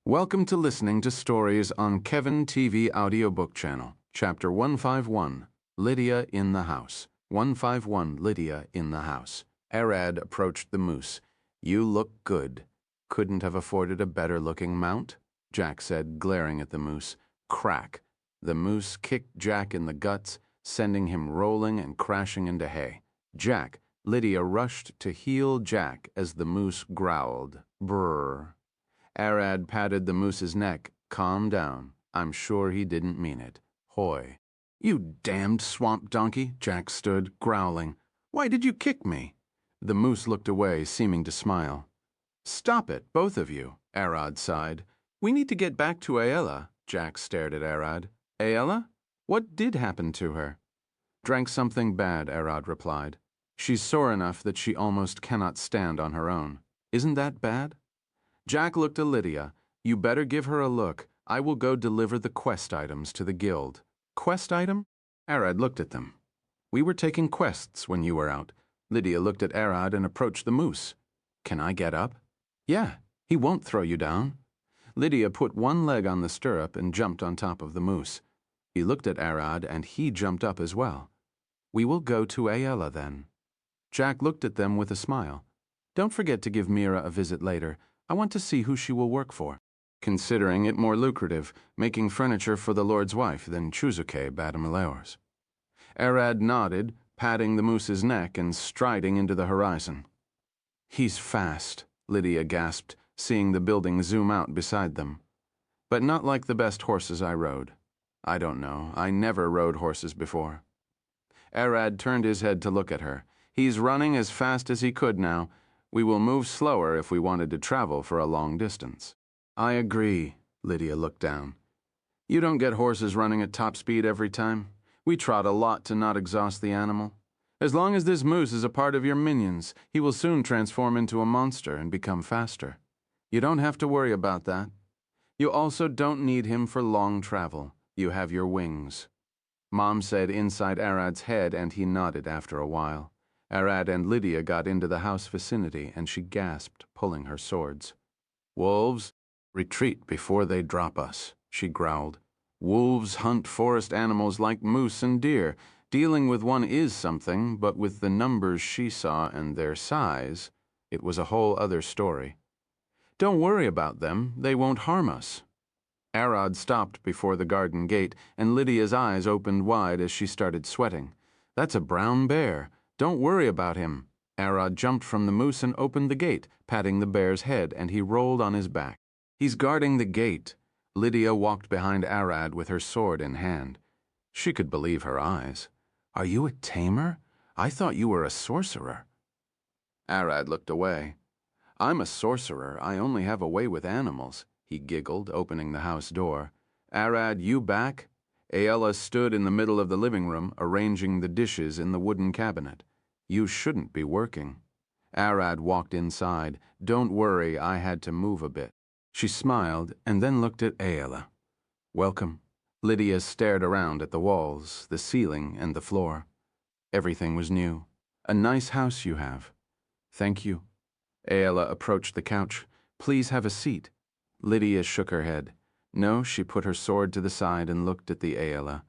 Welcome to listening to stories on Kevin TV Audiobook Channel, Chapter 151, Lydia in the House. 151, Lydia in the House. Arad approached the moose. "You look good. Couldn't have afforded a better-looking mount?" Jack said, glaring at the moose. Crack. The moose kicked Jack in the guts, sending him rolling and crashing into hay. Jack, Lydia rushed to heel Jack as the moose growled. Brrr. Arad patted the moose's neck. "Calm down. I'm sure he didn't mean it. Hoy." "You damned swamp donkey," Jack stood, growling. "Why did you kick me?" The moose looked away, seeming to smile. "Stop it, both of you," Arad sighed. "We need to get back to Aella." Jack stared at Arad. "Aella? What did happen to her?" "Drank something bad," Arad replied. "She's sore enough that she almost cannot stand on her own. Isn't that bad?" Jack looked at Lydia. "You better give her a look. I will go deliver the quest items to the guild." "Quest item?" Arad looked at them. "We were taking quests when you were out." Lydia looked at Arad and approached the moose. "Can I get up?" "Yeah, he won't throw you down." Lydia put one leg on the stirrup and jumped on top of the moose. He looked at Arad and he jumped up as well. "We will go to Aella then." Jack looked at them with a smile. "Don't forget to give Mira a visit later. I want to see who she will work for." Considering it more lucrative, making furniture for the Lord's wife than Chuzuke Badamaleors. Arad nodded, patting the moose's neck and striding into the horizon. "He's fast," Lydia gasped, seeing the building zoom out beside them. "But not like the best horses I rode. I don't know. I never rode horses before." Arad turned his head to look at her. "He's running as fast as he could now. We will move slower if we wanted to travel for a long distance." "I agree." Lydia looked down. "You don't get horses running at top speed every time. We trot a lot to not exhaust the animal. As long as this moose is a part of your minions, he will soon transform into a monster and become faster. You don't have to worry about that. You also don't need him for long travel. You have your wings." Mom said inside Arad's head, and he nodded after a while. Arad and Lydia got into the house vicinity, and she gasped, pulling her swords. "Wolves, retreat before they drop us," she growled. "Wolves hunt forest animals like moose and deer. Dealing with one is something, but with the numbers she saw and their size, it was a whole other story. Don't worry about them. They won't harm us." Arad stopped before the garden gate, and Lydia's eyes opened wide as she started sweating. "That's a brown bear. Don't worry about him." Arad jumped from the moose and opened the gate, patting the bear's head, and he rolled on his back. "He's guarding the gate." Lydia walked behind Arad with her sword in hand. She could believe her eyes. "Are you a tamer? I thought you were a sorcerer." Arad looked away. "I'm a sorcerer. I only have a way with animals," he giggled, opening the house door. "Arad, you back?" Aella stood in the middle of the living room, arranging the dishes in the wooden cabinet. "You shouldn't be working." Arad walked inside. "Don't worry, I had to move a bit." She smiled and then looked at Aella. "Welcome." Lydia stared around at the walls, the ceiling, and the floor. Everything was new. "A nice house you have." "Thank you." Aella approached the couch. "Please have a seat." Lydia shook her head. "No," she put her sword to the side and looked at the Aella.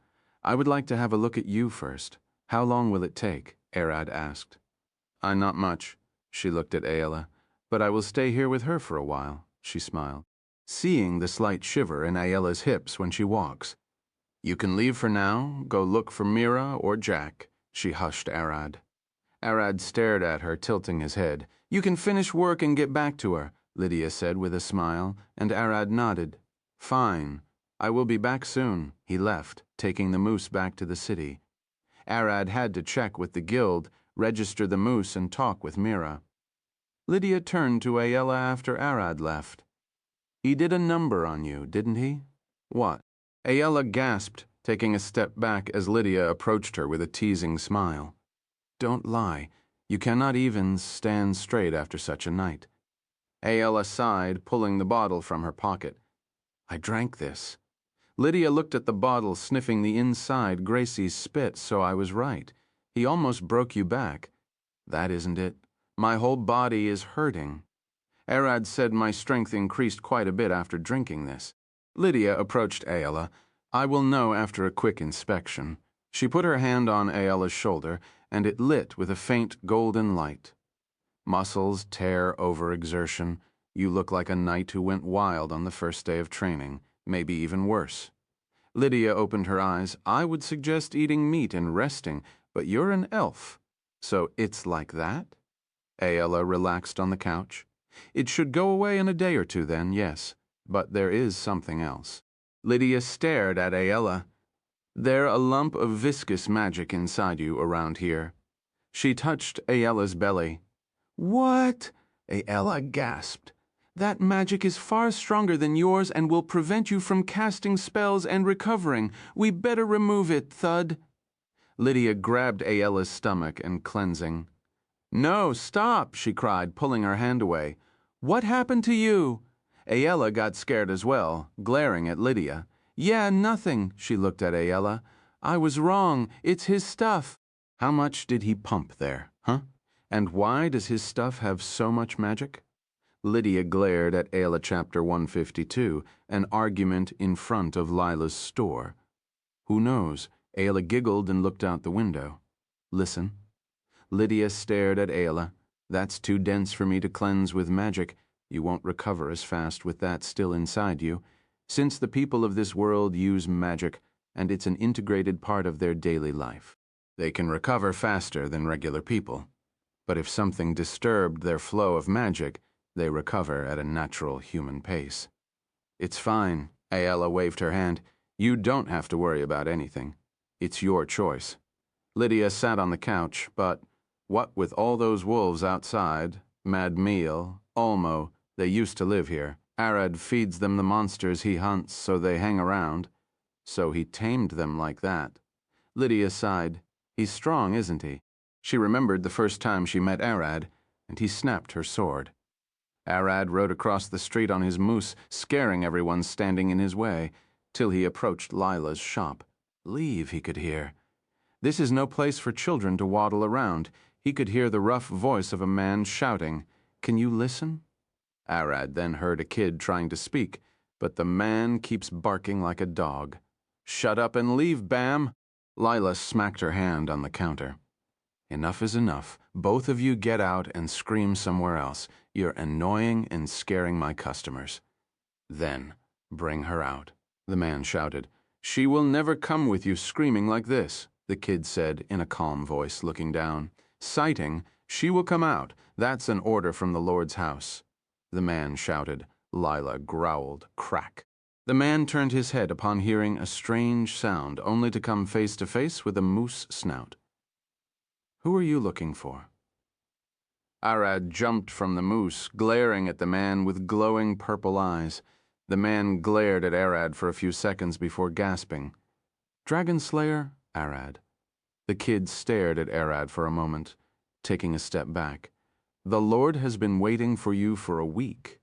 "I would like to have a look at you first. How long will it take?" Arad asked. Not much." She looked at Aella. "But I will stay here with her for a while," she smiled, seeing the slight shiver in Aella's hips when she walks. "You can leave for now, go look for Mira or Jack," she hushed Arad. Arad stared at her, tilting his head. "You can finish work and get back to her," Lydia said with a smile, and Arad nodded. "Fine. I will be back soon." He left, taking the moose back to the city. Arad had to check with the guild, register the moose, and talk with Mira. Lydia turned to Aella after Arad left. "He did a number on you, didn't he?" "What?" Aella gasped, taking a step back as Lydia approached her with a teasing smile. "Don't lie. You cannot even stand straight after such a night." Aella sighed, pulling the bottle from her pocket. "I drank this." Lydia looked at the bottle, sniffing the inside. "Gracie's spit, so I was right. He almost broke you back." "That isn't it. My whole body is hurting." Arad said my strength increased quite a bit after drinking this. Lydia approached Ayala. I will know after a quick inspection. She put her hand on Ayala's shoulder, and it lit with a faint golden light. Muscles tear over exertion. You look like a knight who went wild on the first day of training, maybe even worse. Lydia opened her eyes. I would suggest eating meat and resting, but you're an elf. So it's like that? Ayala relaxed on the couch. It should go away in a day or two then, yes, but there is something else. Lydia stared at Ayala. There's a lump of viscous magic inside you around here. She touched Ayala's belly. What? Ayala gasped. That magic is far stronger than yours and will prevent you from casting spells and recovering. We better remove it, Thud. Lydia grabbed Ayala's stomach and cleansing. No, stop, she cried, pulling her hand away. What happened to you? Ayala got scared as well, glaring at Lydia. Yeah, nothing, she looked at Ayala. I was wrong. It's his stuff. How much did he pump there, huh? And why does his stuff have so much magic? Lydia glared at Ayala chapter 152, an argument in front of Lila's store. Who knows? Ayala giggled and looked out the window. Listen. Lydia stared at Ayala. That's too dense for me to cleanse with magic. You won't recover as fast with that still inside you. Since the people of this world use magic, and it's an integrated part of their daily life, they can recover faster than regular people. But if something disturbed their flow of magic, they recover at a natural human pace. It's fine, Ayala waved her hand. You don't have to worry about anything. It's your choice. Lydia sat on the couch, but what with all those wolves outside, Madmeal, Olmo, they used to live here. Arad feeds them the monsters he hunts so they hang around. So he tamed them like that. Lydia sighed. He's strong, isn't he? She remembered the first time she met Arad, and he snapped her sword. Arad rode across the street on his moose, scaring everyone standing in his way, till he approached Lila's shop. Leave, he could hear. This is no place for children to waddle around. He could hear the rough voice of a man shouting, Can you listen? Arad then heard a kid trying to speak, but the man keeps barking like a dog. Shut up and leave, Bam! Lila smacked her hand on the counter. Enough is enough. Both of you get out and scream somewhere else. You're annoying and scaring my customers. Then, bring her out, the man shouted. She will never come with you screaming like this, the kid said in a calm voice, looking down. Citing, she will come out. That's an order from the Lord's house. The man shouted. Lila growled, crack. The man turned his head upon hearing a strange sound, only to come face to face with a moose snout. Who are you looking for? Arad jumped from the moose, glaring at the man with glowing purple eyes. The man glared at Arad for a few seconds before gasping. Dragon Slayer, Arad. The kid stared at Arad for a moment, taking a step back. The Lord has been waiting for you for a week.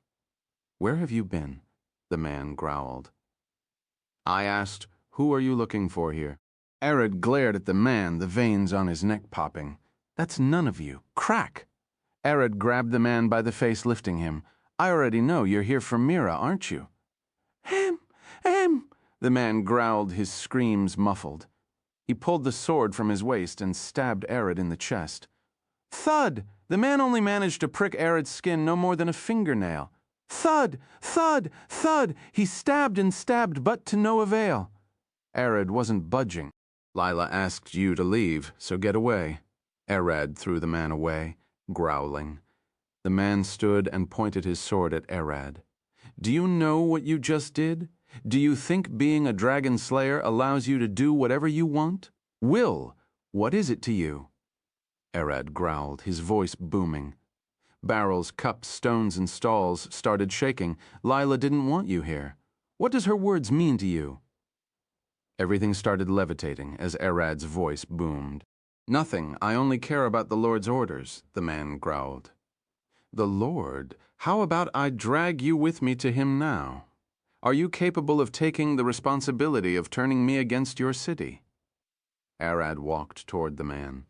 Where have you been? The man growled. I asked, who are you looking for here? Arad glared at the man, the veins on his neck popping. That's none of you. Crack! Arad grabbed the man by the face, lifting him. I already know you're here for Mira, aren't you? Ahem! The man growled, his screams muffled. He pulled the sword from his waist and stabbed Arad in the chest. Thud! The man only managed to prick Arad's skin no more than a fingernail. Thud! Thud! Thud! He stabbed and stabbed, but to no avail. Arad wasn't budging. Lila asked you to leave, so get away. Arad threw the man away, growling. The man stood and pointed his sword at Arad. Do you know what you just did? Do you think being a dragon slayer allows you to do whatever you want? Will, what is it to you? Arad growled, his voice booming. Barrels, cups, stones, and stalls started shaking. Lila didn't want you here. What does her words mean to you? Everything started levitating as Arad's voice boomed. Nothing. I only care about the Lord's orders, the man growled. The Lord? How about I drag you with me to him now? Are you capable of taking the responsibility of turning me against your city? Arad walked toward the man.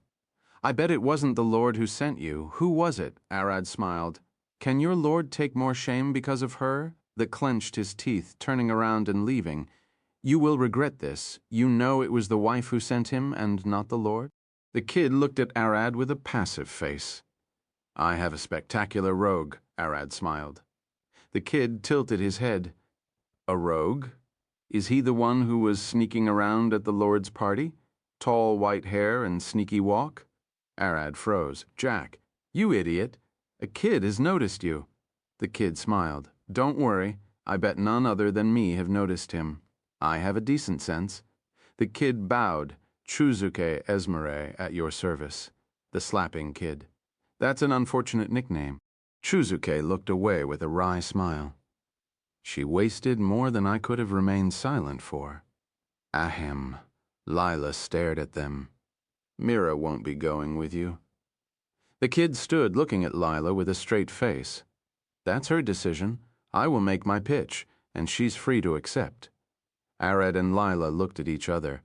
I bet it wasn't the Lord who sent you. Who was it? Arad smiled. Can your lord take more shame because of her? That clenched his teeth, turning around and leaving. You will regret this. You know it was the wife who sent him and not the lord? The kid looked at Arad with a passive face. I have a spectacular rogue, Arad smiled. The kid tilted his head. A rogue? Is he the one who was sneaking around at the lord's party? Tall white hair and sneaky walk? Arad froze. Jack, you idiot. A kid has noticed you. The kid smiled. Don't worry. I bet none other than me have noticed him. I have a decent sense. The kid bowed. Chuzuke Esmere at your service. The slapping kid. That's an unfortunate nickname. Chuzuke looked away with a wry smile. She wasted more than I could have remained silent for. Ahem. Lila stared at them. Mira won't be going with you. The kid stood looking at Lila with a straight face. That's her decision. I will make my pitch, and she's free to accept. Arad and Lila looked at each other.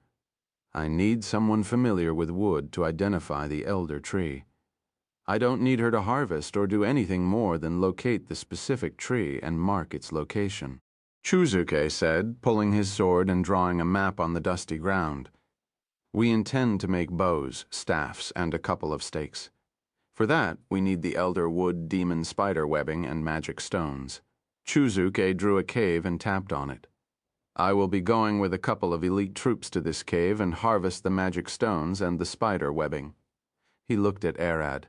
I need someone familiar with wood to identify the elder tree. I don't need her to harvest or do anything more than locate the specific tree and mark its location. Chuzuke said, pulling his sword and drawing a map on the dusty ground. We intend to make bows, staffs, and a couple of stakes. For that, we need the elder wood demon spider webbing and magic stones. Chuzuke drew a cave and tapped on it. I will be going with a couple of elite troops to this cave and harvest the magic stones and the spider webbing. He looked at Arad.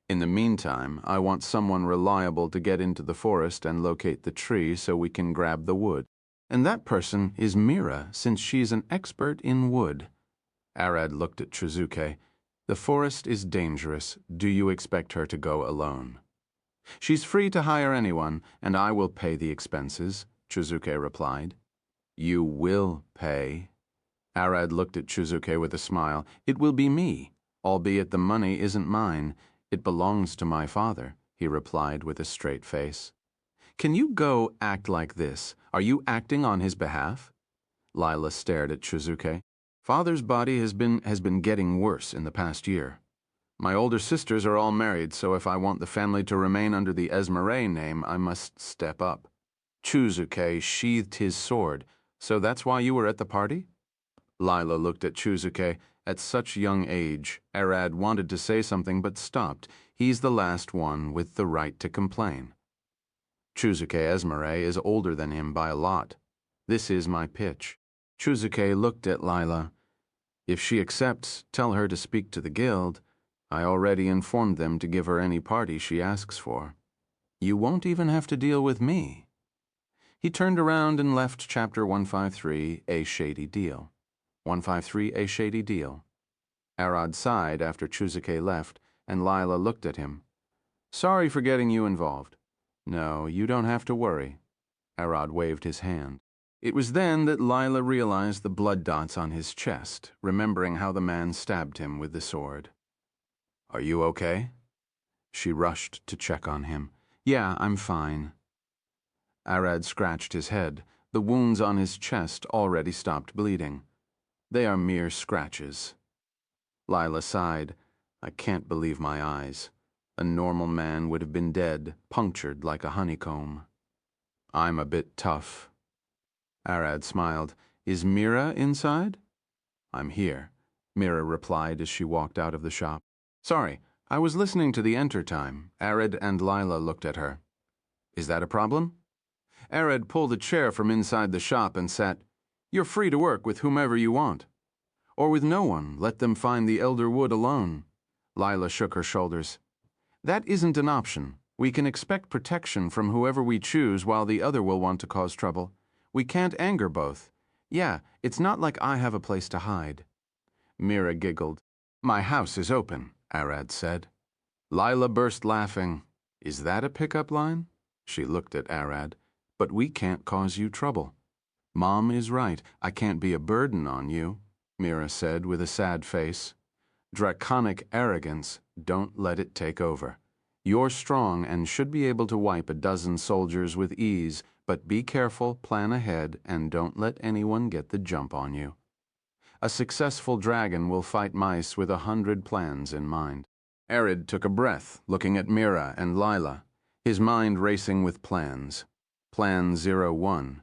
In the meantime, I want someone reliable to get into the forest and locate the tree so we can grab the wood. And that person is Mira, since she's an expert in wood. Arad looked at Chuzuke. The forest is dangerous. Do you expect her to go alone? She's free to hire anyone, and I will pay the expenses, Chuzuke replied. You will pay. Arad looked at Chuzuke with a smile. It will be me, albeit the money isn't mine. It belongs to my father, he replied with a straight face. Can you go act like this? Are you acting on his behalf? Lila stared at Chuzuke. Father's body has been getting worse in the past year. My older sisters are all married, so if I want the family to remain under the Esmere name, I must step up. Chuzuke sheathed his sword. So that's why you were at the party? Lila looked at Chuzuke. At such young age, Arad wanted to say something but stopped. He's the last one with the right to complain. Chuzuke Esmere is older than him by a lot. This is my pitch. Chuzuke looked at Lila. If she accepts, tell her to speak to the guild. I already informed them to give her any party she asks for. You won't even have to deal with me. He turned around and left Chapter 153, A Shady Deal. 153, A Shady Deal. Arad sighed after Chuzuke left, and Lila looked at him. Sorry for getting you involved. No, you don't have to worry. Arad waved his hand. It was then that Lila realized the blood dots on his chest, remembering how the man stabbed him with the sword. Are you okay? She rushed to check on him. Yeah, I'm fine. Arad scratched his head. The wounds on his chest already stopped bleeding. They are mere scratches. Lila sighed. I can't believe my eyes. A normal man would have been dead, punctured like a honeycomb. I'm a bit tough. Arad smiled. Is Mira inside? I'm here, Mira replied as she walked out of the shop. Sorry, I was listening to the enter time. Arad and Lila looked at her. Is that a problem? Arad pulled a chair from inside the shop and sat. You're free to work with whomever you want. Or with no one. Let them find the elder wood alone. Lila shook her shoulders. That isn't an option. We can expect protection from whoever we choose while the other will want to cause trouble. We can't anger both. Yeah, it's not like I have a place to hide. Mira giggled. My house is open, Arad said. Lila burst laughing. Is that a pickup line? She looked at Arad. But we can't cause you trouble. Mom is right. I can't be a burden on you, Mira said with a sad face. Draconic arrogance, don't let it take over. You're strong and should be able to wipe a dozen soldiers with ease, but be careful, plan ahead, and don't let anyone get the jump on you. A successful dragon will fight mice with 100 plans in mind. Arad took a breath, looking at Mira and Lila. his mind racing with plans. Plan 01.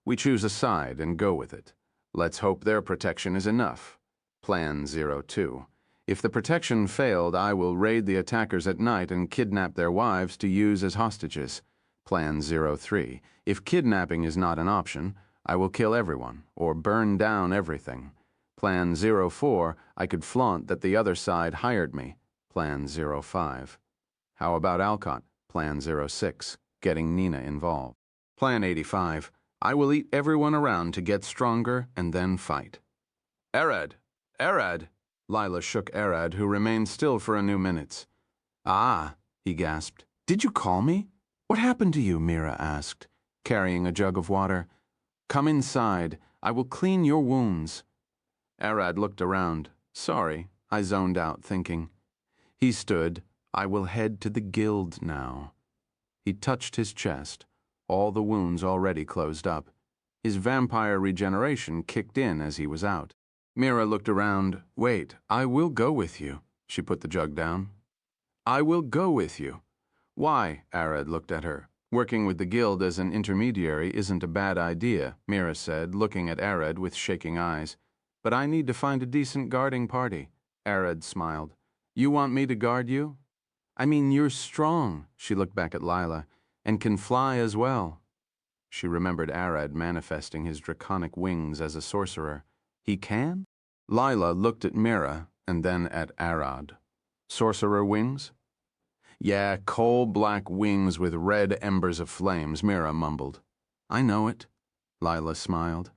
We choose a side and go with it. Let's hope their protection is enough. Plan 02. If the protection failed, I will raid the attackers at night and kidnap their wives to use as hostages. Plan 03. If kidnapping is not an option, I will kill everyone or burn down everything. Plan 04. I could flaunt that the other side hired me. Plan 05. How about Alcott? Plan 06. Getting Nina involved. Plan 85. I will eat everyone around to get stronger and then fight. Arad! Arad! Lila shook Arad, who remained still for a few minutes. Ah, he gasped. Did you call me? What happened to you? Mira asked, carrying a jug of water. Come inside. I will clean your wounds. Arad looked around. Sorry, I zoned out thinking. He stood. I will head to the guild now. He touched his chest, all the wounds already closed up. His vampire regeneration kicked in as he was out. Mira looked around. Wait, I will go with you. She put the jug down. I will go with you. Why? Arad looked at her. Working with the guild as an intermediary isn't a bad idea, Mira said, looking at Arad with shaking eyes. But I need to find a decent guarding party. Arad smiled. You want me to guard you? I mean, you're strong, she looked back at Lila, and can fly as well. She remembered Arad manifesting his draconic wings as a sorcerer. He can? Lila looked at Mira and then at Arad. Sorcerer wings? Yeah, coal-black wings with red embers of flames, Mira mumbled. I know it. Lila smiled.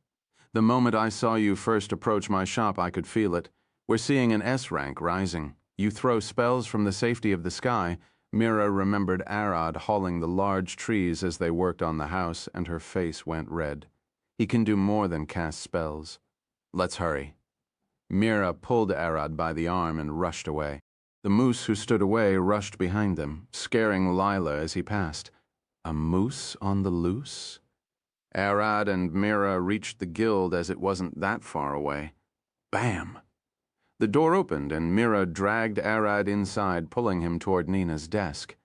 The moment I saw you first approach my shop, I could feel it. We're seeing an S rank rising. You throw spells from the safety of the sky. Mira remembered Arad hauling the large trees as they worked on the house, and her face went red. He can do more than cast spells. Let's hurry. Mira pulled Arad by the arm and rushed away. The moose who stood away rushed behind them, scaring Lila as he passed. A moose on the loose? Arad and Mira reached the guild as it wasn't that far away. Bam! The door opened and Mira dragged Arad inside, pulling him toward Nina's desk.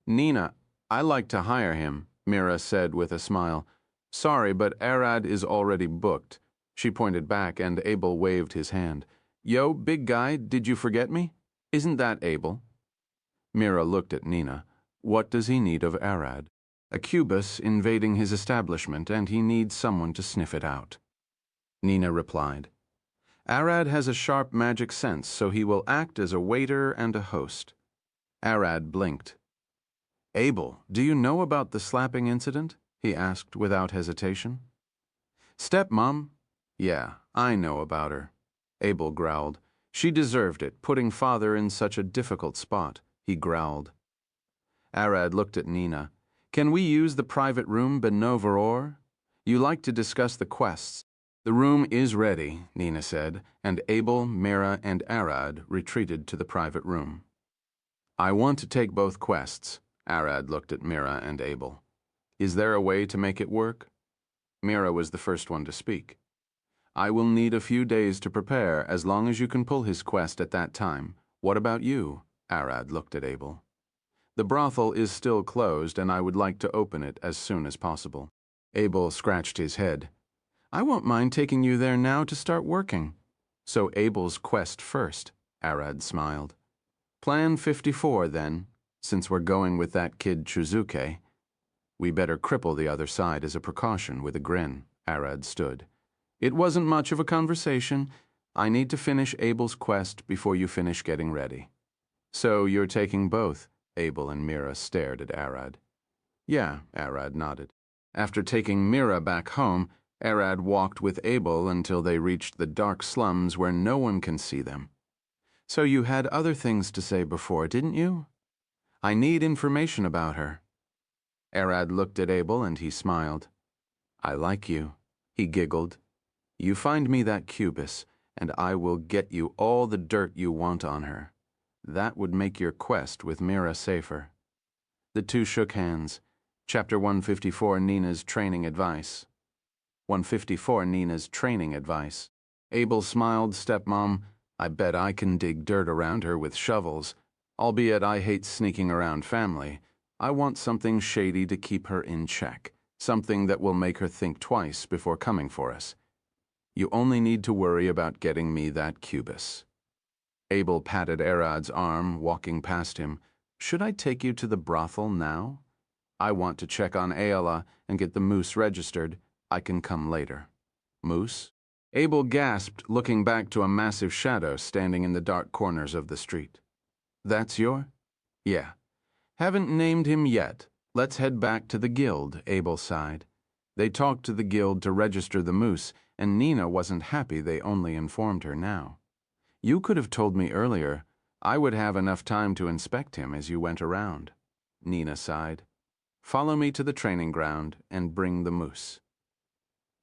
Nina, I like to hire him, Mira said with a smile. Sorry, but Arad is already booked. She pointed back and Abel waved his hand. Yo, big guy, did you forget me? Isn't that Abel? Mira looked at Nina. What does he need of Arad? A Cubus invading his establishment, and he needs someone to sniff it out. Nina replied. Arad has a sharp magic sense, so he will act as a waiter and a host. Arad blinked. Abel, do you know about the slapping incident? He asked without hesitation. Stepmom? Yeah, I know about her. Abel growled. She deserved it, putting father in such a difficult spot, he growled. Arad looked at Nina. Can we use the private room Benoveror? You like to discuss the quests. The room is ready, Nina said, and Abel, Mira, and Arad retreated to the private room. I want to take both quests. Arad looked at Mira and Abel. Is there a way to make it work? Mira was the first one to speak. I will need a few days to prepare, as long as you can pull his quest at that time. What about you? Arad looked at Abel. The brothel is still closed, and I would like to open it as soon as possible. Abel scratched his head. I won't mind taking you there now to start working. So Abel's quest first, Arad smiled. Plan 54, then, since we're going with that kid Chuzuke. We better cripple the other side as a precaution, with a grin. Arad stood. It wasn't much of a conversation. I need to finish Abel's quest before you finish getting ready. So you're taking both? Abel and Mira stared at Arad. Yeah, Arad nodded. After taking Mira back home, Arad walked with Abel until they reached the dark slums where no one can see them. So you had other things to say before, didn't you? I need information about her. Arad looked at Abel and he smiled. I like you, he giggled. You find me that Cubus, and I will get you all the dirt you want on her. That would make your quest with Mira safer. The two shook hands. Chapter 154, Nina's Training Advice. 154, Nina's Training Advice. Abel smiled. Stepmom, I bet I can dig dirt around her with shovels, albeit I hate sneaking around family. I want something shady to keep her in check, something that will make her think twice before coming for us. You only need to worry about getting me that Cubus." Abel patted Arad's arm, walking past him. "Should I take you to the brothel now? I want to check on Ayala and get the moose registered. I can come later." "Moose?" Abel gasped, looking back to a massive shadow standing in the dark corners of the street. "That's your?" "Yeah. Haven't named him yet. Let's head back to the guild," Abel sighed. They talked to the guild to register the moose, and Nina wasn't happy they only informed her now. "You could have told me earlier. I would have enough time to inspect him as you went around." Nina sighed. "Follow me to the training ground and bring the moose."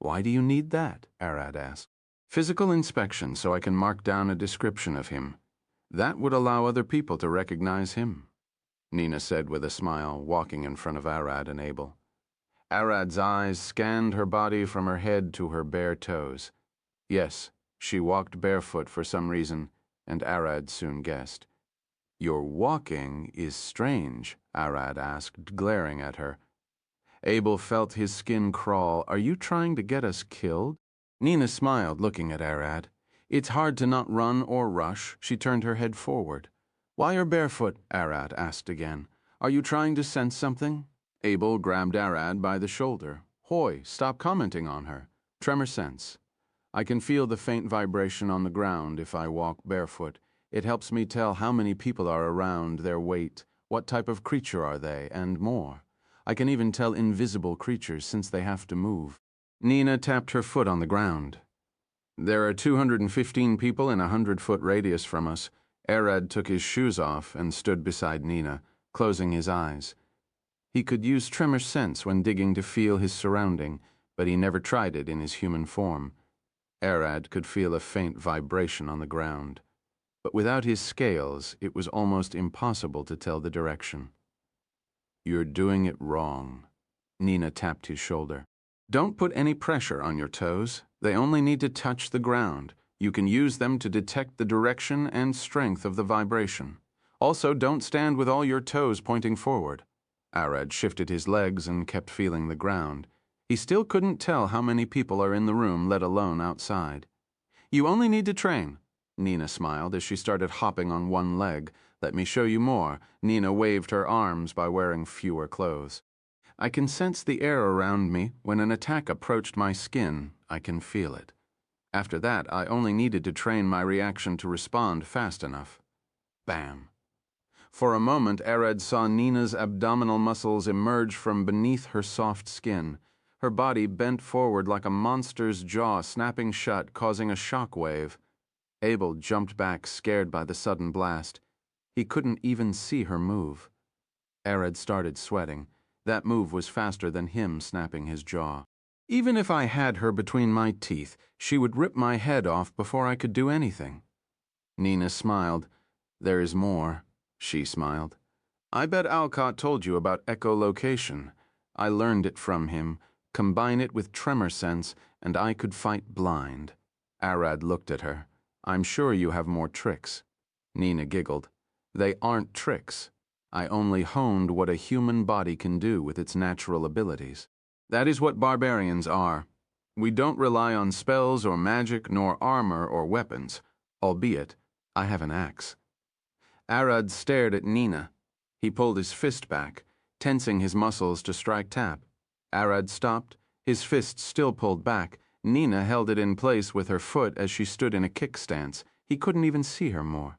"Why do you need that?" Arad asked. "Physical inspection so I can mark down a description of him. That would allow other people to recognize him," Nina said with a smile, walking in front of Arad and Abel. Arad's eyes scanned her body from her head to her bare toes. Yes, she walked barefoot for some reason, and Arad soon guessed. "Your walking is strange," Arad asked, glaring at her. Abel felt his skin crawl. "Are you trying to get us killed?" Nina smiled, looking at Arad. "It's hard to not run or rush." She turned her head forward. "Why are barefoot?" Arad asked again. "Are you trying to sense something?" Abel grabbed Arad by the shoulder. "Hoy, stop commenting on her. Tremor sense. I can feel the faint vibration on the ground if I walk barefoot. It helps me tell how many people are around, their weight, what type of creature are they, and more. I can even tell invisible creatures since they have to move." Nina tapped her foot on the ground. "There are 215 people in a 100-foot radius from us." Arad took his shoes off and stood beside Nina, closing his eyes. He could use tremor sense when digging to feel his surrounding, but he never tried it in his human form. Arad could feel a faint vibration on the ground, but without his scales, it was almost impossible to tell the direction. "You're doing it wrong." Nina tapped his shoulder. "Don't put any pressure on your toes. They only need to touch the ground. You can use them to detect the direction and strength of the vibration. Also, don't stand with all your toes pointing forward." Arad shifted his legs and kept feeling the ground. He still couldn't tell how many people are in the room, let alone outside. "You only need to train." Nina smiled as she started hopping on one leg. "Let me show you more." Nina waved her arms by wearing fewer clothes. "I can sense the air around me. When an attack approached my skin, I can feel it. After that, I only needed to train my reaction to respond fast enough." Bam. For a moment, Arad saw Nina's abdominal muscles emerge from beneath her soft skin. Her body bent forward like a monster's jaw snapping shut, causing a shock wave. Abel jumped back, scared by the sudden blast. He couldn't even see her move. Arad started sweating. That move was faster than him snapping his jaw. "Even if I had her between my teeth, she would rip my head off before I could do anything." Nina smiled. "There is more." She smiled. "I bet Alcott told you about echolocation. I learned it from him. Combine it with tremor sense, and I could fight blind." Arad looked at her. "I'm sure you have more tricks." Nina giggled. "They aren't tricks. I only honed what a human body can do with its natural abilities. That is what barbarians are. We don't rely on spells or magic, nor armor or weapons, albeit I have an axe." Arad stared at Nina. He pulled his fist back, tensing his muscles to strike tap. Arad stopped, his fist still pulled back. Nina held it in place with her foot as she stood in a kick stance. He couldn't even see her more.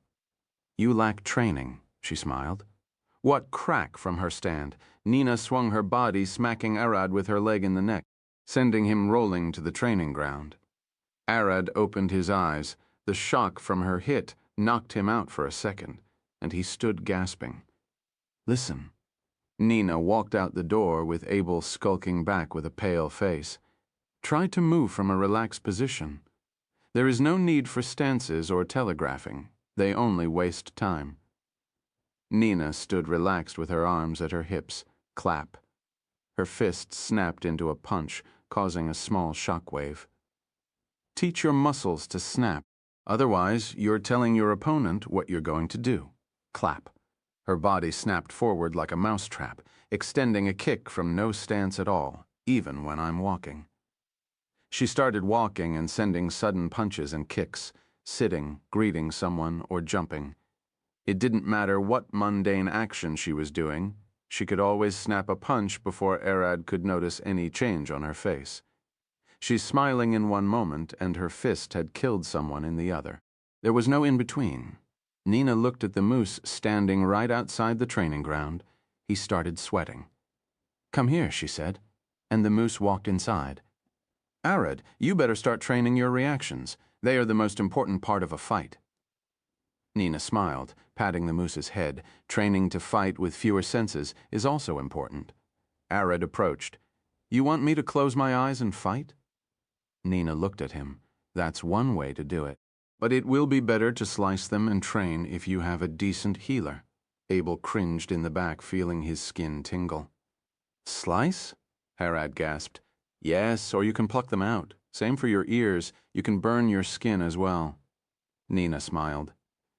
"You lack training," she smiled. What crack from her stand. Nina swung her body, smacking Arad with her leg in the neck, sending him rolling to the training ground. Arad opened his eyes. The shock from her hit knocked him out for a second, and he stood gasping. "Listen." Nina walked out the door with Abel skulking back with a pale face. "Try to move from a relaxed position. There is no need for stances or telegraphing. They only waste time." Nina stood relaxed with her arms at her hips. Clap. Her fist snapped into a punch, causing a small shockwave. "Teach your muscles to snap. Otherwise, you're telling your opponent what you're going to do." Clap. Her body snapped forward like a mousetrap, extending a kick from no stance at all, even when I'm walking. She started walking and sending sudden punches and kicks, sitting, greeting someone, or jumping. It didn't matter what mundane action she was doing. She could always snap a punch before Arad could notice any change on her face. She's smiling in one moment, and her fist had killed someone in the other. There was no in-between. Nina looked at the moose standing right outside the training ground. He started sweating. "Come here," she said, and the moose walked inside. "Arad, you better start training your reactions. They are the most important part of a fight." Nina smiled, patting the moose's head. Training to fight with fewer senses is also important. Arad approached. "You want me to close my eyes and fight?" Nina looked at him. "That's one way to do it. But it will be better to slice them and train if you have a decent healer." Abel cringed in the back, feeling his skin tingle. "Slice?" Arad gasped. "Yes, or you can pluck them out. Same for your ears. You can burn your skin as well." Nina smiled.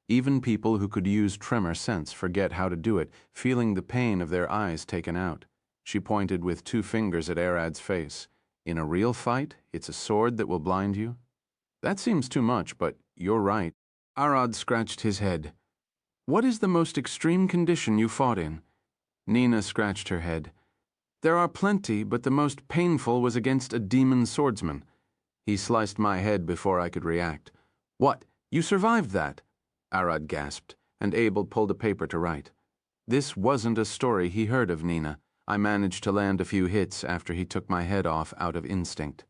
Even people who could use tremor sense forget how to do it, feeling the pain of their eyes taken out. She pointed with 2 fingers at Arad's face. "In a real fight, it's a sword that will blind you?" "That seems too much, but you're right." Arad scratched his head. "What is the most extreme condition you fought in?" Nina scratched her head. "There are plenty, but the most painful was against a demon swordsman. He sliced my head before I could react." "What? You survived that?" Arad gasped, and Abel pulled a paper to write. This wasn't a story he heard of Nina. I managed to land a few hits after he took my head off out of instinct.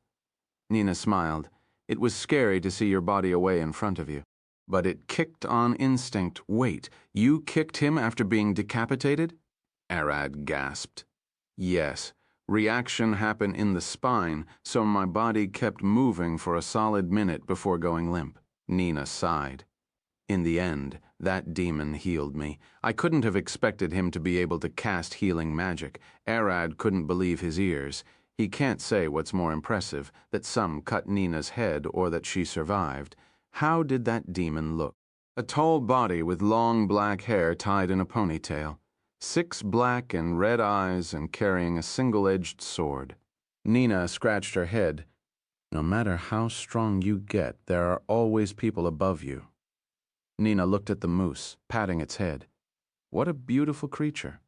Nina smiled. "It was scary to see your body away in front of you. But it kicked on instinct. Wait, you kicked him after being decapitated?" Arad gasped. "Yes. Reaction happened in the spine, so my body kept moving for a solid minute before going limp." Nina sighed. "In the end, that demon healed me. I couldn't have expected him to be able to cast healing magic. Arad couldn't believe his ears. He can't say what's more impressive, that some cut Nina's head or that she survived. How did that demon look?" "A tall body with long black hair tied in a ponytail. 6 black and red eyes and carrying a single-edged sword." Nina scratched her head. "No matter how strong you get, there are always people above you." Nina looked at the moose, patting its head. "What a beautiful creature.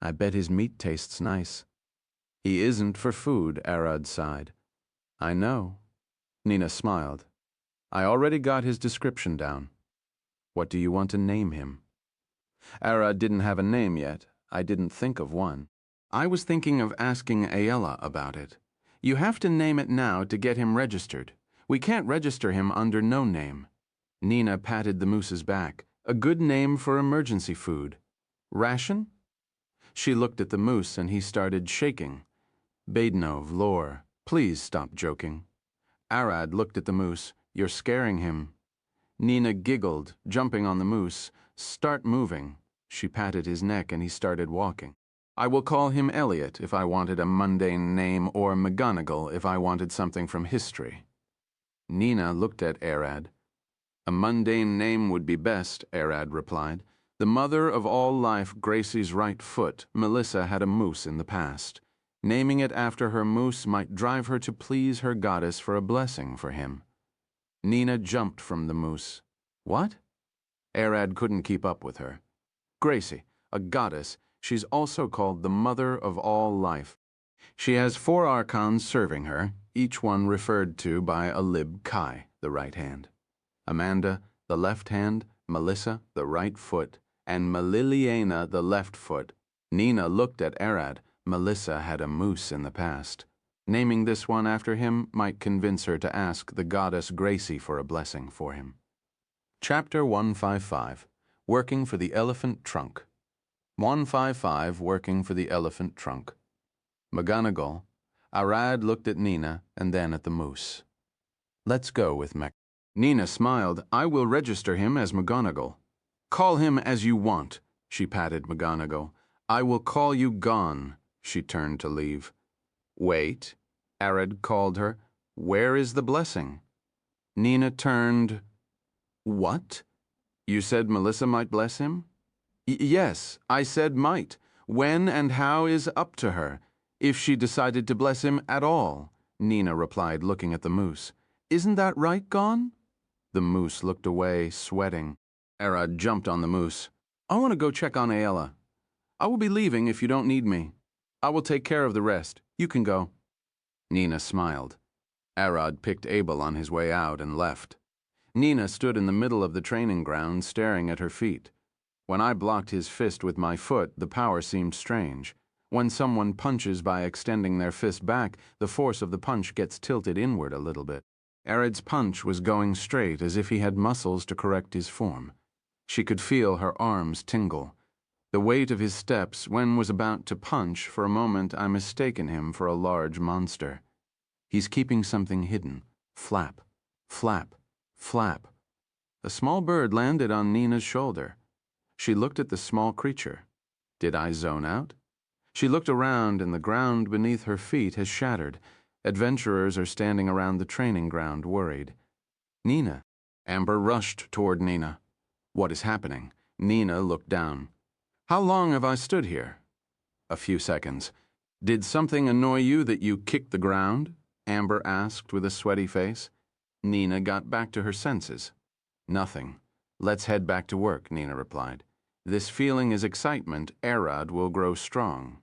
I bet his meat tastes nice." "He isn't for food," Arad sighed. "I know." Nina smiled. "I already got his description down." "What do you want to name him?" Arad didn't have a name yet. I didn't think of one. I was thinking of asking Ayala about it. You have to name it now to get him registered. We can't register him under no name. Nina patted the moose's back. "A good name for emergency food. Ration?" She looked at the moose and he started shaking. "Badenov, lore, please stop joking." Arad looked at the moose. "You're scaring him." Nina giggled, jumping on the moose. "Start moving." She patted his neck and he started walking. "I will call him Elliot if I wanted a mundane name, or McGonagall if I wanted something from history." Nina looked at Arad. "A mundane name would be best," Arad replied. "The mother of all life, Gracie's right foot, Melissa, had a moose in the past. Naming it after her moose might drive her to please her goddess for a blessing for him." Nina jumped from the moose. "What?" Arad couldn't keep up with her. "Gracie, a goddess, she's also called the mother of all life. She has 4 archons serving her, each one referred to by a lib chi, the right hand. Amanda, the left hand, Melissa, the right foot, and Meliliana, the left foot." Nina looked at Arad. Melissa had a moose in the past. Naming this one after him might convince her to ask the goddess Gracie for a blessing for him. Chapter 155. Working for the Elephant Trunk. 155. Working for the Elephant Trunk. McGonagall. Arad looked at Nina and then at the moose. "Let's go with Mc." Nina smiled. "I will register him as McGonagall." "Call him as you want." She patted McGonagall. "I will call you Gone." She turned to leave. "Wait," Arad called her. "Where is the blessing?" Nina turned. "What? You said Melissa might bless him?" Yes, I said might. When and how is up to her, if she decided to bless him at all, Nina replied, looking at the moose. Isn't that right, Gon? The moose looked away, sweating. Arad jumped on the moose. I want to go check on Aela. I will be leaving if you don't need me. I will take care of the rest. You can go. Nina smiled. Arad picked Abel on his way out and left. Nina stood in the middle of the training ground, staring at her feet. When I blocked his fist with my foot, the power seemed strange. When someone punches by extending their fist back, the force of the punch gets tilted inward a little bit. Arad's punch was going straight, as if he had muscles to correct his form. She could feel her arms tingle. The weight of his steps when was about to punch. For a moment I mistaken him for a large monster. He's keeping something hidden. Flap, flap, flap. A small bird landed on Nina's shoulder. She looked at the small creature. Did I zone out? She looked around, and the ground beneath her feet has shattered. Adventurers are standing around the training ground, worried. Nina. Amber rushed toward Nina. What is happening? Nina looked down. How long have I stood here? A few seconds. Did something annoy you that you kicked the ground? Amber asked with a sweaty face. Nina got back to her senses. Nothing. Let's head back to work, Nina replied. This feeling is excitement. Arad will grow strong.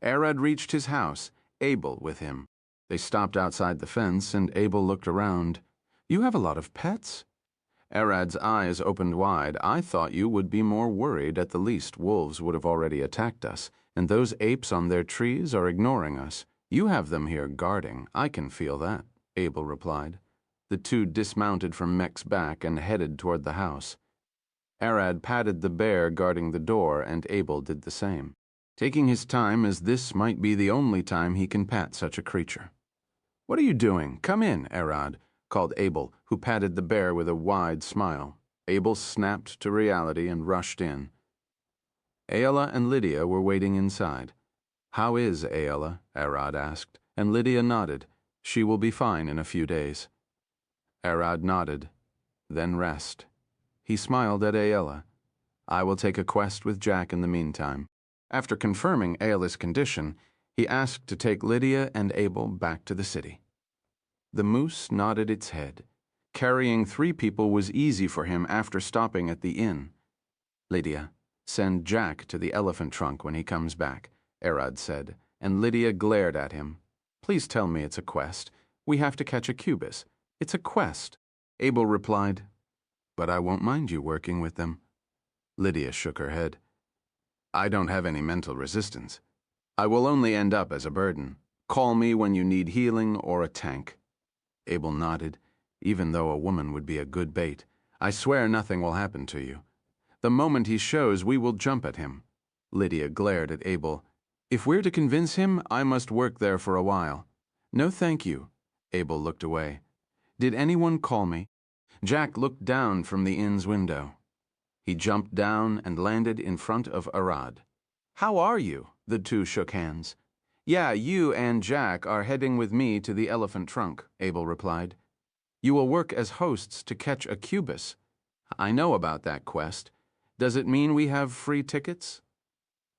Arad reached his house, Abel with him. They stopped outside the fence, and Abel looked around. You have a lot of pets? Arad's eyes opened wide. I thought you would be more worried. At the least, wolves would have already attacked us, and those apes on their trees are ignoring us. You have them here guarding. I can feel that, Abel replied. The two dismounted from Mech's back and headed toward the house. Arad patted the bear guarding the door, and Abel did the same, taking his time, as this might be the only time he can pat such a creature. What are you doing? Come in, Arad, called Abel, who patted the bear with a wide smile. Abel snapped to reality and rushed in. Aela and Lydia were waiting inside. How is Aela? Arad asked, and Lydia nodded. She will be fine in a few days. Arad nodded. Then rest. He smiled at Aela. I will take a quest with Jack in the meantime. After confirming Aela's condition, he asked to take Lydia and Abel back to the city. The moose nodded its head. Carrying 3 people was easy for him after stopping at the inn. Lydia, send Jack to the elephant trunk when he comes back, Arad said, and Lydia glared at him. Please tell me it's a quest. We have to catch a cubus. It's a quest. Abel replied, but I won't mind you working with them. Lydia shook her head. I don't have any mental resistance. I will only end up as a burden. Call me when you need healing or a tank. Abel nodded. Even though a woman would be a good bait, I swear nothing will happen to you. The moment he shows, we will jump at him. Lydia glared at Abel. If we're to convince him, I must work there for a while. No, thank you. Abel looked away. Did anyone call me? Jack looked down from the inn's window. He jumped down and landed in front of Arad. How are you? The two shook hands. Yeah, you and Jack are heading with me to the elephant trunk, Abel replied. You will work as hosts to catch a cubus. I know about that quest. Does it mean we have free tickets?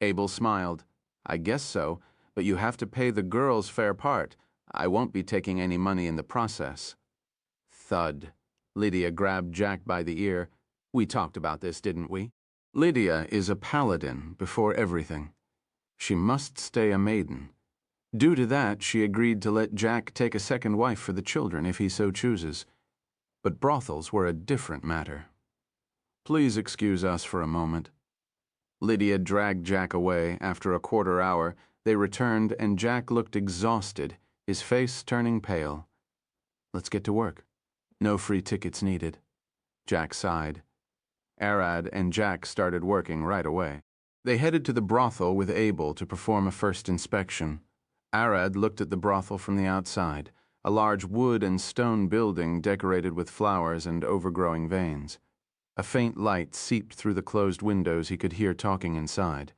Abel smiled. I guess so, but you have to pay the girls fair part. I won't be taking any money in the process. Thud. Lydia grabbed Jack by the ear. We talked about this, didn't we? Lydia is a paladin before everything. She must stay a maiden. Due to that, she agreed to let Jack take a second wife for the children if he so chooses. But brothels were a different matter. Please excuse us for a moment. Lydia dragged Jack away. After a quarter hour, they returned, and Jack looked exhausted, his face turning pale. Let's get to work. No free tickets needed. Jack sighed. Arad and Jack started working right away. They headed to the brothel with Abel to perform a first inspection. Arad looked at the brothel from the outside, a large wood and stone building decorated with flowers and overgrowing veins. A faint light seeped through the closed windows. He could hear talking inside.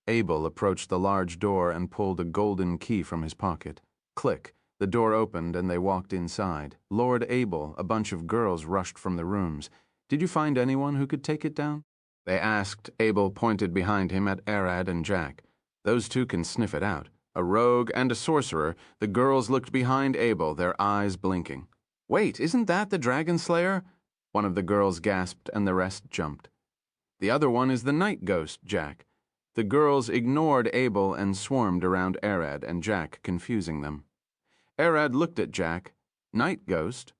Abel approached the large door and pulled a golden key from his pocket. Click. The door opened and they walked inside. Lord Abel, a bunch of girls rushed from the rooms. Did you find anyone who could take it down? They asked. Abel pointed behind him at Arad and Jack. Those two can sniff it out. A rogue and a sorcerer. The girls looked behind Abel, their eyes blinking. Wait, isn't that the Dragon Slayer? One of the girls gasped and the rest jumped. The other one is the night ghost, Jack. The girls ignored Abel and swarmed around Arad and Jack, confusing them. Arad looked at Jack. Night ghost?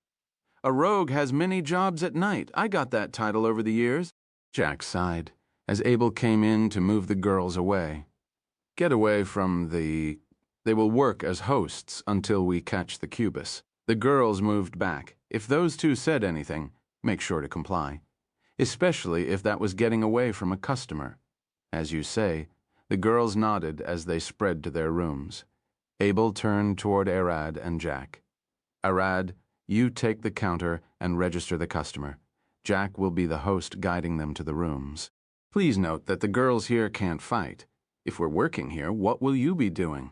A rogue has many jobs at night. I got that title over the years. Jack sighed as Abel came in to move the girls away. Get away from the... They will work as hosts until we catch the Cubus. The girls moved back. If those two said anything, make sure to comply. Especially if that was getting away from a customer. As you say, the girls nodded as they spread to their rooms. Abel turned toward Arad and Jack. Arad, you take the counter and register the customer. Jack will be the host guiding them to the rooms. Please note that the girls here can't fight. If we're working here, what will you be doing?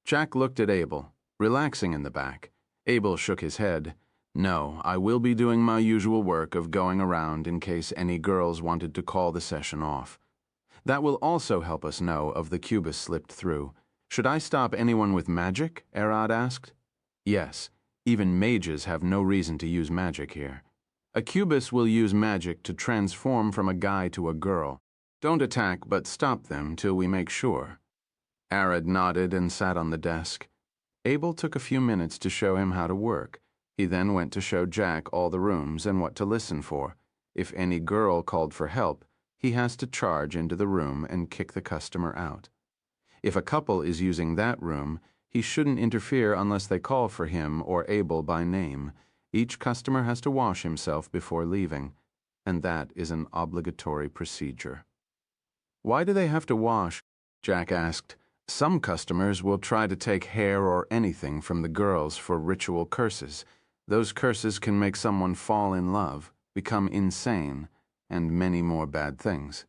Jack looked at Abel, relaxing in the back. Abel shook his head. No, I will be doing my usual work of going around in case any girls wanted to call the session off. That will also help us know if the Cubus slipped through. Should I stop anyone with magic? Arad asked. Yes, even mages have no reason to use magic here. A Cubus will use magic to transform from a guy to a girl. Don't attack, but stop them till we make sure. Arad nodded and sat on the desk. Abel took a few minutes to show him how to work. He then went to show Jack all the rooms and what to listen for. If any girl called for help, he has to charge into the room and kick the customer out. If a couple is using that room, he shouldn't interfere unless they call for him or Abel by name. Each customer has to wash himself before leaving, and that is an obligatory procedure. Why do they have to wash? Jack asked. Some customers will try to take hair or anything from the girls for ritual curses. Those curses can make someone fall in love, become insane, and many more bad things.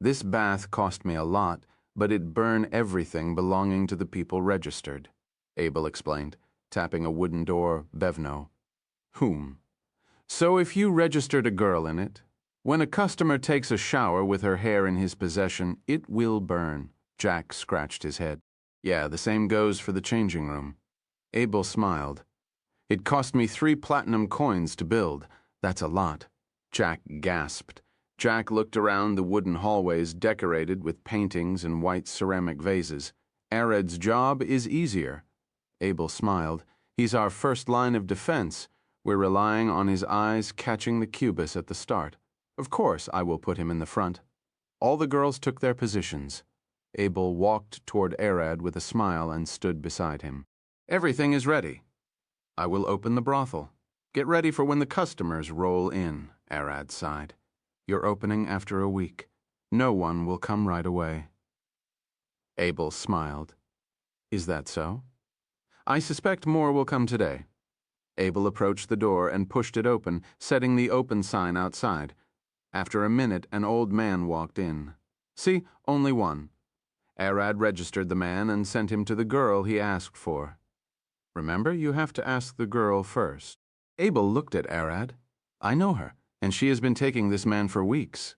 This bath cost me a lot, but it burned everything belonging to the people registered, Abel explained, tapping a wooden door, Bevno. Whom? So if you registered a girl in it, when a customer takes a shower with her hair in his possession, it will burn. Jack scratched his head. Yeah, the same goes for the changing room. Abel smiled. It cost me 3 platinum coins to build. That's a lot. Jack gasped. Jack looked around the wooden hallways decorated with paintings and white ceramic vases. Arad's job is easier. Abel smiled. He's our first line of defense. We're relying on his eyes catching the Cubus at the start. Of course, I will put him in the front. All the girls took their positions. Abel walked toward Arad with a smile and stood beside him. Everything is ready. I will open the brothel. Get ready for when the customers roll in, Arad sighed. You're opening after a week. No one will come right away. Abel smiled. Is that so? I suspect more will come today. Abel approached the door and pushed it open, setting the open sign outside. After a minute, an old man walked in. See, only one. Arad registered the man and sent him to the girl he asked for. Remember, you have to ask the girl first. Abel looked at Arad. I know her, and she has been taking this man for weeks.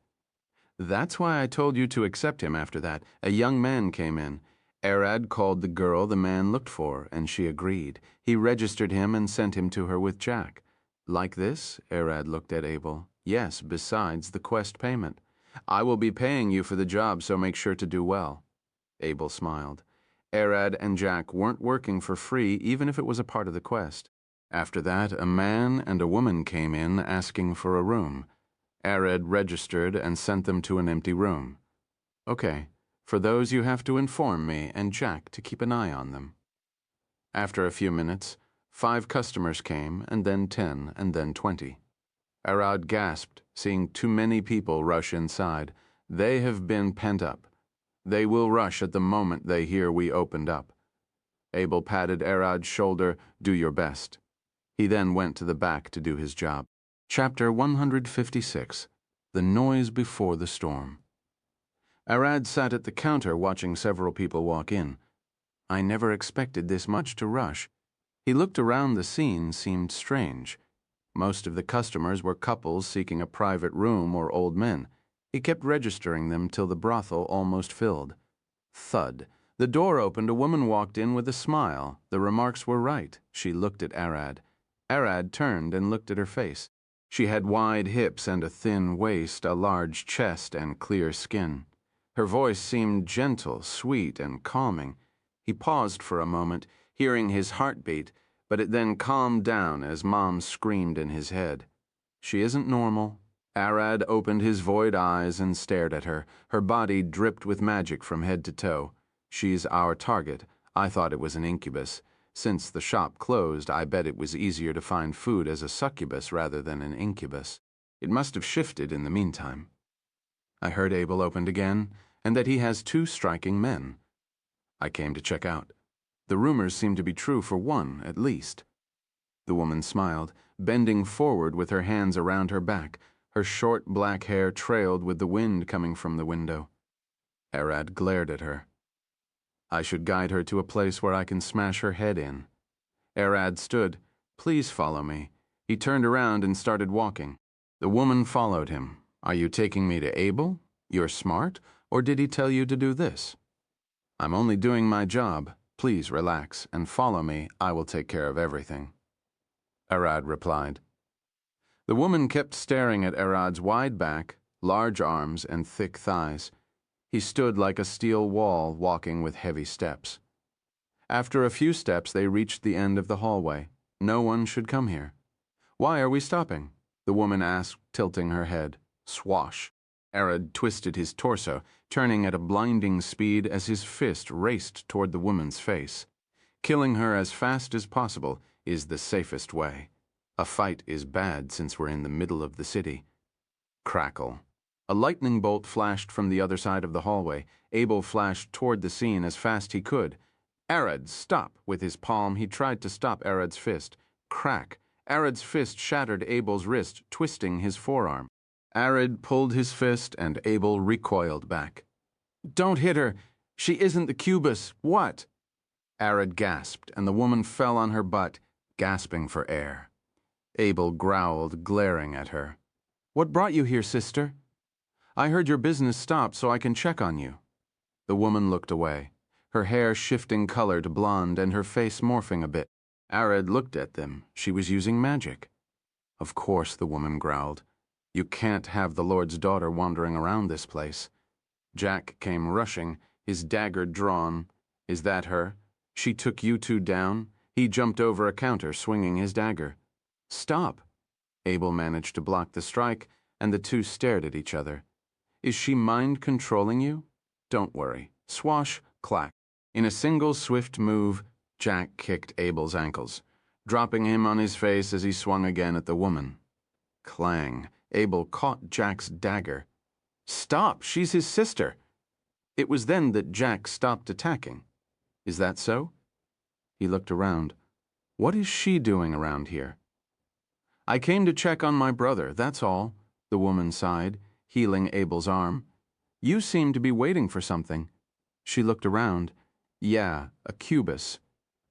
That's why I told you to accept him after that. A young man came in. Arad called the girl the man looked for, and she agreed. He registered him and sent him to her with Jack. Like this? Arad looked at Abel. Yes, besides the quest payment. I will be paying you for the job, so make sure to do well. Abel smiled. Arad and Jack weren't working for free, even if it was a part of the quest. After that, a man and a woman came in asking for a room. Arad registered and sent them to an empty room. Okay. For those you have to inform me and Jack to keep an eye on them. After a few minutes, 5 customers came, and then 10, and then 20. Arad gasped, seeing too many people rush inside. They have been pent up. They will rush at the moment they hear we opened up. Abel patted Arad's shoulder. Do your best. He then went to the back to do his job. Chapter 156. The Noise Before the Storm. Arad sat at the counter watching several people walk in. I never expected this much to rush. He looked around. The scene seemed strange. Most of the customers were couples seeking a private room or old men. He kept registering them till the brothel almost filled. Thud. The door opened, a woman walked in with a smile. The remarks were right. She looked at Arad. Arad turned and looked at her face. She had wide hips and a thin waist, a large chest and clear skin. Her voice seemed gentle, sweet, and calming. He paused for a moment, hearing his heartbeat, but it then calmed down as Mom screamed in his head. She isn't normal. Arad opened his void eyes and stared at her. Her body dripped with magic from head to toe. She's our target. I thought it was an incubus. Since the shop closed, I bet it was easier to find food as a succubus rather than an incubus. It must have shifted in the meantime. I heard Abel opened again, and that he has 2 striking men. I came to check out. The rumors seem to be true for one, at least. The woman smiled, bending forward with her hands around her back. Her short black hair trailed with the wind coming from the window. Arad glared at her. I should guide her to a place where I can smash her head in. Arad stood. Please follow me. He turned around and started walking. The woman followed him. Are you taking me to Abel? You're smart, or did he tell you to do this? I'm only doing my job. Please relax and follow me. I will take care of everything. Arad replied. The woman kept staring at Arad's wide back, large arms, and thick thighs. He stood like a steel wall, walking with heavy steps. After a few steps, they reached the end of the hallway. No one should come here. Why are we stopping? The woman asked, tilting her head. Swash. Arad twisted his torso, turning at a blinding speed as his fist raced toward the woman's face. Killing her as fast as possible is the safest way. A fight is bad since we're in the middle of the city. Crackle. A lightning bolt flashed from the other side of the hallway. Abel flashed toward the scene as fast he could. Arad, stop! With his palm, he tried to stop Arad's fist. Crack! Arad's fist shattered Abel's wrist, twisting his forearm. Arad pulled his fist, and Abel recoiled back. Don't hit her! She isn't the Cubus! What? Arad gasped, and the woman fell on her butt, gasping for air. Abel growled, glaring at her. What brought you here, sister? I heard your business stopped so I can check on you. The woman looked away, her hair shifting color to blonde and her face morphing a bit. Arad looked at them. She was using magic. Of course, the woman growled. You can't have the Lord's daughter wandering around this place. Jack came rushing, his dagger drawn. Is that her? She took you 2 down. He jumped over a counter, swinging his dagger. Stop! Abel managed to block the strike, and the 2 stared at each other. Is she mind-controlling you? Don't worry. Swash, clack. In a single swift move, Jack kicked Abel's ankles, dropping him on his face as he swung again at the woman. Clang. Abel caught Jack's dagger. Stop! She's his sister! It was then that Jack stopped attacking. Is that so? He looked around. What is she doing around here? I came to check on my brother, that's all, the woman sighed, healing Abel's arm. You seem to be waiting for something. She looked around. Yeah, a Cubus,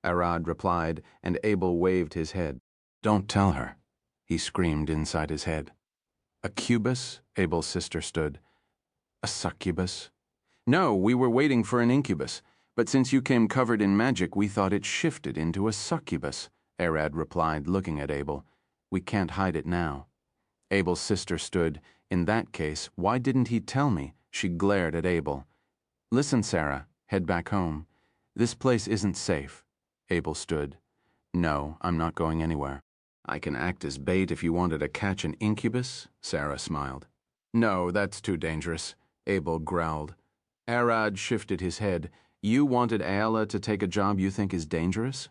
Arad replied, and Abel waved his head. Don't tell her, he screamed inside his head. A Cubus? Abel's sister stood. A succubus? No, we were waiting for an incubus, but since you came covered in magic, we thought it shifted into a succubus, Arad replied, looking at Abel. We can't hide it now. Abel's sister stood. In that case, why didn't he tell me? She glared at Abel. Listen, Sarah, head back home. This place isn't safe. Abel stood. No, I'm not going anywhere. I can act as bait if you wanted to catch an incubus, Sarah smiled. No, that's too dangerous, Abel growled. Arad shifted his head. You wanted Ayala to take a job you think is dangerous?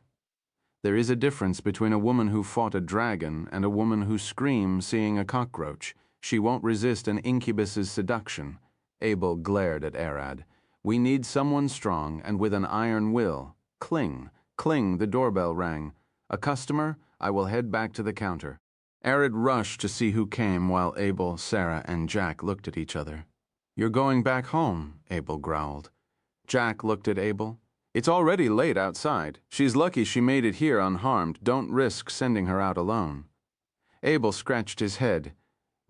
There is a difference between a woman who fought a dragon and a woman who screams seeing a cockroach. She won't resist an incubus's seduction. Abel glared at Arad. We need someone strong and with an iron will. Cling, cling, the doorbell rang. A customer? I will head back to the counter. Arad rushed to see who came while Abel, Sarah, and Jack looked at each other. You're going back home, Abel growled. Jack looked at Abel. It's already late outside. She's lucky she made it here unharmed. Don't risk sending her out alone. Abel scratched his head.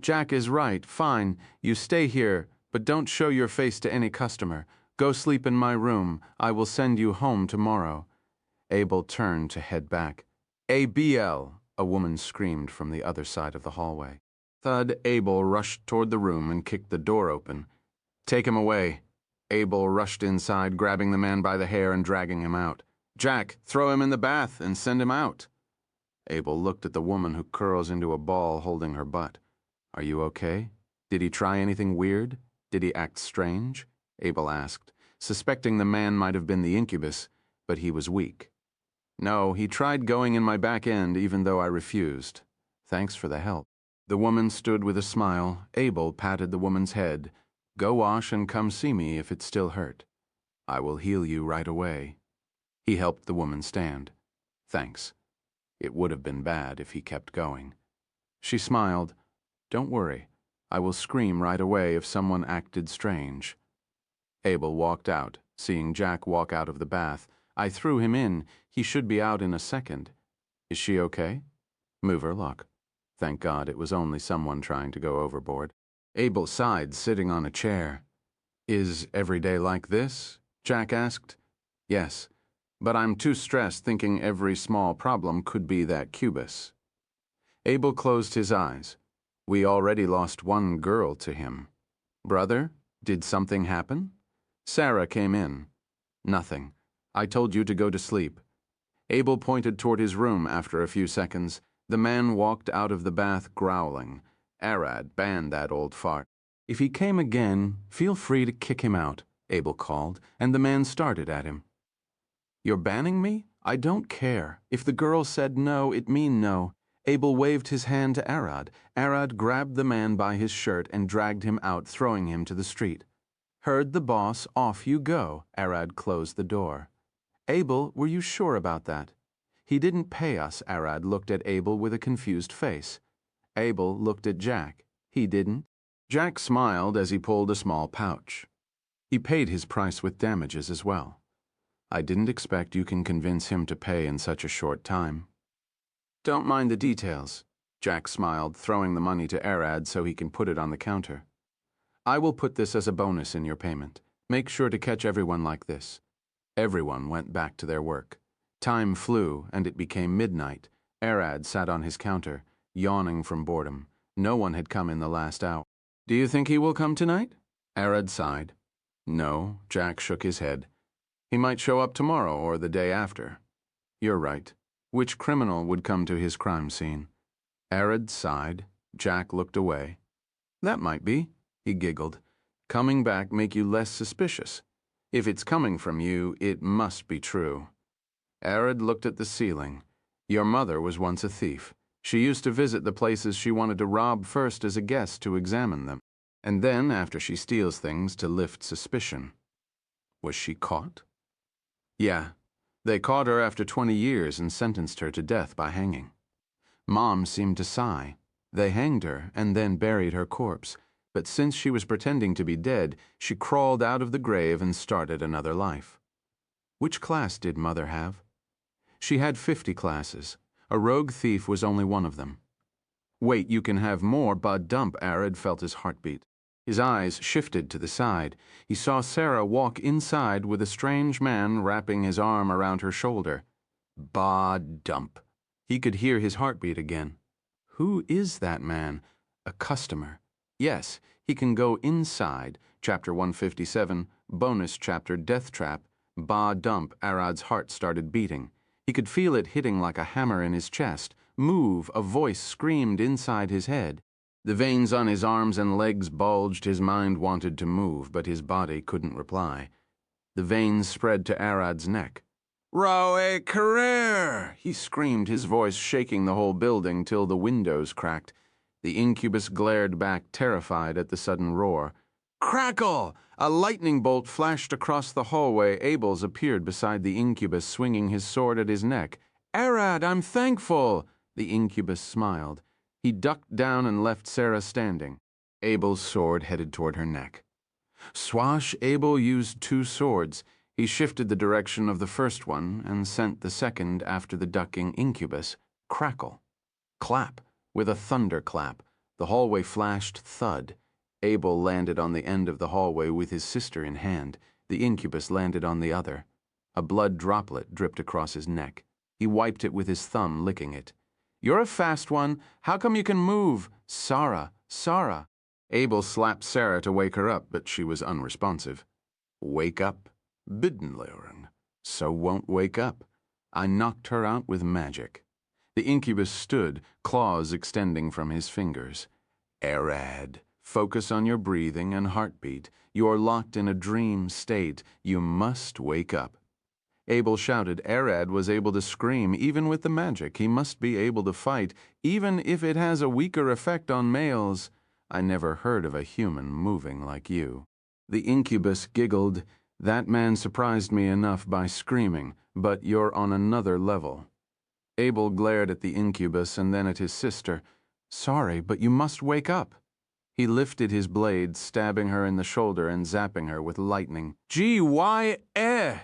Jack is right. Fine, you stay here, but don't show your face to any customer. Go sleep in my room. I will send you home tomorrow. Abel turned to head back. ABL, a woman screamed from the other side of the hallway. Thud, Abel rushed toward the room and kicked the door open. Take him away. Abel rushed inside, grabbing the man by the hair and dragging him out. Jack, throw him in the bath and send him out. Abel looked at the woman who curls into a ball holding her butt. Are you okay? Did he try anything weird? Did he act strange? Abel asked, suspecting the man might have been the incubus, but he was weak. No, he tried going in my back end even though I refused. Thanks for the help. The woman stood with a smile. Abel patted the woman's head. Go wash and come see me if it still hurt. I will heal you right away. He helped the woman stand. Thanks. It would have been bad if he kept going. She smiled. Don't worry. I will scream right away if someone acted strange. Abel walked out, seeing Jack walk out of the bath. I threw him in. He should be out in a second. Is she okay? Move her luck. Thank God it was only someone trying to go overboard. Abel sighed, sitting on a chair. Is every day like this? Jack asked. Yes, but I'm too stressed thinking every small problem could be that cubus. Abel closed his eyes. We already lost one girl to him. Brother, did something happen? Sarah came in. Nothing. I told you to go to sleep. Abel pointed toward his room after a few seconds. The man walked out of the bath growling. Arad banned that old fart. If he came again, feel free to kick him out, Abel called, and the man started at him. You're banning me? I don't care. If the girl said no, it mean no. Abel waved his hand to Arad. Arad grabbed the man by his shirt and dragged him out, throwing him to the street. Heard the boss, off you go. Arad closed the door. Abel, were you sure about that? He didn't pay us. Arad looked at Abel with a confused face. Abel looked at Jack. He didn't. Jack smiled as he pulled a small pouch. He paid his price with damages as well. I didn't expect you can convince him to pay in such a short time. Don't mind the details. Jack smiled, throwing the money to Arad so he can put it on the counter. I will put this as a bonus in your payment. Make sure to catch everyone like this. Everyone went back to their work. Time flew, and it became midnight. Arad sat on his counter, yawning from boredom. No one had come in the last hour. Do you think he will come tonight? Arad sighed. No, Jack shook his head. He might show up tomorrow or the day after. You're right. Which criminal would come to his crime scene? Arad sighed. Jack looked away. That might be, he giggled. Coming back make you less suspicious. If it's coming from you, it must be true. Arad looked at the ceiling. Your mother was once a thief. She used to visit the places she wanted to rob first as a guest to examine them, and then, after she steals things, to lift suspicion. Was she caught? Yeah. They caught her after 20 years and sentenced her to death by hanging. Mom seemed to sigh. They hanged her and then buried her corpse, but since she was pretending to be dead, she crawled out of the grave and started another life. Which class did Mother have? She had 50 classes. A rogue thief was only one of them. Wait, you can have more, Bud Dump. Arad felt his heartbeat. His eyes shifted to the side. He saw Sarah walk inside with a strange man wrapping his arm around her shoulder. Bud Dump. He could hear his heartbeat again. Who is that man? A customer. Yes, he can go inside. Chapter 157, bonus chapter Death Trap. Bud Dump. Arad's heart started beating. He could feel it hitting like a hammer in his chest. Move, a voice screamed inside his head. The veins on his arms and legs bulged. His mind wanted to move, but his body couldn't reply. The veins spread to Arad's neck. Roe career! He screamed, his voice shaking the whole building till the windows cracked. The incubus glared back, terrified at the sudden roar. Crackle! A lightning bolt flashed across the hallway. Abel's appeared beside the incubus, swinging his sword at his neck. Arad, I'm thankful! The incubus smiled. He ducked down and left Sarah standing. Abel's sword headed toward her neck. Swash, Abel used 2 swords. He shifted the direction of the first one and sent the second after the ducking incubus. Crackle. Clap. With a thunderclap. The hallway flashed thud. Abel landed on the end of the hallway with his sister in hand. The incubus landed on the other. A blood droplet dripped across his neck. He wiped it with his thumb, licking it. "You're a fast one. How come you can move? Sarah, Sarah." Abel slapped Sarah to wake her up, but she was unresponsive. "Wake up, Biddenleuren. So won't wake up. I knocked her out with magic." The incubus stood, claws extending from his fingers. "Arad, focus on your breathing and heartbeat. You're locked in a dream state. You must wake up." Abel shouted. Arad was able to scream even with the magic. He must be able to fight, even if it has a weaker effect on males. "I never heard of a human moving like you." The incubus giggled. "That man surprised me enough by screaming, but you're on another level." Abel glared at the incubus and then at his sister. "Sorry, but you must wake up." He lifted his blade, stabbing her in the shoulder and zapping her with lightning. "Gee, why,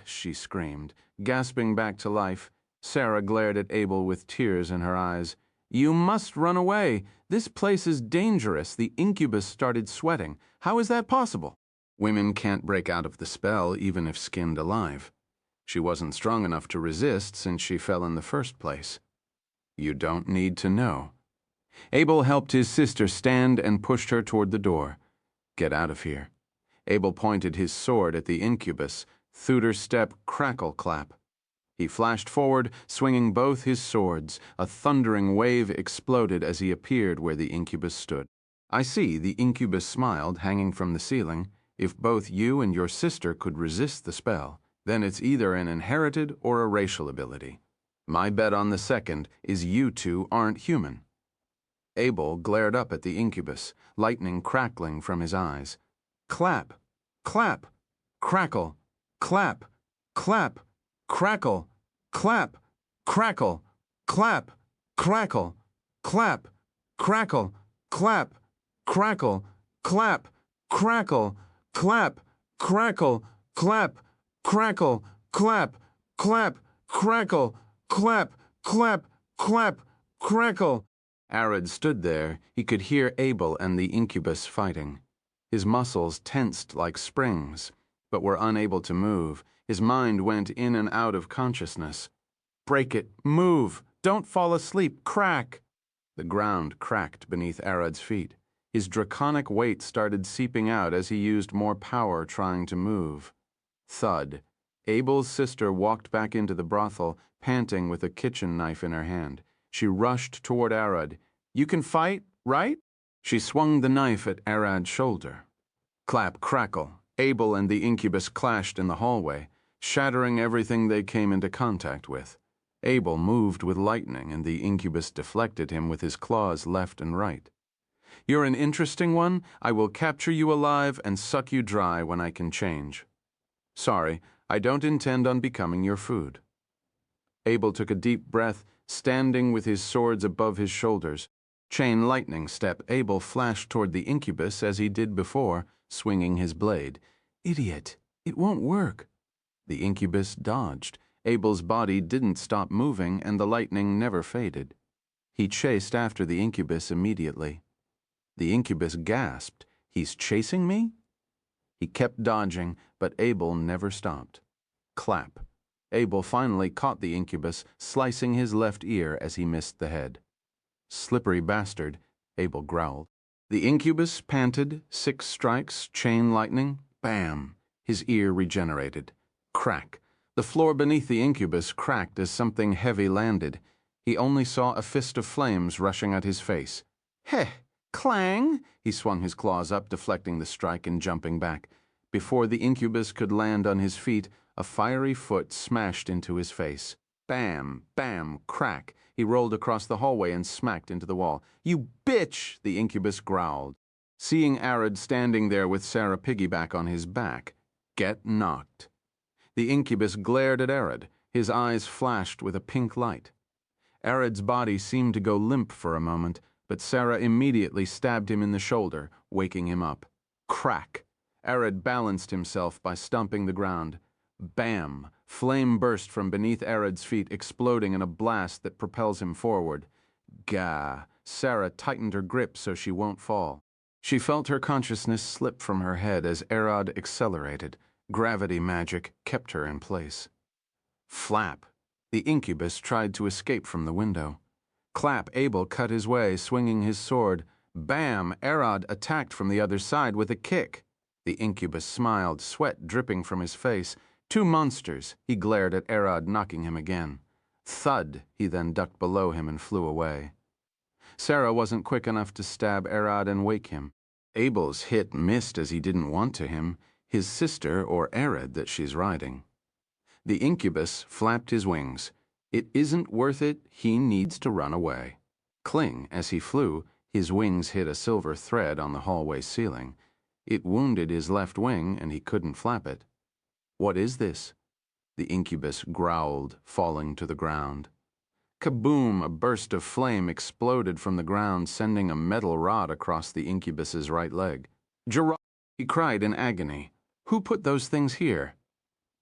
she screamed, gasping back to life. Sarah glared at Abel with tears in her eyes. "You must run away. This place is dangerous." The incubus started sweating. "How is that possible?" Women can't break out of the spell even if skinned alive. She wasn't strong enough to resist since she fell in the first place. You don't need to know. Abel helped his sister stand and pushed her toward the door. "Get out of here." Abel pointed his sword at the incubus. Thuder step, crackle clap. He flashed forward, swinging both his swords. A thundering wave exploded as he appeared where the incubus stood. "I see," the incubus smiled, hanging from the ceiling. "If both you and your sister could resist the spell, then it's either an inherited or a racial ability. My bet on the second is you two aren't human." Abel glared up at the incubus, lightning crackling from his eyes. Clap, clap, crackle, clap, clap, crackle, clap, crackle, clap, crackle, clap, crackle, clap, crackle, clap, crackle, clap, crackle, clap, crackle, clap, clap, crackle, clap, clap, clap, crackle. Arad stood there. He could hear Abel and the incubus fighting. His muscles tensed like springs, but were unable to move. His mind went in and out of consciousness. "Break it! Move! Don't fall asleep! Crack!" The ground cracked beneath Arad's feet. His draconic weight started seeping out as he used more power trying to move. Thud. Abel's sister walked back into the brothel, panting with a kitchen knife in her hand. She rushed toward Arad. "You can fight, right?" She swung the knife at Arad's shoulder. Clap, crackle. Abel and the incubus clashed in the hallway, shattering everything they came into contact with. Abel moved with lightning, and the incubus deflected him with his claws left and right. "You're an interesting one. I will capture you alive and suck you dry when I can change. Sorry, I don't intend on becoming your food." Abel took a deep breath, standing with his swords above his shoulders. Chain lightning step, Abel flashed toward the incubus as he did before, swinging his blade. "Idiot! It won't work." The incubus dodged. Abel's body didn't stop moving, and the lightning never faded. He chased after the incubus immediately. The incubus gasped. "He's chasing me?" He kept dodging, but Abel never stopped. Clap. Abel finally caught the incubus, slicing his left ear as he missed the head. "Slippery bastard," Abel growled. The incubus panted, 6 strikes, chain lightning, bam. His ear regenerated. Crack. The floor beneath the incubus cracked as something heavy landed. He only saw a fist of flames rushing at his face. "Heh! Clang!" He swung his claws up, deflecting the strike and jumping back. Before the incubus could land on his feet, a fiery foot smashed into his face. Bam! Bam! Crack! He rolled across the hallway and smacked into the wall. "You bitch!" the incubus growled. Seeing Arad standing there with Sarah piggyback on his back. "Get knocked." The incubus glared at Arad. His eyes flashed with a pink light. Arad's body seemed to go limp for a moment, but Sarah immediately stabbed him in the shoulder, waking him up. Crack! Arad balanced himself by stomping the ground. Bam! Flame burst from beneath Arad's feet, exploding in a blast that propels him forward. Gah! Sarah tightened her grip so she won't fall. She felt her consciousness slip from her head as Arod accelerated. Gravity magic kept her in place. Flap! The incubus tried to escape from the window. Clap! Abel cut his way, swinging his sword. Bam! Arod attacked from the other side with a kick. The incubus smiled, sweat dripping from his face. Two monsters! He glared at Arod, knocking him again. Thud! He then ducked below him and flew away. Sarah wasn't quick enough to stab Arod and wake him. Abel's hit missed as he didn't want to him, his sister or Arod that she's riding. The incubus flapped his wings. It isn't worth it, he needs to run away. Cling, as he flew, his wings hit a silver thread on the hallway ceiling. It wounded his left wing and he couldn't flap it. What is this? The incubus growled, falling to the ground. Kaboom! A burst of flame exploded from the ground, sending a metal rod across the incubus's right leg. Gerard! He cried in agony. Who put those things here?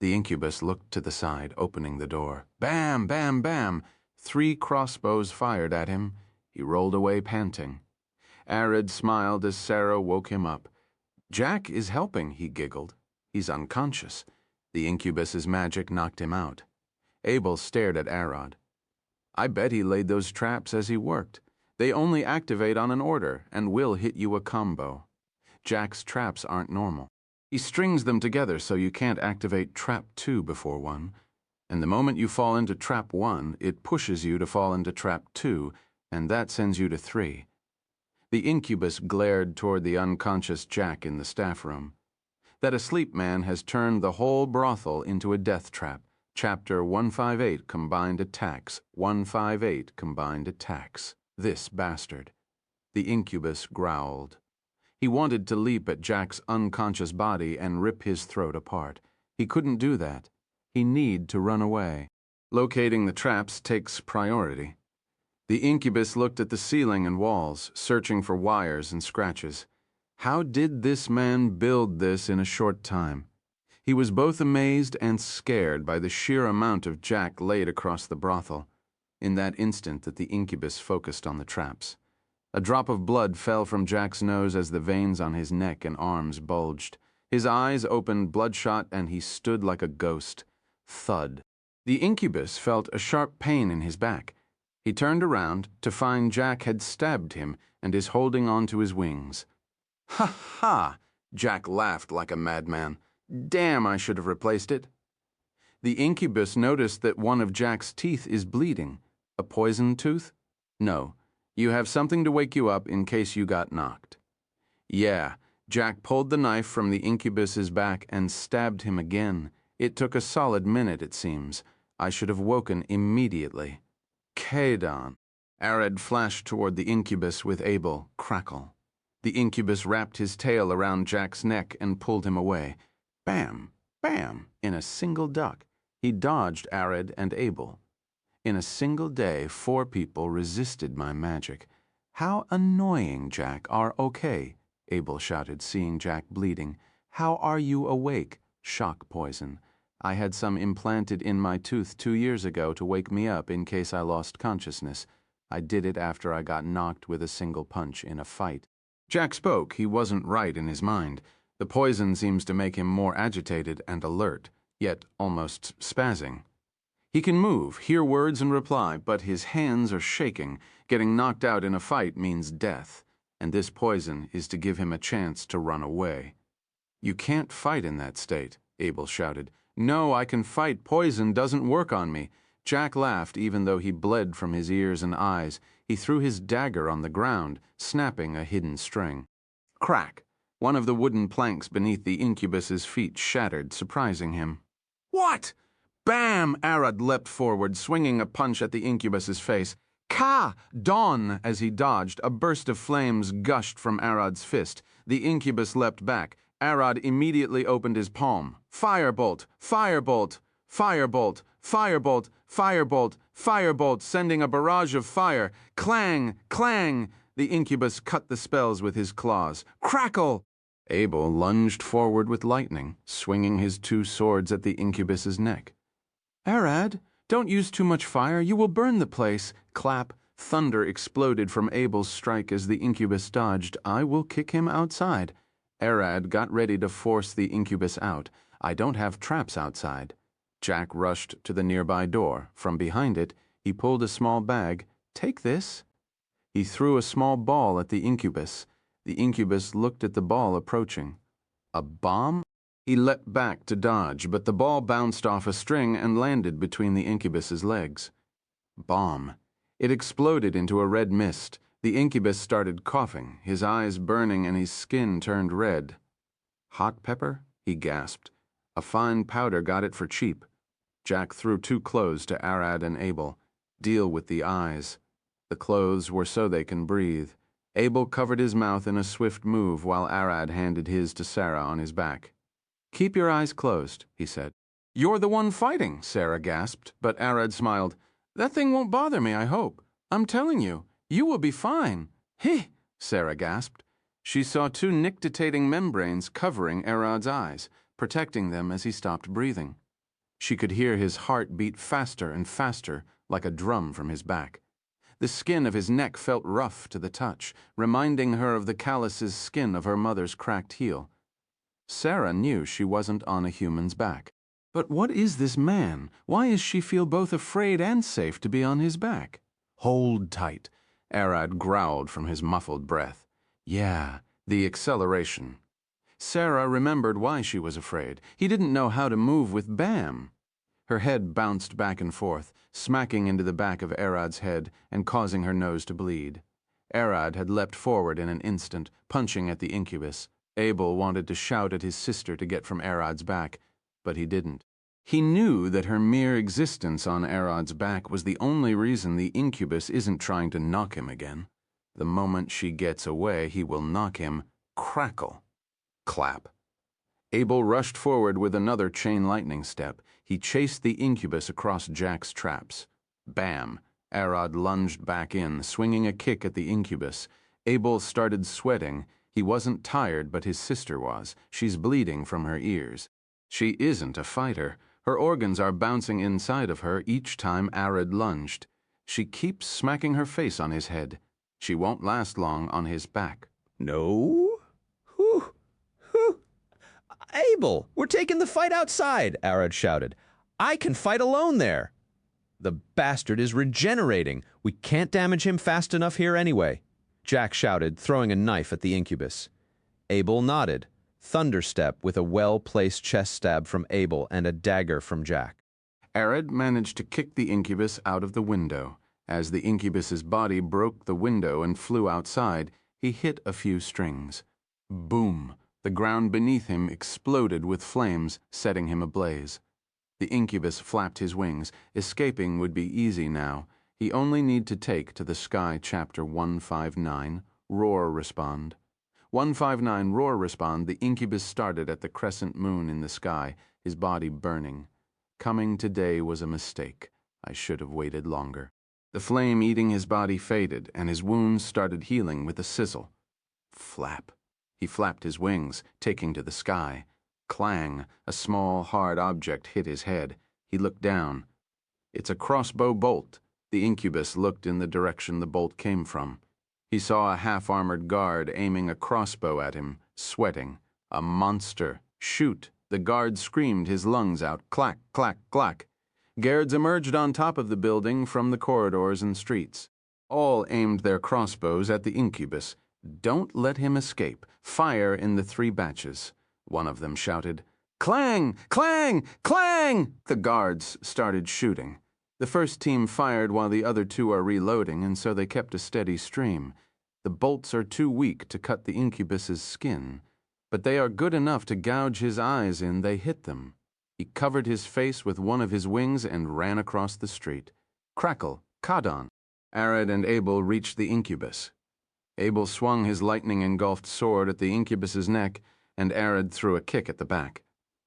The incubus looked to the side, opening the door. Bam! Bam! Bam! 3 crossbows fired at him. He rolled away panting. Arod smiled as Sarah woke him up. Jack is helping, he giggled. He's unconscious. The incubus's magic knocked him out. Abel stared at Arod. I bet he laid those traps as he worked. They only activate on an order and will hit you a combo. Jack's traps aren't normal. He strings them together so you can't activate trap 2 before one. And the moment you fall into trap 1, it pushes you to fall into trap 2, and that sends you to 3. The incubus glared toward the unconscious Jack in the staff room. That asleep man has turned the whole brothel into a death trap. Chapter 158, Combined Attacks. 158, Combined Attacks. This bastard. The incubus growled. He wanted to leap at Jack's unconscious body and rip his throat apart. He couldn't do that. He needed to run away. Locating the traps takes priority. The incubus looked at the ceiling and walls, searching for wires and scratches. How did this man build this in a short time? He was both amazed and scared by the sheer amount of Jack laid across the brothel. In that instant that the incubus focused on the traps. A drop of blood fell from Jack's nose as the veins on his neck and arms bulged. His eyes opened bloodshot and he stood like a ghost. Thud. The incubus felt a sharp pain in his back. He turned around to find Jack had stabbed him and is holding on to his wings. Ha ha! Jack laughed like a madman. Damn, I should have replaced it. The incubus noticed that one of Jack's teeth is bleeding. A poisoned tooth? No. You have something to wake you up in case you got knocked. Yeah, Jack pulled the knife from the incubus's back and stabbed him again. It took a solid minute, it seems. I should have woken immediately. Kadon. Arod flashed toward the incubus with Abel. Crackle. The incubus wrapped his tail around Jack's neck and pulled him away. Bam! Bam! In a single duck. He dodged Arod and Abel. In a single day, 4 people resisted my magic. How annoying, Jack. Are okay, Abel shouted, seeing Jack bleeding. How are you awake? Shock poison. I had some implanted in my tooth 2 years ago to wake me up in case I lost consciousness. I did it after I got knocked with a single punch in a fight. Jack spoke. He wasn't right in his mind. The poison seems to make him more agitated and alert, yet almost spazzing. He can move, hear words and reply, but his hands are shaking. Getting knocked out in a fight means death, and this poison is to give him a chance to run away. You can't fight in that state, Abel shouted. No, I can fight. Poison doesn't work on me. Jack laughed, even though he bled from his ears and eyes. He threw his dagger on the ground, snapping a hidden string. Crack! One of the wooden planks beneath the incubus's feet shattered, surprising him. What? Bam! Arod leapt forward, swinging a punch at the incubus's face. Ka! Dawn! As he dodged, a burst of flames gushed from Arod's fist. The incubus leapt back. Arod immediately opened his palm. Firebolt! Firebolt! Firebolt! Firebolt! Firebolt! Firebolt! Sending a barrage of fire. Clang! Clang! The incubus cut the spells with his claws. Crackle! Abel lunged forward with lightning, swinging his 2 swords at the incubus's neck. Arod, don't use too much fire. You will burn the place. Clap. Thunder exploded from Abel's strike as the incubus dodged. "I will kick him outside." Arad got ready to force the incubus out. "I don't have traps outside." Jack rushed to the nearby door. From behind it, he pulled a small bag. "Take this." He threw a small ball at the incubus. The incubus looked at the ball approaching. A bomb? He leapt back to dodge, but the ball bounced off a string and landed between the incubus's legs. Bomb. It exploded into a red mist. The incubus started coughing, his eyes burning and his skin turned red. "Hot pepper?" he gasped. "A fine powder got it for cheap." Jack threw 2 clothes to Arad and Abel. "Deal with the eyes." The clothes were so they can breathe. Abel covered his mouth in a swift move while Arad handed his to Sarah on his back. "Keep your eyes closed," he said. "You're the one fighting," Sarah gasped, but Arad smiled. "That thing won't bother me, I hope. I'm telling you, you will be fine." "Heh," Sarah gasped. She saw 2 nictitating membranes covering Arad's eyes, protecting them as he stopped breathing. She could hear his heart beat faster and faster, like a drum from his back. The skin of his neck felt rough to the touch, reminding her of the calluses skin of her mother's cracked heel. Sarah knew she wasn't on a human's back. But what is this man? Why does she feel both afraid and safe to be on his back? "Hold tight," Arad growled from his muffled breath. "Yeah, the acceleration." Sarah remembered why she was afraid. He didn't know how to move with Bam. Her head bounced back and forth, smacking into the back of Arad's head and causing her nose to bleed. Arad had leapt forward in an instant, punching at the incubus. Abel wanted to shout at his sister to get from Arad's back, but he didn't. He knew that her mere existence on Arad's back was the only reason the incubus isn't trying to knock him again. The moment she gets away, he will knock him. Crackle. Clap. Abel rushed forward with another chain lightning step. He chased the incubus across Jack's traps. Bam! Arad lunged back in, swinging a kick at the incubus. Abel started sweating. He wasn't tired, but his sister was. She's bleeding from her ears. She isn't a fighter. Her organs are bouncing inside of her each time Arad lunged. She keeps smacking her face on his head. She won't last long on his back. "No? Whew. Whew. Abel, we're taking the fight outside," Arad shouted. "I can fight alone there." "The bastard is regenerating. We can't damage him fast enough here anyway," Jack shouted, throwing a knife at the incubus. Abel nodded. Thunderstep with a well-placed chest stab from Abel and a dagger from Jack. Arad managed to kick the incubus out of the window. As the incubus's body broke the window and flew outside, he hit a few strings. Boom! The ground beneath him exploded with flames, setting him ablaze. The incubus flapped his wings. Escaping would be easy now. He only need to take to the sky chapter 159, Roar Respond. 159 Roar Respond, the incubus started at the crescent moon in the sky, his body burning. Coming today was a mistake. I should have waited longer. The flame eating his body faded, and his wounds started healing with a sizzle. Flap. He flapped his wings, taking to the sky. Clang. A small, hard object hit his head. He looked down. It's a crossbow bolt. The incubus looked in the direction the bolt came from. He saw a half-armored guard aiming a crossbow at him, sweating. A monster. Shoot! The guard screamed his lungs out. Clack, clack, clack. Guards emerged on top of the building from the corridors and streets. All aimed their crossbows at the incubus. "Don't let him escape. Fire in the 3 batches." One of them shouted. "Clang! Clang! Clang!" The guards started shooting. The first team fired while the other 2 are reloading, and so they kept a steady stream. The bolts are too weak to cut the incubus's skin, but they are good enough to gouge his eyes in. They hit them. He covered his face with one of his wings and ran across the street. Crackle, Kadon. Arad and Abel reached the incubus. Abel swung his lightning-engulfed sword at the incubus's neck, and Arad threw a kick at the back.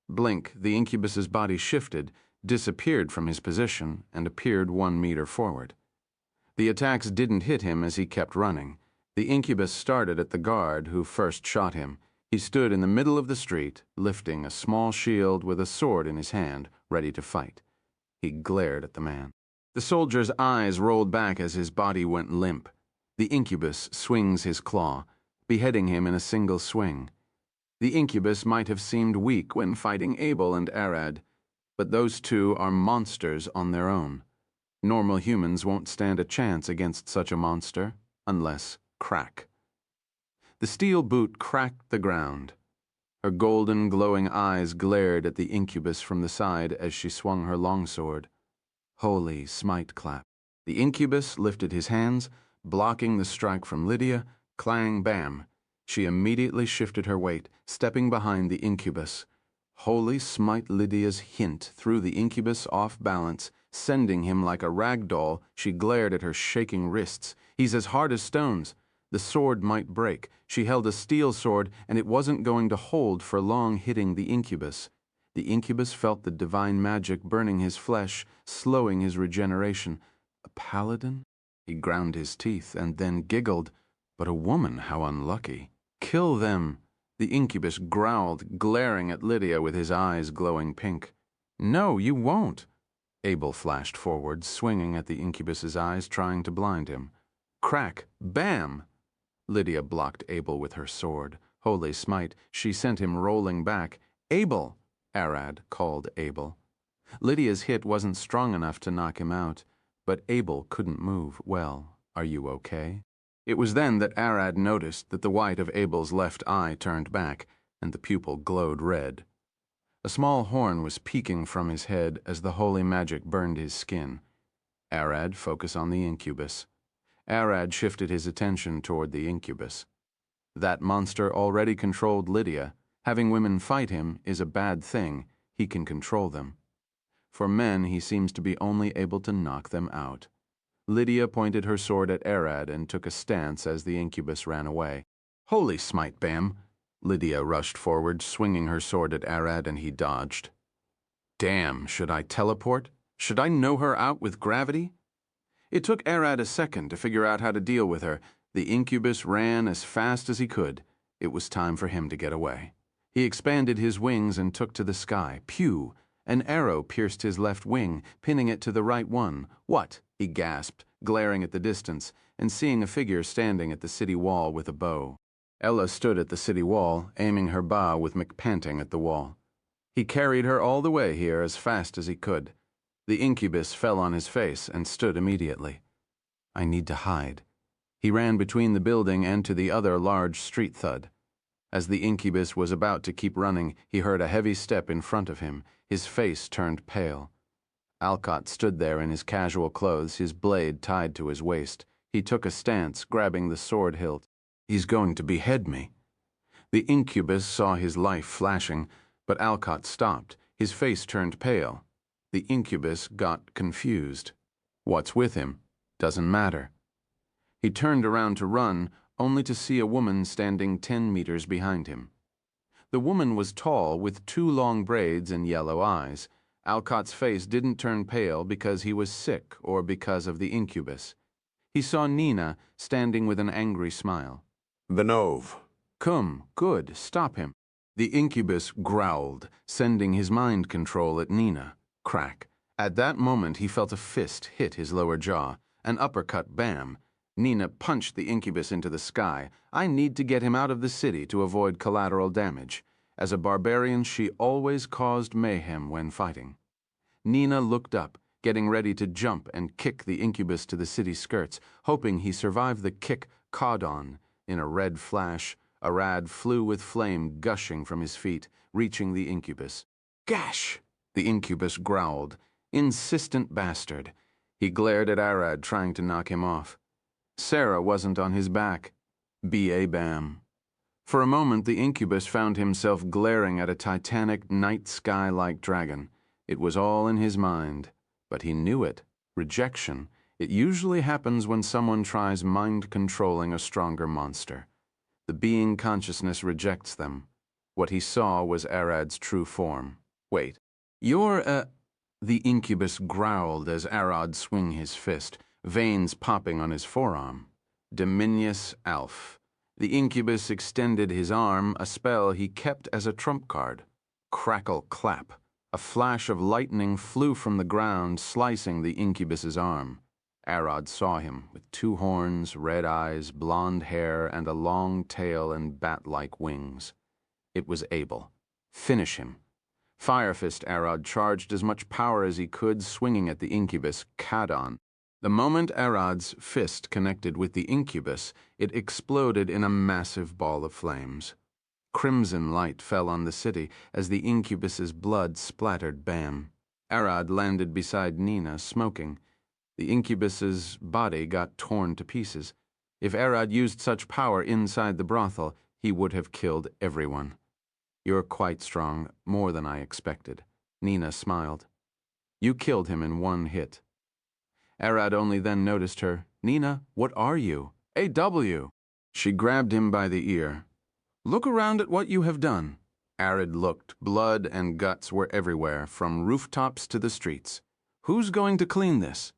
Blink, the incubus's body shifted, disappeared from his position, and appeared 1 meter forward. The attacks didn't hit him as he kept running. The incubus started at the guard who first shot him. He stood in the middle of the street, lifting a small shield with a sword in his hand, ready to fight. He glared at the man. The soldier's eyes rolled back as his body went limp. The incubus swings his claw, beheading him in a single swing. The incubus might have seemed weak when fighting Abel and Arad, but those two are monsters on their own. Normal humans won't stand a chance against such a monster, unless crack. The steel boot cracked the ground. Her golden, glowing eyes glared at the incubus from the side as she swung her longsword. Holy smite clap. The incubus lifted his hands, blocking the strike from Lydia. Clang, bam. She immediately shifted her weight, stepping behind the incubus. Holy smite Lydia's hint threw the incubus off balance, sending him like a rag doll. She glared at her shaking wrists. He's as hard as stones. The sword might break. She held a steel sword, and it wasn't going to hold for long, hitting the incubus. The incubus felt the divine magic burning his flesh, slowing his regeneration. A paladin? He ground his teeth and then giggled. But a woman, how unlucky. Kill them! The incubus growled, glaring at Lydia with his eyes glowing pink. No, you won't. Abel flashed forward, swinging at the incubus's eyes, trying to blind him. Crack! Bam! Lydia blocked Abel with her sword. Holy smite, she sent him rolling back. Abel! Arad called Abel. Lydia's hit wasn't strong enough to knock him out, but Abel couldn't move. Well, are you okay? It was then that Arad noticed that the white of Abel's left eye turned back, and the pupil glowed red. A small horn was peeking from his head as the holy magic burned his skin. Arad, focus on the incubus. Arad shifted his attention toward the incubus. That monster already controlled Lydia. Having women fight him is a bad thing. He can control them. For men, he seems to be only able to knock them out. Lydia pointed her sword at Arad and took a stance as the incubus ran away. Holy smite, bam! Lydia rushed forward, swinging her sword at Arad, and he dodged. Damn, should I teleport? Should I know her out with gravity? It took Arad a second to figure out how to deal with her. The incubus ran as fast as he could. It was time for him to get away. He expanded his wings and took to the sky. Pew! An arrow pierced his left wing, pinning it to the right one. What? He gasped, glaring at the distance, and seeing a figure standing at the city wall with a bow. Ella stood at the city wall, aiming her bow with McPanting at the wall. He carried her all the way here as fast as he could. The incubus fell on his face and stood immediately. I need to hide. He ran between the building and to the other large street thud. As the incubus was about to keep running, he heard a heavy step in front of him. His face turned pale. Alcott stood there in his casual clothes, his blade tied to his waist. He took a stance, grabbing the sword hilt. He's going to behead me. The incubus saw his life flashing, but Alcott stopped. His face turned pale. The incubus got confused. What's with him? Doesn't matter. He turned around to run, only to see a woman standing 10 meters behind him. The woman was tall, with 2 long braids and yellow eyes. Alcott's face didn't turn pale because he was sick or because of the incubus. He saw Nina standing with an angry smile. Vinov. Come, good, stop him. The incubus growled, sending his mind control at Nina. Crack. At that moment he felt a fist hit his lower jaw. An uppercut, bam. Nina punched the incubus into the sky. I need to get him out of the city to avoid collateral damage. As a barbarian, she always caused mayhem when fighting. Nina looked up, getting ready to jump and kick the incubus to the city skirts, hoping he survived the kick. Caught on. In a red flash, Arad flew with flame gushing from his feet, reaching the incubus. Gash! The incubus growled. Insistent bastard. He glared at Arad, trying to knock him off. Sarah wasn't on his back. B.A.-bam. For a moment, the incubus found himself glaring at a titanic night sky-like dragon. It was all in his mind. But he knew it. Rejection. It usually happens when someone tries mind-controlling a stronger monster. The being consciousness rejects them. What he saw was Arad's true form. Wait. You're The incubus growled as Arad swung his fist, veins popping on his forearm. Dominius Alf. The incubus extended his arm, a spell he kept as a trump card. Crackle clap. A flash of lightning flew from the ground, slicing the incubus's arm. Arad saw him, with 2 horns, red eyes, blonde hair, and a long tail and bat-like wings. It was Abel. Finish him. Fire Fist Arad charged as much power as he could, swinging at the incubus, Kadon. The moment Arad's fist connected with the incubus, it exploded in a massive ball of flames. Crimson light fell on the city as the incubus's blood splattered Bam. Arad landed beside Nina, smoking. The incubus's body got torn to pieces. If Arad used such power inside the brothel, he would have killed everyone. You're quite strong, more than I expected. Nina smiled. You killed him in 1 hit. Arad only then noticed her. Nina, what are you? A.W. She grabbed him by the ear. Look around at what you have done. Arad looked. Blood and guts were everywhere, from rooftops to the streets. Who's going to clean this?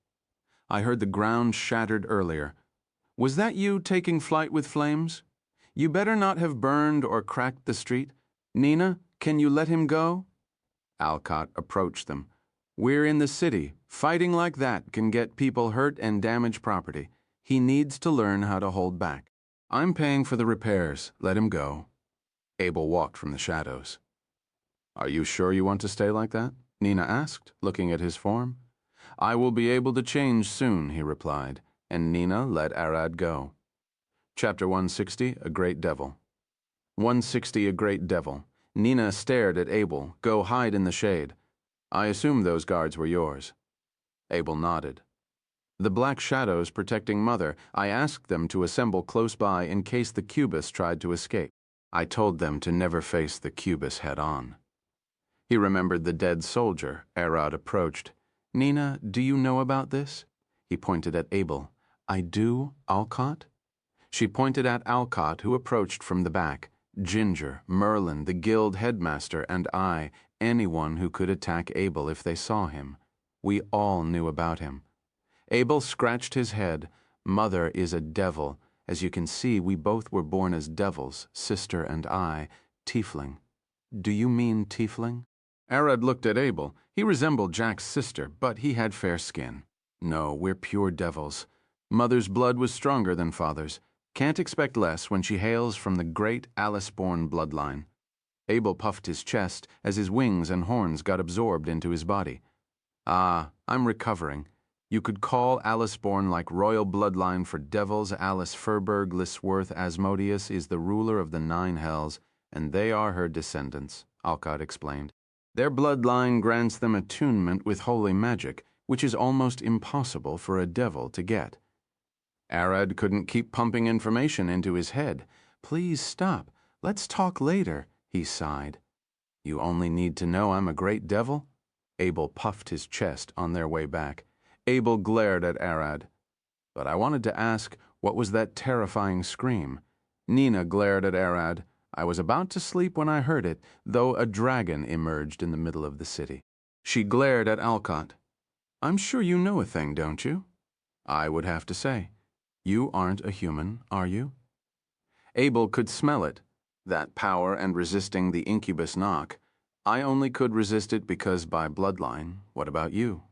I heard the ground shattered earlier. Was that you taking flight with flames? You better not have burned or cracked the street. Nina, can you let him go? Alcott approached them. We're in the city. Fighting like that can get people hurt and damage property. He needs to learn how to hold back. I'm paying for the repairs. Let him go. Abel walked from the shadows. Are you sure you want to stay like that? Nina asked, looking at his form. I will be able to change soon, he replied, and Nina let Arad go. Chapter 160, A Great Devil. 160, A Great Devil. Nina stared at Abel. Go hide in the shade. I assume those guards were yours. Abel nodded. The black shadows protecting Mother, I asked them to assemble close by in case the Cubus tried to escape. I told them to never face the Cubus head-on. He remembered the dead soldier. Arad approached. Nina, do you know about this? He pointed at Abel. I do, Alcott? She pointed at Alcott, who approached from the back. Ginger, Merlin, the guild headmaster, and I, anyone who could attack Abel if they saw him. We all knew about him. Abel scratched his head. Mother is a devil. As you can see, we both were born as devils, sister and I, tiefling. Do you mean tiefling? Arad looked at Abel. He resembled Jack's sister, but he had fair skin. No, we're pure devils. Mother's blood was stronger than father's. Can't expect less when she hails from the great Alice-born bloodline. Abel puffed his chest as his wings and horns got absorbed into his body. Ah, I'm recovering. You could call Alice-born like royal bloodline for devils. Alice Furberg Lisworth Asmodeus is the ruler of the 9 hells, and they are her descendants, Alcott explained. Their bloodline grants them attunement with holy magic, which is almost impossible for a devil to get. Arad couldn't keep pumping information into his head. Please stop. Let's talk later, he sighed. You only need to know I'm a great devil? Abel puffed his chest on their way back. Abel glared at Arad. But I wanted to ask, what was that terrifying scream? Nina glared at Arad. I was about to sleep when I heard it, though a dragon emerged in the middle of the city. She glared at Alcott. I'm sure you know a thing, don't you? I would have to say. You aren't a human, are you? Abel could smell it, that power and resisting the incubus knock. I only could resist it because by bloodline. What about you?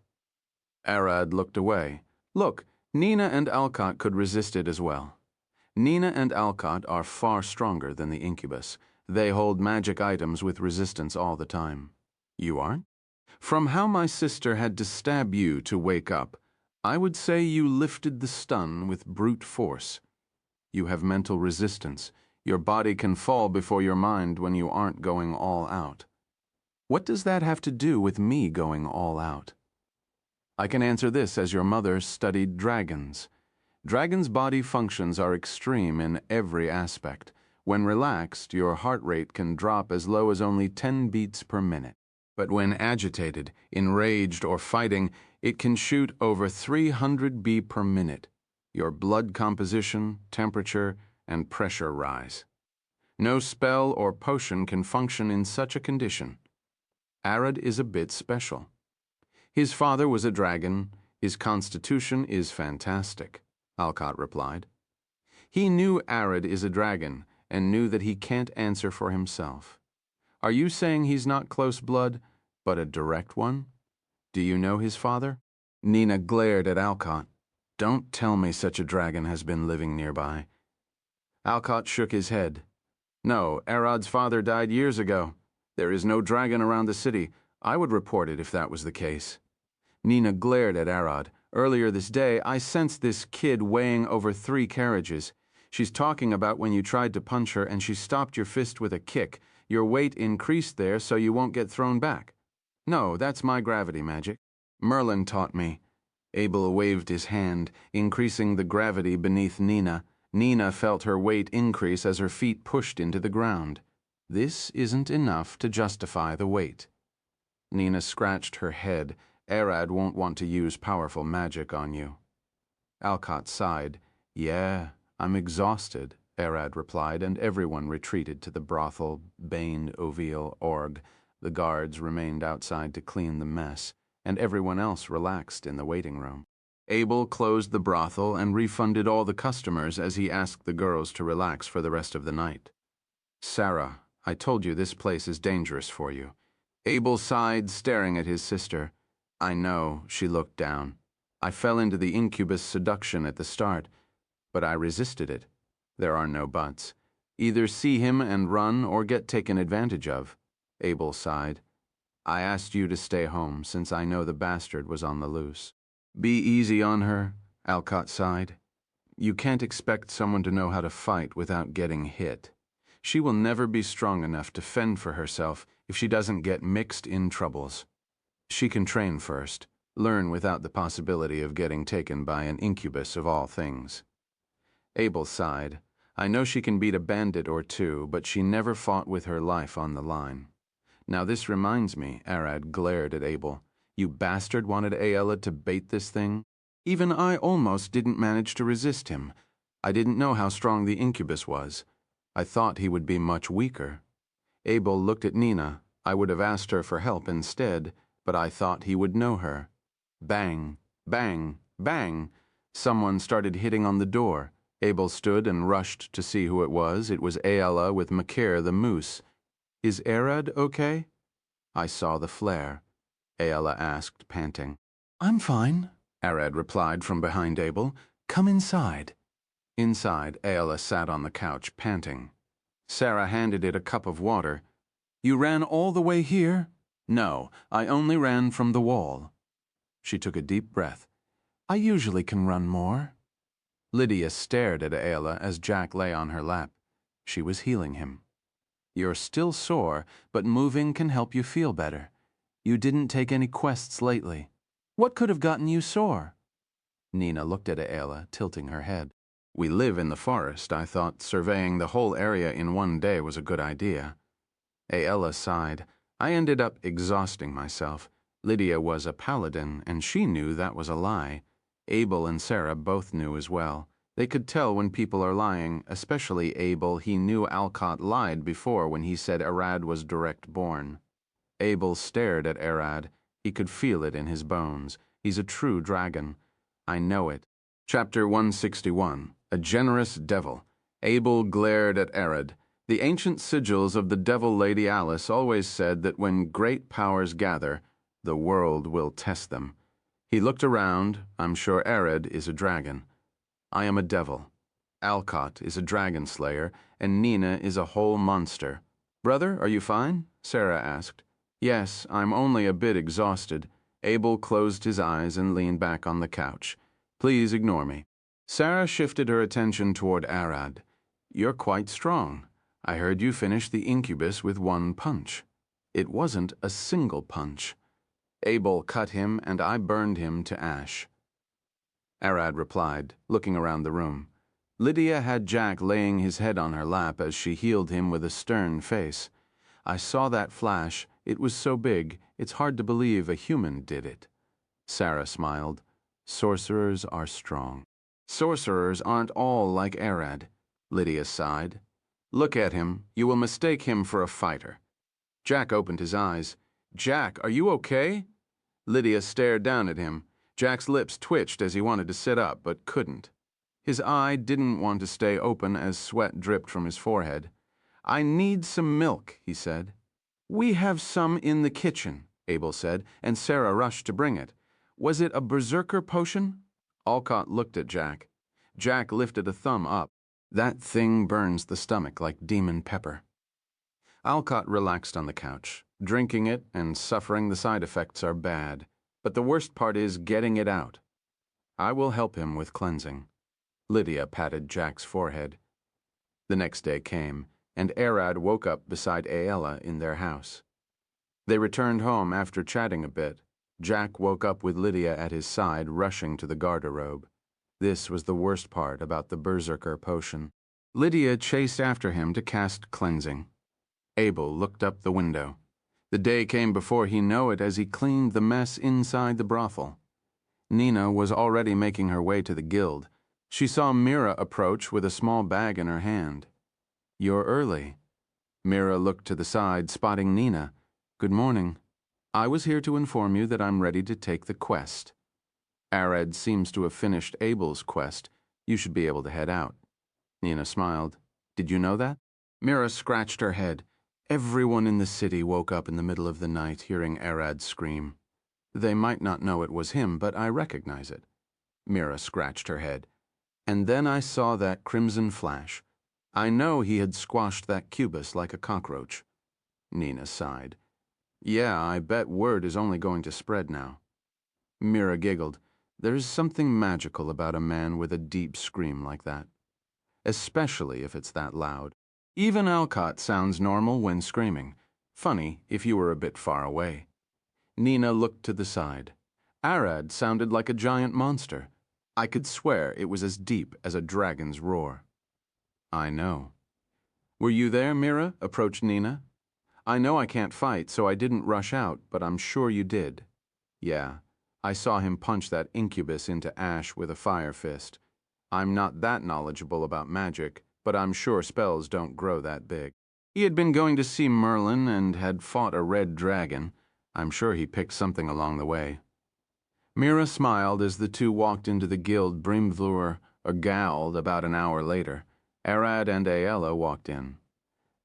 Arad looked away. Look, Nina and Alcott could resist it as well. Nina and Alcott are far stronger than the incubus. They hold magic items with resistance all the time. You aren't? From how my sister had to stab you to wake up, I would say you lifted the stun with brute force. You have mental resistance. Your body can fall before your mind when you aren't going all out. What does that have to do with me going all out? I can answer this as your mother studied dragons. Dragons' body functions are extreme in every aspect. When relaxed, your heart rate can drop as low as only 10 beats per minute. But when agitated, enraged, or fighting, it can shoot over 300 beats per minute. Your blood composition, temperature, and pressure rise. No spell or potion can function in such a condition. Arad is a bit special. His father was a dragon. His constitution is fantastic, Alcott replied. He knew Arad is a dragon and knew that he can't answer for himself. Are you saying he's not close blood, But a direct one? Do you know his father? Nina glared at Alcott. Don't tell me such a dragon has been living nearby. Alcott shook his head. No, Arad's father died years ago. There is no dragon around the city. I would report it if that was the case. Nina glared at Arad. Earlier this day, I sensed this kid weighing over 3 carriages. She's talking about when you tried to punch her and she stopped your fist with a kick. Your weight increased there so you won't get thrown back. No, that's my gravity magic. Merlin taught me. Abel waved his hand, increasing the gravity beneath Nina. Nina felt her weight increase as her feet pushed into the ground. This isn't enough to justify the weight. Nina scratched her head. Arad won't want to use powerful magic on you. Alcott sighed. Yeah, I'm exhausted, Arad replied, and everyone retreated to the brothel, Bain Ovile Org. The guards remained outside to clean the mess, and everyone else relaxed in the waiting room. Abel closed the brothel and refunded all the customers as he asked the girls to relax for the rest of the night. Sarah, I told you this place is dangerous for you. Abel sighed, staring at his sister. I know, she looked down. I fell into the incubus seduction at the start, but I resisted it. There are no buts. Either see him and run or get taken advantage of. Abel sighed. I asked you to stay home since I know the bastard was on the loose. Be easy on her, Alcott sighed. You can't expect someone to know how to fight without getting hit. She will never be strong enough to fend for herself if she doesn't get mixed in troubles. She can train first, learn without the possibility of getting taken by an incubus of all things. Abel sighed. I know she can beat a bandit or two, but she never fought with her life on the line. Now this reminds me, Arad glared at Abel. You bastard wanted Aella to bait this thing? Even I almost didn't manage to resist him. I didn't know how strong the incubus was. I thought he would be much weaker. Abel looked at Nina. I would have asked her for help instead, but I thought he would know her. Bang, bang, bang. Someone started hitting on the door. Abel stood and rushed to see who it was. It was Aella with Makir the moose. Is Arad okay? I saw the flare. Aella asked, panting. I'm fine, Arad replied from behind Abel. Come inside. Inside, Aella sat on the couch, panting. Sarah handed it a cup of water. You ran all the way here? No, I only ran from the wall. She took a deep breath. I usually can run more. Lydia stared at Aella as Jack lay on her lap. She was healing him. You're still sore, but moving can help you feel better. You didn't take any quests lately. What could have gotten you sore? Nina looked at Aella, tilting her head. We live in the forest. I thought surveying the whole area in one day was a good idea. Aella sighed. I ended up exhausting myself. Lydia was a paladin, and she knew that was a lie. Abel and Sarah both knew as well. They could tell when people are lying, especially Abel. He knew Alcott lied before when he said Arad was direct-born. Abel stared at Arad. He could feel it in his bones. He's a true dragon. I know it. Chapter 161. A Generous Devil. Abel glared at Arad. The ancient sigils of the Devil Lady Alice always said that when great powers gather, the world will test them. He looked around. I'm sure Arad is a dragon. I am a devil. Alcott is a dragon slayer, and Nina is a whole monster. Brother, are you fine? Sarah asked. Yes, I'm only a bit exhausted. Abel closed his eyes and leaned back on the couch. Please ignore me. Sarah shifted her attention toward Arad. You're quite strong. I heard you finish the incubus with 1 punch. It wasn't a single punch. Abel cut him, and I burned him to ash. Arad replied, looking around the room. Lydia had Jack laying his head on her lap as she healed him with a stern face. I saw that flash. It was so big, it's hard to believe a human did it. Sarah smiled. Sorcerers are strong. Sorcerers aren't all like Arad. Lydia sighed. Look at him. You will mistake him for a fighter. Jack opened his eyes. Jack, are you okay? Lydia stared down at him. Jack's lips twitched as he wanted to sit up, but couldn't. His eye didn't want to stay open as sweat dripped from his forehead. I need some milk, he said. We have some in the kitchen, Abel said, and Sarah rushed to bring it. Was it a berserker potion? Alcott looked at Jack. Jack lifted a thumb up. That thing burns the stomach like demon pepper. Alcott relaxed on the couch. Drinking it and suffering the side effects are bad, but the worst part is getting it out. I will help him with cleansing. Lydia patted Jack's forehead. The next day came, and Arad woke up beside Aella in their house. They returned home after chatting a bit. Jack woke up with Lydia at his side, rushing to the garderobe. This was the worst part about the berserker potion. Lydia chased after him to cast cleansing. Abel looked up the window. The day came before he knew it as he cleaned the mess inside the brothel. Nina was already making her way to the guild. She saw Mira approach with a small bag in her hand. "You're early." Mira looked to the side, spotting Nina. "Good morning. I was here to inform you that I'm ready to take the quest. Arad seems to have finished Abel's quest. You should be able to head out." Nina smiled. "Did you know that?" Mira scratched her head. Everyone in the city woke up in the middle of the night hearing Arad scream. They might not know it was him, but I recognize it. Mira scratched her head. And then I saw that crimson flash. I know he had squashed that cubus like a cockroach. Nina sighed. "Yeah, I bet word is only going to spread now." Mira giggled. There's something magical about a man with a deep scream like that. Especially if it's that loud. Even Alcott sounds normal when screaming. Funny if you were a bit far away. Nina looked to the side. Arad sounded like a giant monster. I could swear it was as deep as a dragon's roar. "I know." "Were you there, Mira?" approached Nina. "I know I can't fight, so I didn't rush out, but I'm sure you did." "Yeah, I saw him punch that incubus into ash with a fire fist. I'm not that knowledgeable about magic, but I'm sure spells don't grow that big. He had been going to see Merlin and had fought a red dragon. I'm sure he picked something along the way." Mira smiled as the two walked into the guild Brimvlur Gald about an hour later. Arad and Aella walked in.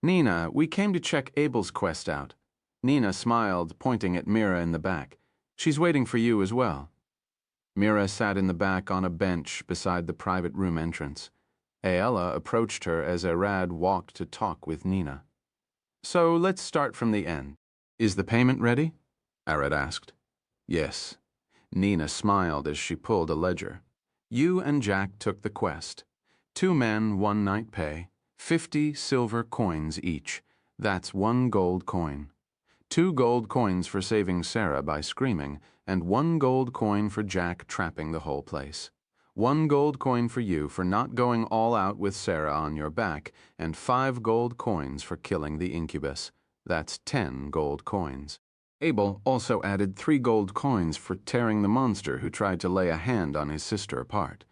"Nina, we came to check Abel's quest out." Nina smiled, pointing at Mira in the back. "She's waiting for you as well." Mira sat in the back on a bench beside the private room entrance. Aella approached her as Arad walked to talk with Nina. "So let's start from the end. Is the payment ready?" Arad asked. "Yes." Nina smiled as she pulled a ledger. "You and Jack took the quest. 2 men, 1 night pay, 50 silver coins each. That's 1 gold coin. 2 gold coins for saving Sarah by screaming, and 1 gold coin for Jack trapping the whole place. 1 gold coin for you for not going all out with Sarah on your back, and 5 gold coins for killing the incubus. That's 10 gold coins. Abel also added 3 gold coins for tearing the monster who tried to lay a hand on his sister apart,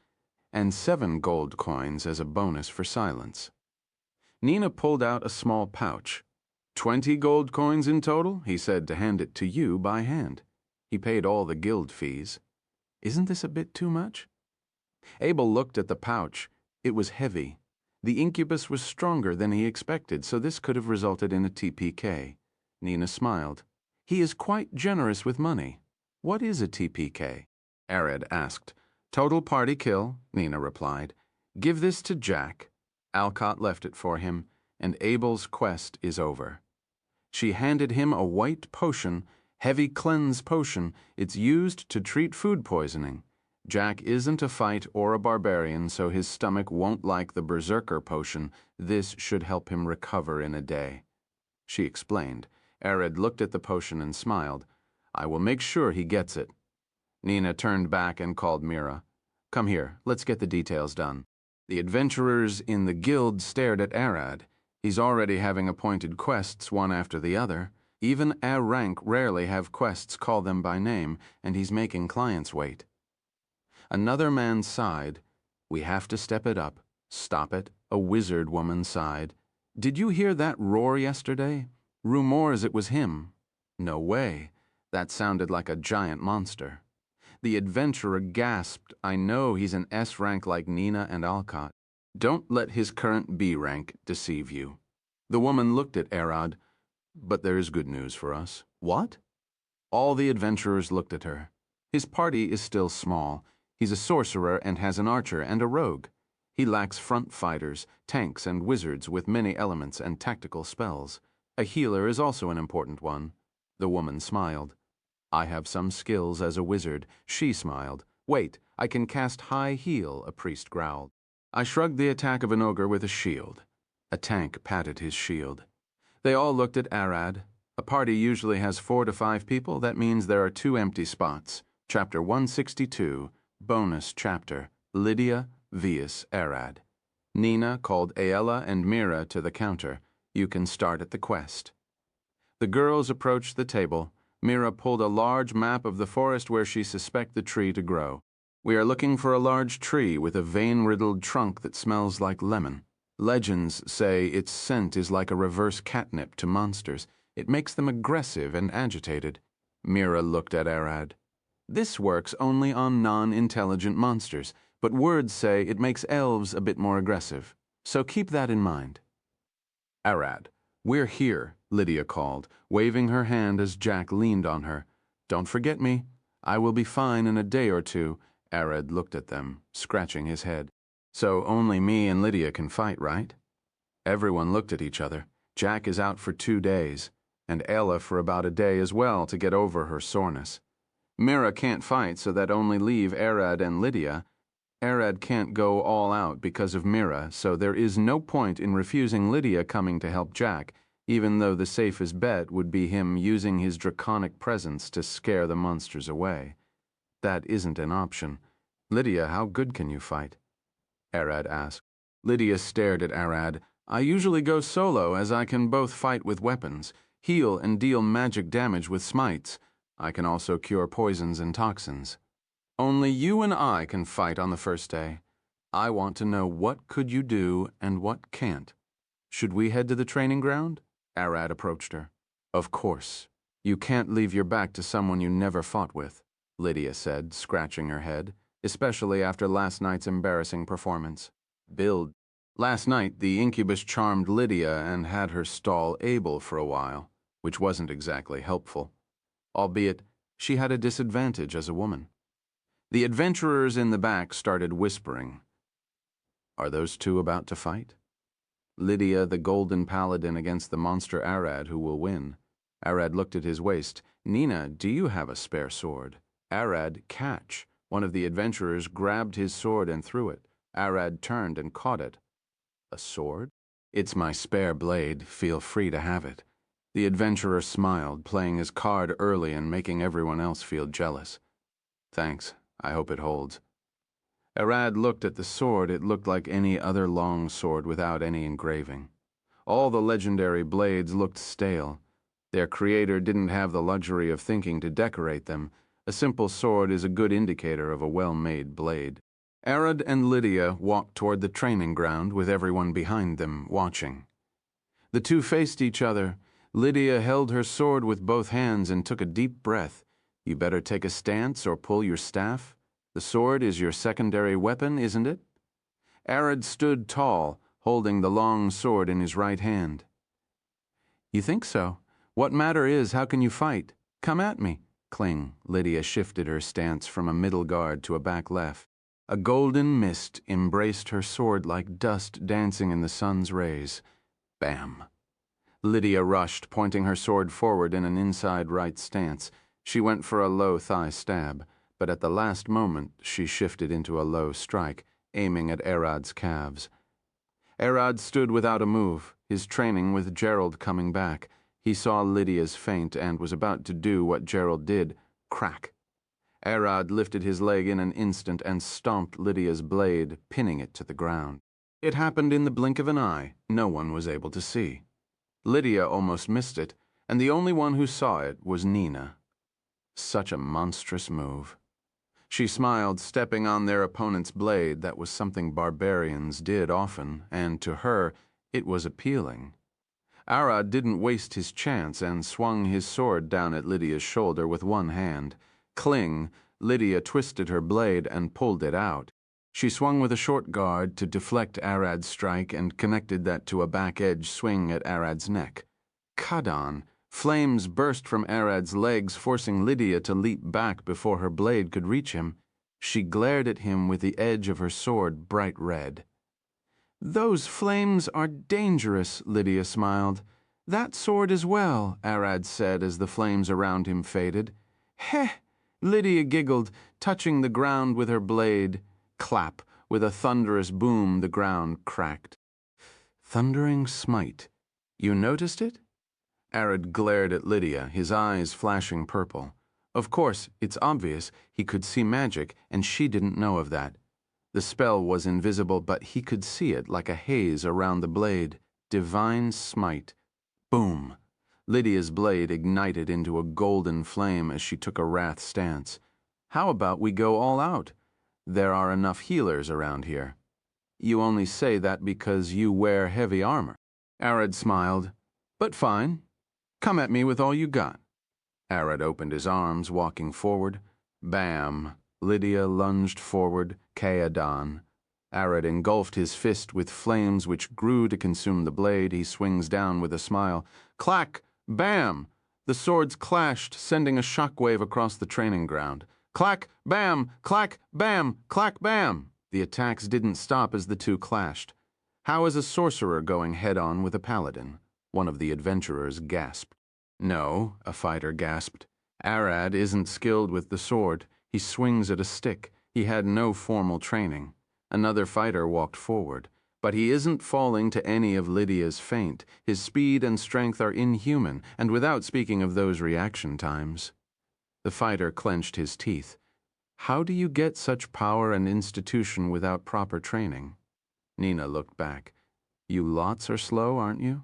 and 7 gold coins as a bonus for silence." Nina pulled out a small pouch. 20 gold coins in total, he said to hand it to you by hand. He paid all the guild fees. Isn't this a bit too much? Abel looked at the pouch. It was heavy. The incubus was stronger than he expected, so this could have resulted in a TPK. Nina smiled. "He is quite generous with money." "What is a TPK?" Arad asked. "Total party kill," Nina replied. "Give this to Jack." Alcott left it for him, and Abel's quest is over. She handed him a white potion, heavy cleanse potion. It's used to treat food poisoning. Jack isn't a fight or a barbarian, so his stomach won't like the berserker potion. This should help him recover in a day. She explained. Arad looked at the potion and smiled. "I will make sure he gets it." Nina turned back and called Mira. "Come here, let's get the details done." The adventurers in the guild stared at Arad. He's already having appointed quests one after the other. Even A rank rarely have quests call them by name, and he's making clients wait. Another man sighed. "We have to step it up. Stop it," a wizard woman sighed. "Did you hear that roar yesterday? Rumors it was him." "No way. That sounded like a giant monster." The adventurer gasped. "I know he's an S rank like Nina and Alcott. Don't let his current B rank deceive you." The woman looked at Arad. "But there is good news for us." "What?" All the adventurers looked at her. His party is still small. He's a sorcerer and has an archer and a rogue. He lacks front fighters, tanks, and wizards with many elements and tactical spells. A healer is also an important one. The woman smiled. I have some skills as a wizard. She smiled. Wait, I can cast high heal, a priest growled. I shrugged the attack of an ogre with a shield. A tank patted his shield. They all looked at Arad. A party usually has 4 to 5 people. That means there are 2 empty spots. Chapter 162, bonus chapter, Lydia, Vius, Arad. Nina called Aella and Mira to the counter. You can start at the quest. The girls approached the table. Mira pulled a large map of the forest where she suspected the tree to grow. We are looking for a large tree with a vein-riddled trunk that smells like lemon. Legends say its scent is like a reverse catnip to monsters. It makes them aggressive and agitated. Mira looked at Arad. This works only on non-intelligent monsters, but words say it makes elves a bit more aggressive. So keep that in mind. Arad, we're here, Lydia called, waving her hand as Jack leaned on her. Don't forget me. I will be fine in a day or 2. Arad looked at them, scratching his head. So only me and Lydia can fight, right? Everyone looked at each other. Jack is out for 2 days, and Ella for about a day as well to get over her soreness. Mira can't fight, so that only leave Arad and Lydia. Arad can't go all out because of Mira, so there is no point in refusing Lydia coming to help Jack, even though the safest bet would be him using his draconic presence to scare the monsters away. That isn't an option. Lydia, how good can you fight? Arad asked. Lydia stared at Arad. I usually go solo, as I can both fight with weapons, heal and deal magic damage with smites. I can also cure poisons and toxins. Only you and I can fight on the first day. I want to know what could you do and what can't. Should we head to the training ground? Arad approached her. Of course. You can't leave your back to someone you never fought with, Lydia said, scratching her head, especially after last night's embarrassing performance. Build. Last night, the incubus charmed Lydia and had her stall Abel for a while, which wasn't exactly helpful. Albeit, she had a disadvantage as a woman. The adventurers in the back started whispering. Are those 2 about to fight? Lydia, the golden paladin against the monster Arad, who will win. Arad looked at his waist. Nina, do you have a spare sword? Arad, catch. One of the adventurers grabbed his sword and threw it. Arad turned and caught it. A sword? It's my spare blade. Feel free to have it. The adventurer smiled, playing his card early and making everyone else feel jealous. Thanks. I hope it holds. Arad looked at the sword. It looked like any other long sword without any engraving. All the legendary blades looked stale. Their creator didn't have the luxury of thinking to decorate them. A simple sword is a good indicator of a well-made blade. Arad and Lydia walked toward the training ground with everyone behind them, watching. The 2 faced each other. Lydia held her sword with both hands and took a deep breath. You better take a stance or pull your staff. The sword is your secondary weapon, isn't it? Arad stood tall, holding the long sword in his right hand. You think so? What matter is, how can you fight? Come at me. Cling. Lydia shifted her stance from a middle guard to a back left. A golden mist embraced her sword like dust dancing in the sun's rays. Bam. Lydia rushed, pointing her sword forward in an inside right stance. She went for a low thigh stab, but at the last moment she shifted into a low strike, aiming at Arad's calves. Arad stood without a move, his training with Gerald coming back. He saw Lydia's feint and was about to do what Gerald did, crack. Arad lifted his leg in an instant and stomped Lydia's blade, pinning it to the ground. It happened in the blink of an eye. No one was able to see. Lydia almost missed it, and the only one who saw it was Nina. Such a monstrous move. She smiled, stepping on their opponent's blade. That was something barbarians did often, and to her, it was appealing. Arad didn't waste his chance and swung his sword down at Lydia's shoulder with one hand. Cling, Lydia twisted her blade and pulled it out. She swung with a short guard to deflect Arad's strike and connected that to a back-edge swing at Arad's neck. Kadan, Flames burst from Arad's legs, forcing Lydia to leap back before her blade could reach him. She glared at him with the edge of her sword bright red. "Those flames are dangerous," Lydia smiled. "That sword as well," Arad said as the flames around him faded. "Heh!" Lydia giggled, touching the ground with her blade. Clap! With a thunderous boom, the ground cracked. Thundering smite. You noticed it? Arad glared at Lydia, his eyes flashing purple. Of course, it's obvious, he could see magic, and she didn't know of that. The spell was invisible, but he could see it like a haze around the blade. Divine smite. Boom! Lydia's blade ignited into a golden flame as she took a wrath stance. "How about we go all out? There are enough healers around here." "You only say that because you wear heavy armor." Arad smiled. "But fine. Come at me with all you got." Arad opened his arms, walking forward. Bam! Lydia lunged forward, Kaadon. Arad engulfed his fist with flames which grew to consume the blade. He swings down with a smile. Clack! Bam! The swords clashed, sending a shockwave across the training ground. Clack! Bam! Clack! Bam! Clack! Bam! The attacks didn't stop as the two clashed. "How is a sorcerer going head-on with a paladin?" One of the adventurers gasped. "No," a fighter gasped. "Arad isn't skilled with the sword. He swings at a stick. He had no formal training." Another fighter walked forward. "But he isn't falling to any of Lydia's feint. His speed and strength are inhuman, and without speaking of those reaction times." The fighter clenched his teeth. "How do you get such power and institution without proper training?" Nina looked back. "You lots are slow, aren't you?"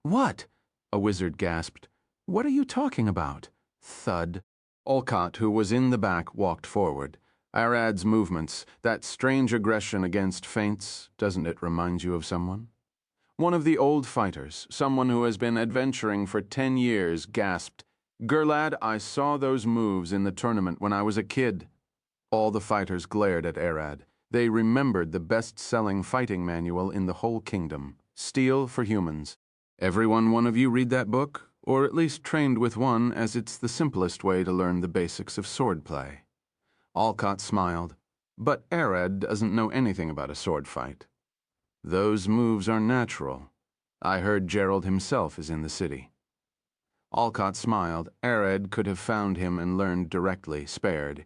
"What?" a wizard gasped. "What are you talking about?" Thud. Olcott, who was in the back, walked forward. "Arad's movements, that strange aggression against feints, doesn't it remind you of someone?" One of the old fighters, someone who has been adventuring for 10 years, gasped, "Gurlad, I saw those moves in the tournament when I was a kid." All the fighters glared at Arad. They remembered the best-selling fighting manual in the whole kingdom, Steel for Humans. "Everyone one of you read that book? Or at least trained with one, as it's the simplest way to learn the basics of swordplay." Olcott smiled. "But Arad doesn't know anything about a sword fight." "Those moves are natural. I heard Gerald himself is in the city." Olcott smiled. Arad could have found him and learned directly, spared.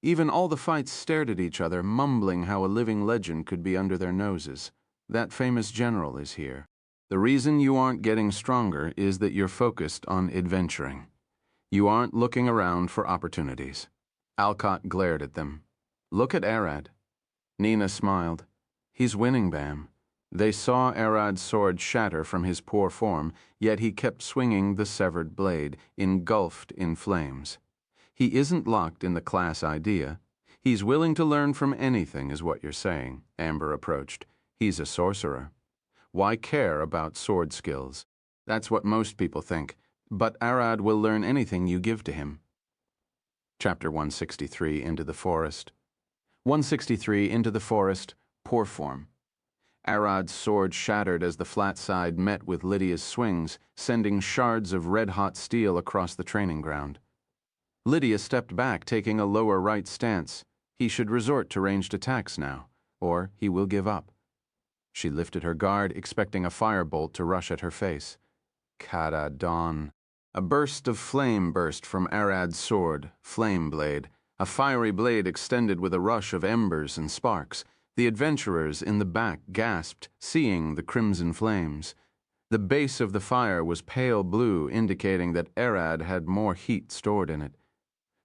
Even all the fights stared at each other, mumbling how a living legend could be under their noses. "That famous general is here. The reason you aren't getting stronger is that you're focused on adventuring. You aren't looking around for opportunities." Olcott glared at them. "Look at Arad." Nina smiled. "He's winning, Bam." They saw Arad's sword shatter from his poor form, yet he kept swinging the severed blade, engulfed in flames. "He isn't locked in the class idea. He's willing to learn from anything, is what you're saying," Amber approached. "He's a sorcerer. Why care about sword skills? That's what most people think. But Arad will learn anything you give to him." Chapter 163, Into the Forest. 163, Into the Forest, Poor Form. Arad's sword shattered as the flat side met with Lydia's swings, sending shards of red-hot steel across the training ground. Lydia stepped back, taking a lower right stance. He should resort to ranged attacks now, or he will give up. She lifted her guard, expecting a firebolt to rush at her face. Kaadon. A burst of flame burst from Arad's sword, flame blade. A fiery blade extended with a rush of embers and sparks. The adventurers in the back gasped, seeing the crimson flames. The base of the fire was pale blue, indicating that Arad had more heat stored in it.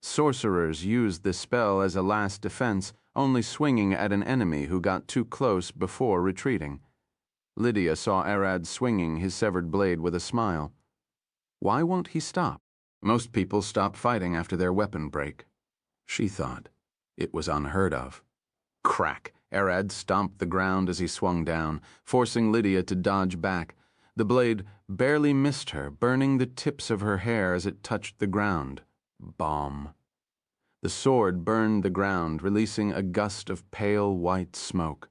Sorcerers used this spell as a last defense, only swinging at an enemy who got too close before retreating. Lydia saw Arad swinging his severed blade with a smile. Why won't he stop? Most people stop fighting after their weapon break. She thought. It was unheard of. Crack! Arad stomped the ground as he swung down, forcing Lydia to dodge back. The blade barely missed her, burning the tips of her hair as it touched the ground. Bomb. The sword burned the ground, releasing a gust of pale white smoke.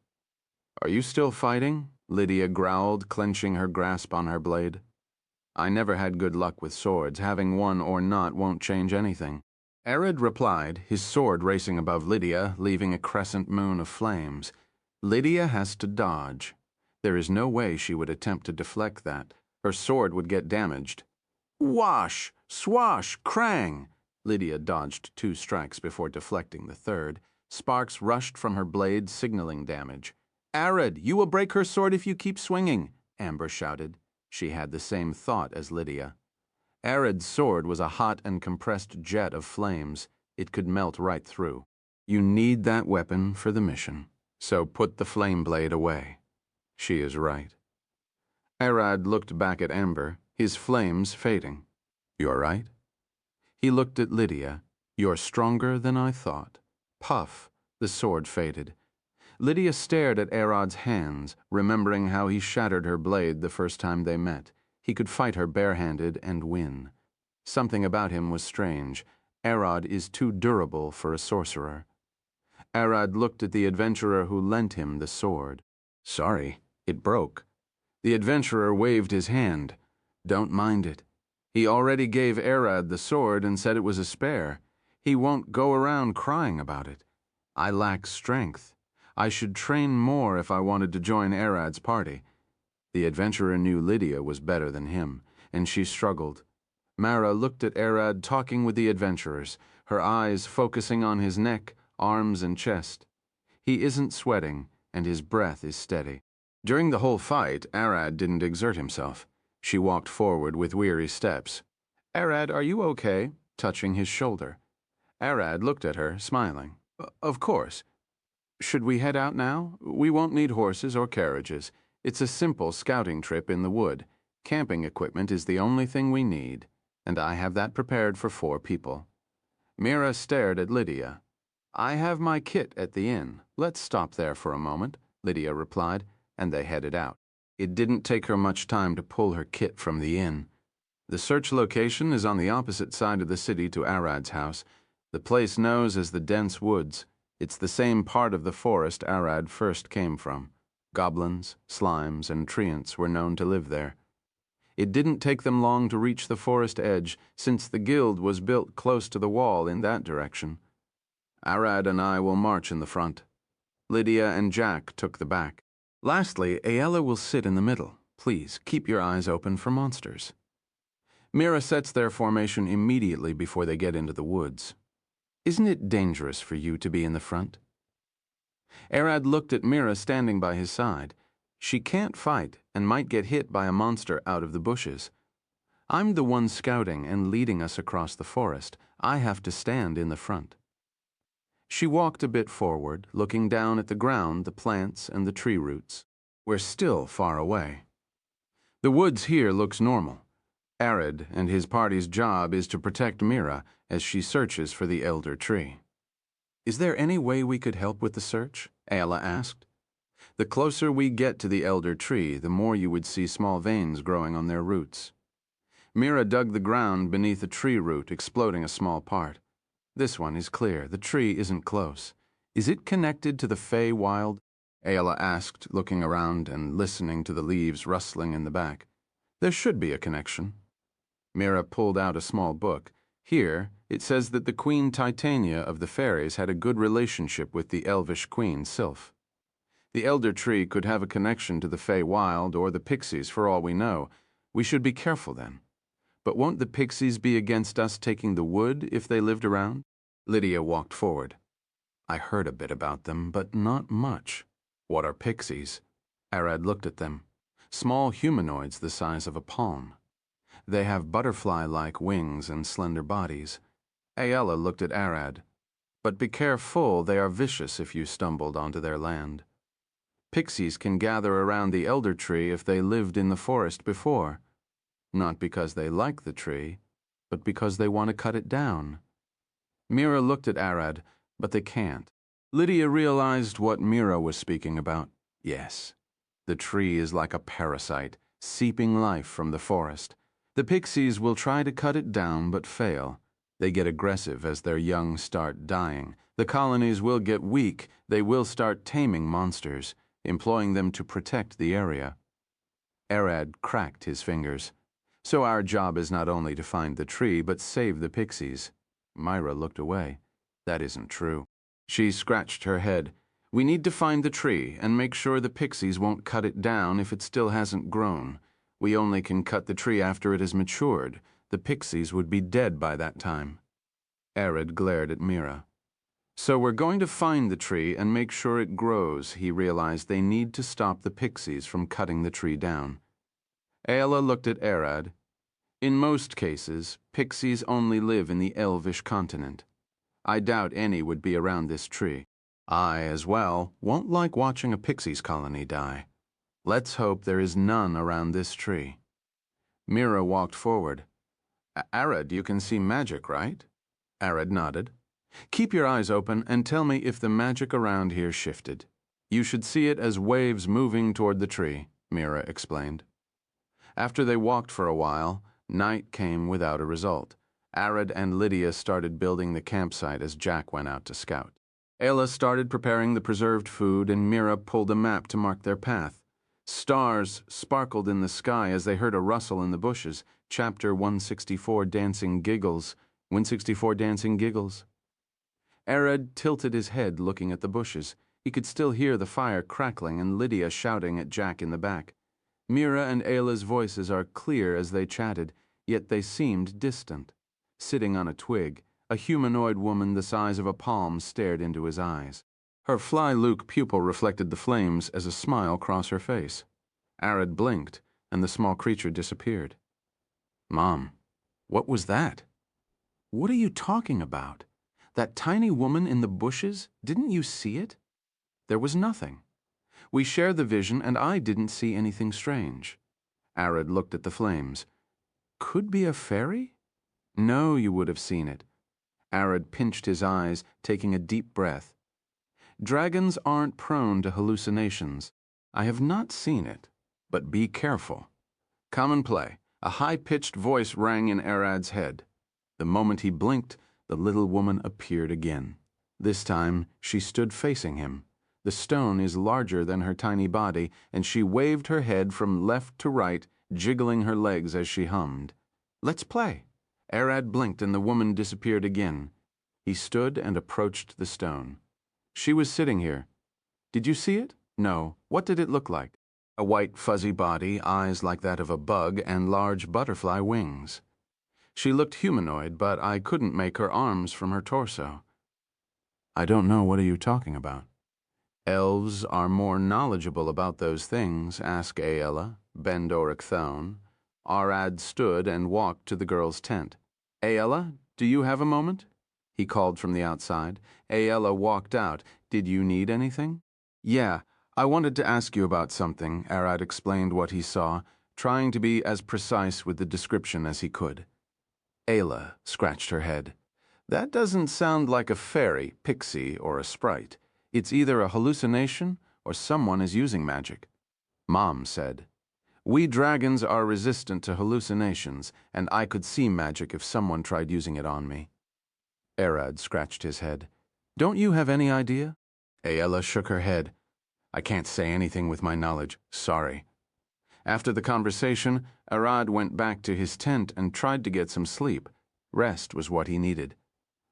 "Are you still fighting?" Lydia growled, clenching her grasp on her blade. I never had good luck with swords. Having one or not won't change anything. Arad replied, his sword racing above Lydia, leaving a crescent moon of flames. Lydia has to dodge. There is no way she would attempt to deflect that. Her sword would get damaged. Wash! Swash! Krang! Lydia dodged 2 strikes before deflecting the third. Sparks rushed from her blade, signaling damage. Arad, you will break her sword if you keep swinging, Amber shouted. She had the same thought as Lydia. Arad's sword was a hot and compressed jet of flames. It could melt right through. You need that weapon for the mission, so put the flame blade away. She is right. Arad looked back at Amber, his flames fading. You're right. He looked at Lydia. You're stronger than I thought. Puff, the sword faded. Lydia stared at Arad's hands, remembering how he shattered her blade the first time they met. He could fight her barehanded and win. Something about him was strange. Arad is too durable for a sorcerer. Arad looked at the adventurer who lent him the sword. Sorry, it broke. The adventurer waved his hand. Don't mind it. He already gave Arad the sword and said it was a spare. He won't go around crying about it. I lack strength. I should train more if I wanted to join Arad's party. The adventurer knew Lydia was better than him, and she struggled. Mara looked at Arad talking with the adventurers, her eyes focusing on his neck, arms, and chest. He isn't sweating, and his breath is steady. During the whole fight, Arad didn't exert himself. She walked forward with weary steps. Arad, are you okay? Touching his shoulder. Arad looked at her, smiling. Of course. Should we head out now? We won't need horses or carriages. It's a simple scouting trip in the wood. Camping equipment is the only thing we need, and I have that prepared for 4 people. Mira stared at Lydia. I have my kit at the inn. Let's stop there for a moment, Lydia replied, and they headed out. It didn't take her much time to pull her kit from the inn. The search location is on the opposite side of the city to Arad's house. The place known as the dense woods. It's the same part of the forest Arad first came from. Goblins, slimes, and treants were known to live there. It didn't take them long to reach the forest edge, since the guild was built close to the wall in that direction. Arad and I will march in the front. Lydia and Jack took the back. Lastly, Aella will sit in the middle. Please, keep your eyes open for monsters. Mira sets their formation immediately before they get into the woods. Isn't it dangerous for you to be in the front? Arad looked at Mira standing by his side. She can't fight and might get hit by a monster out of the bushes. I'm the one scouting and leading us across the forest. I have to stand in the front. She walked a bit forward, looking down at the ground, the plants, and the tree roots. We're still far away. The woods here looks normal. Arad and his party's job is to protect Mira as she searches for the elder tree. Is there any way we could help with the search? Aella asked. The closer we get to the elder tree, the more you would see small veins growing on their roots. Mira dug the ground beneath a tree root, exploding a small part. This one is clear. The tree isn't close. Is it connected to the Fey Wild? Aella asked, looking around and listening to the leaves rustling in the back. There should be a connection. Mira pulled out a small book. Here, it says that the Queen Titania of the fairies had a good relationship with the elvish queen, Sylph. The elder tree could have a connection to the Fey Wild or the pixies for all we know. We should be careful then. But won't the pixies be against us taking the wood if they lived around? Lydia walked forward. I heard a bit about them, but not much. What are pixies? Arad looked at them. Small humanoids the size of a palm. They have butterfly-like wings and slender bodies. Aella looked at Arad. But be careful, they are vicious if you stumbled onto their land. Pixies can gather around the elder tree if they lived in the forest before. Not because they like the tree, but because they want to cut it down. Mira looked at Arad, but they can't. Lydia realized what Mira was speaking about. Yes, the tree is like a parasite, seeping life from the forest. The pixies will try to cut it down but fail. They get aggressive as their young start dying. The colonies will get weak. They will start taming monsters, employing them to protect the area. Arad cracked his fingers. So our job is not only to find the tree, but save the pixies. Myra looked away. That isn't true. She scratched her head. We need to find the tree and make sure the pixies won't cut it down if it still hasn't grown. We only can cut the tree after it has matured. The pixies would be dead by that time. Arad glared at Mira. So we're going to find the tree and make sure it grows. He realized they need to stop the pixies from cutting the tree down. Ayla looked at Arad. In most cases, pixies only live in the elvish continent. I doubt any would be around this tree. I, as well, won't like watching a pixies colony die. Let's hope there is none around this tree. Mira walked forward. Arad, you can see magic, right? Arad nodded. Keep your eyes open and tell me if the magic around here shifted. You should see it as waves moving toward the tree, Mira explained. After they walked for a while, night came without a result. Arad and Lydia started building the campsite as Jack went out to scout. Ayla started preparing the preserved food and Mira pulled a map to mark their path. Stars sparkled in the sky as they heard a rustle in the bushes. Chapter 164, Dancing Giggles. 164, Dancing Giggles. Arad tilted his head looking at the bushes. He could still hear the fire crackling and Lydia shouting at Jack in the back. Mira and Ayla's voices are clear as they chatted, yet they seemed distant. Sitting on a twig, a humanoid woman the size of a palm stared into his eyes. Her fly-Luke pupil reflected the flames as a smile crossed her face. Arad blinked, and the small creature disappeared. Mom, what was that? What are you talking about? That tiny woman in the bushes, didn't you see it? There was nothing. We shared the vision, and I didn't see anything strange. Arad looked at the flames. Could be a fairy? No, you would have seen it. Arad pinched his eyes, taking a deep breath. Dragons aren't prone to hallucinations. I have not seen it, but be careful. Come and play. A high-pitched voice rang in Arad's head. The moment he blinked, the little woman appeared again. This time, she stood facing him. The stone is larger than her tiny body, and she waved her head from left to right, jiggling her legs as she hummed. Let's play. Arad blinked and the woman disappeared again. He stood and approached the stone. She was sitting here. Did you see it? No. What did it look like? A white fuzzy body, eyes like that of a bug, and large butterfly wings. She looked humanoid, but I couldn't make her arms from her torso. I don't know, what are you talking about? Elves are more knowledgeable about those things, asked Ayla, Bendoric Thone. Arad stood and walked to the girl's tent. Ayla, do you have a moment? He called from the outside. Ayla walked out. Did you need anything? Yeah, I wanted to ask you about something, Arad explained what he saw, trying to be as precise with the description as he could. Ayla scratched her head. That doesn't sound like a fairy, pixie, or a sprite. It's either a hallucination or someone is using magic. Mom said, we dragons are resistant to hallucinations, and I could see magic if someone tried using it on me. Arad scratched his head. Don't you have any idea? Ayla shook her head. I can't say anything with my knowledge. Sorry. After the conversation, Arad went back to his tent and tried to get some sleep. Rest was what he needed.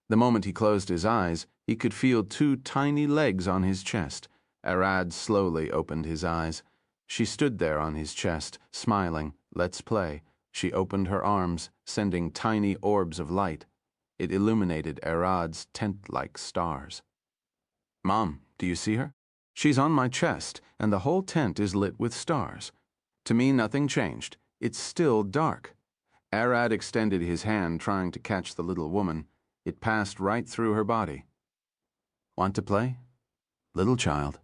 The moment he closed his eyes, he could feel two tiny legs on his chest. Arad slowly opened his eyes. She stood there on his chest, smiling. Let's play. She opened her arms, sending tiny orbs of light. It illuminated Arad's tent-like stars. Mom, do you see her? She's on my chest, and the whole tent is lit with stars. To me, nothing changed. It's still dark. Arad extended his hand, trying to catch the little woman. It passed right through her body. Want to play? Little child.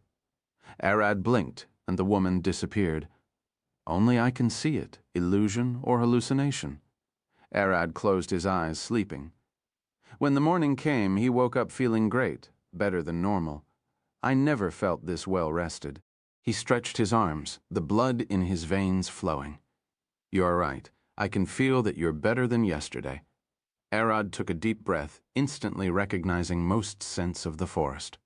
Arad blinked, and the woman disappeared. Only I can see it, illusion or hallucination. Arad closed his eyes, sleeping. When the morning came, he woke up feeling great, better than normal. I never felt this well rested. He stretched his arms, the blood in his veins flowing. You're right. I can feel that you're better than yesterday. Arad took a deep breath, instantly recognizing most scents of the forest.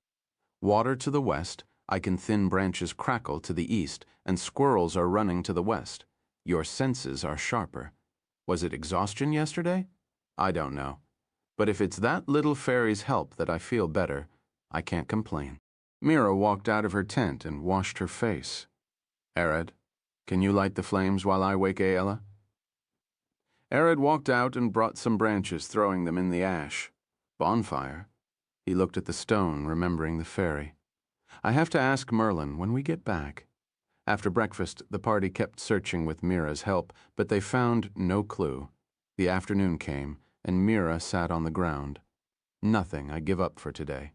Water to the west, I can thin branches crackle to the east, and squirrels are running to the west. Your senses are sharper. Was it exhaustion yesterday? I don't know. But if it's that little fairy's help that I feel better, I can't complain. Mira walked out of her tent and washed her face. Arad, can you light the flames while I wake Aella? Arad walked out and brought some branches, throwing them in the ash. Bonfire? He looked at the stone, remembering the fairy. I have to ask Merlin when we get back. After breakfast, the party kept searching with Mira's help, but they found no clue. The afternoon came, and Mira sat on the ground. Nothing, I give up for today.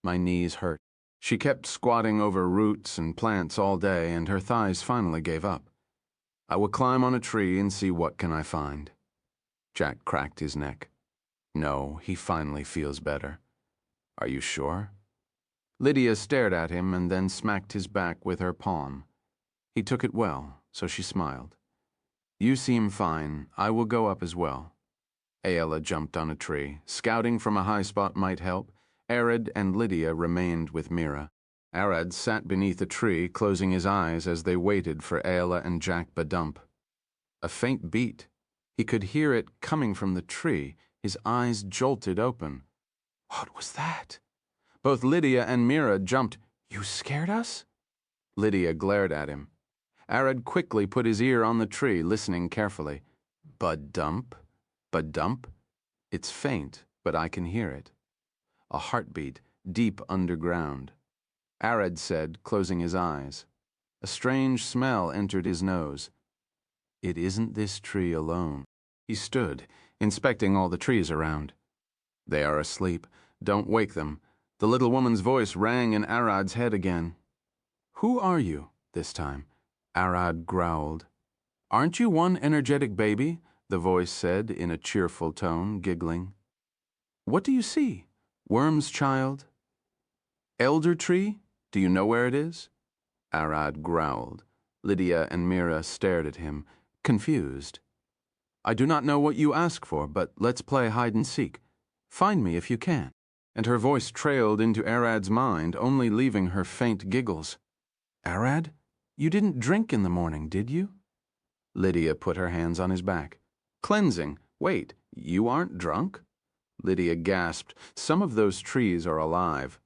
My knees hurt. She kept squatting over roots and plants all day, and her thighs finally gave up. I will climb on a tree and see what can I find. Jack cracked his neck. No, he finally feels better. Are you sure? Lydia stared at him and then smacked his back with her palm. He took it well, so she smiled. You seem fine. I will go up as well. Aella jumped on a tree. Scouting from a high spot might help. Arad and Lydia remained with Mira. Arad sat beneath a tree, closing his eyes as they waited for Aella and Jack Badump. A faint beat. He could hear it coming from the tree. His eyes jolted open. What was that? Both Lydia and Mira jumped. You scared us? Lydia glared at him. Arad quickly put his ear on the tree, listening carefully. Badump? Badump? It's faint, but I can hear it. A heartbeat, deep underground. Arad said, closing his eyes. A strange smell entered his nose. It isn't this tree alone. He stood, inspecting all the trees around. They are asleep. Don't wake them. The little woman's voice rang in Arad's head again. Who are you, this time? Arad growled. Aren't you one energetic baby? The voice said in a cheerful tone, giggling. What do you see? Worm's child? Elder tree? Do you know where it is? Arad growled. Lydia and Mira stared at him, confused. I do not know what you ask for, but let's play hide and seek. Find me if you can. And her voice trailed into Arad's mind, only leaving her faint giggles. Arad, you didn't drink in the morning, did you? Lydia put her hands on his back. Cleansing. Wait, you aren't drunk? Lydia gasped. Some of those trees are alive.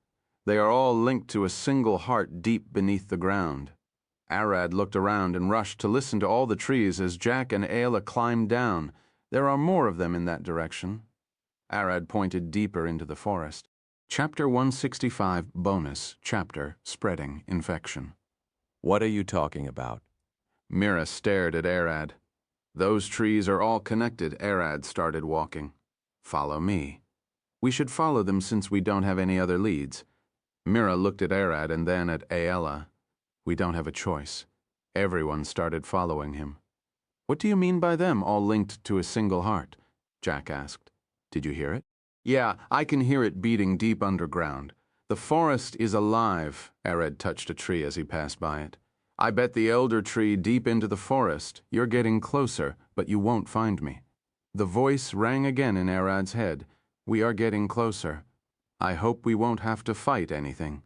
They are all linked to a single heart deep beneath the ground. Arad looked around and rushed to listen to all the trees as Jack and Aella climbed down. There are more of them in that direction. Arad pointed deeper into the forest. Chapter 165, bonus, chapter, spreading infection. What are you talking about? Mira stared at Arad. Those trees are all connected. Arad started walking. Follow me. We should follow them since we don't have any other leads. Mira looked at Arad and then at Aella. We don't have a choice. Everyone started following him. What do you mean by them all linked to a single heart? Jack asked. Did you hear it? Yeah, I can hear it beating deep underground. The forest is alive. Arad touched a tree as he passed by it. I bet the elder tree deep into the forest. You're getting closer, but you won't find me. The voice rang again in Arad's head. We are getting closer. I hope we won't have to fight anything.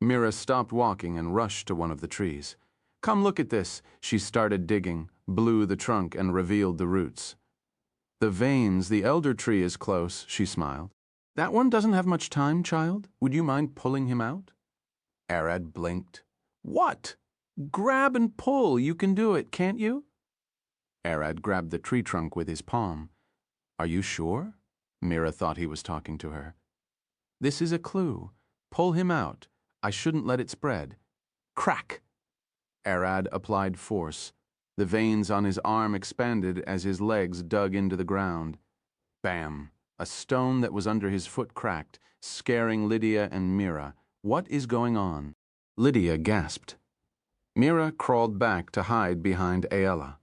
Mira stopped walking and rushed to one of the trees. Come look at this. She started digging, blew the trunk, and revealed the roots. The veins, the elder tree is close, she smiled. That one doesn't have much time, child. Would you mind pulling him out? Arad blinked. What? Grab and pull. You can do it, can't you? Arad grabbed the tree trunk with his palm. Are you sure? Mira thought he was talking to her. This is a clue. Pull him out. I shouldn't let it spread. Crack! Arad applied force. The veins on his arm expanded as his legs dug into the ground. Bam! A stone that was under his foot cracked, scaring Lydia and Mira. What is going on? Lydia gasped. Mira crawled back to hide behind Aella.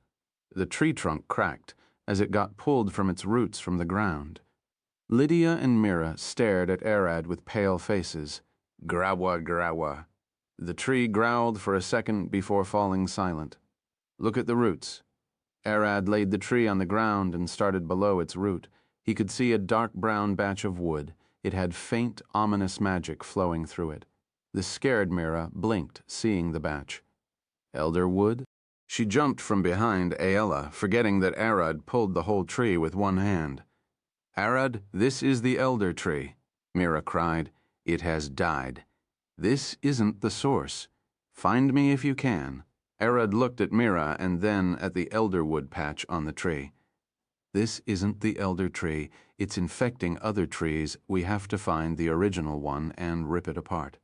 The tree trunk cracked as it got pulled from its roots from the ground. Lydia and Mira stared at Arad with pale faces. Grawa, grawa. The tree growled for a second before falling silent. Look at the roots. Arad laid the tree on the ground and started below its root. He could see a dark brown batch of wood. It had faint, ominous magic flowing through it. The scared Mira blinked, seeing the batch. Elder wood? She jumped from behind Aella, forgetting that Arad pulled the whole tree with one hand. "Arad, this is the elder tree," Mira cried. "It has died. This isn't the source. Find me if you can." Arad looked at Mira and then at the elderwood patch on the tree. "This isn't the elder tree. It's infecting other trees. We have to find the original one and rip it apart."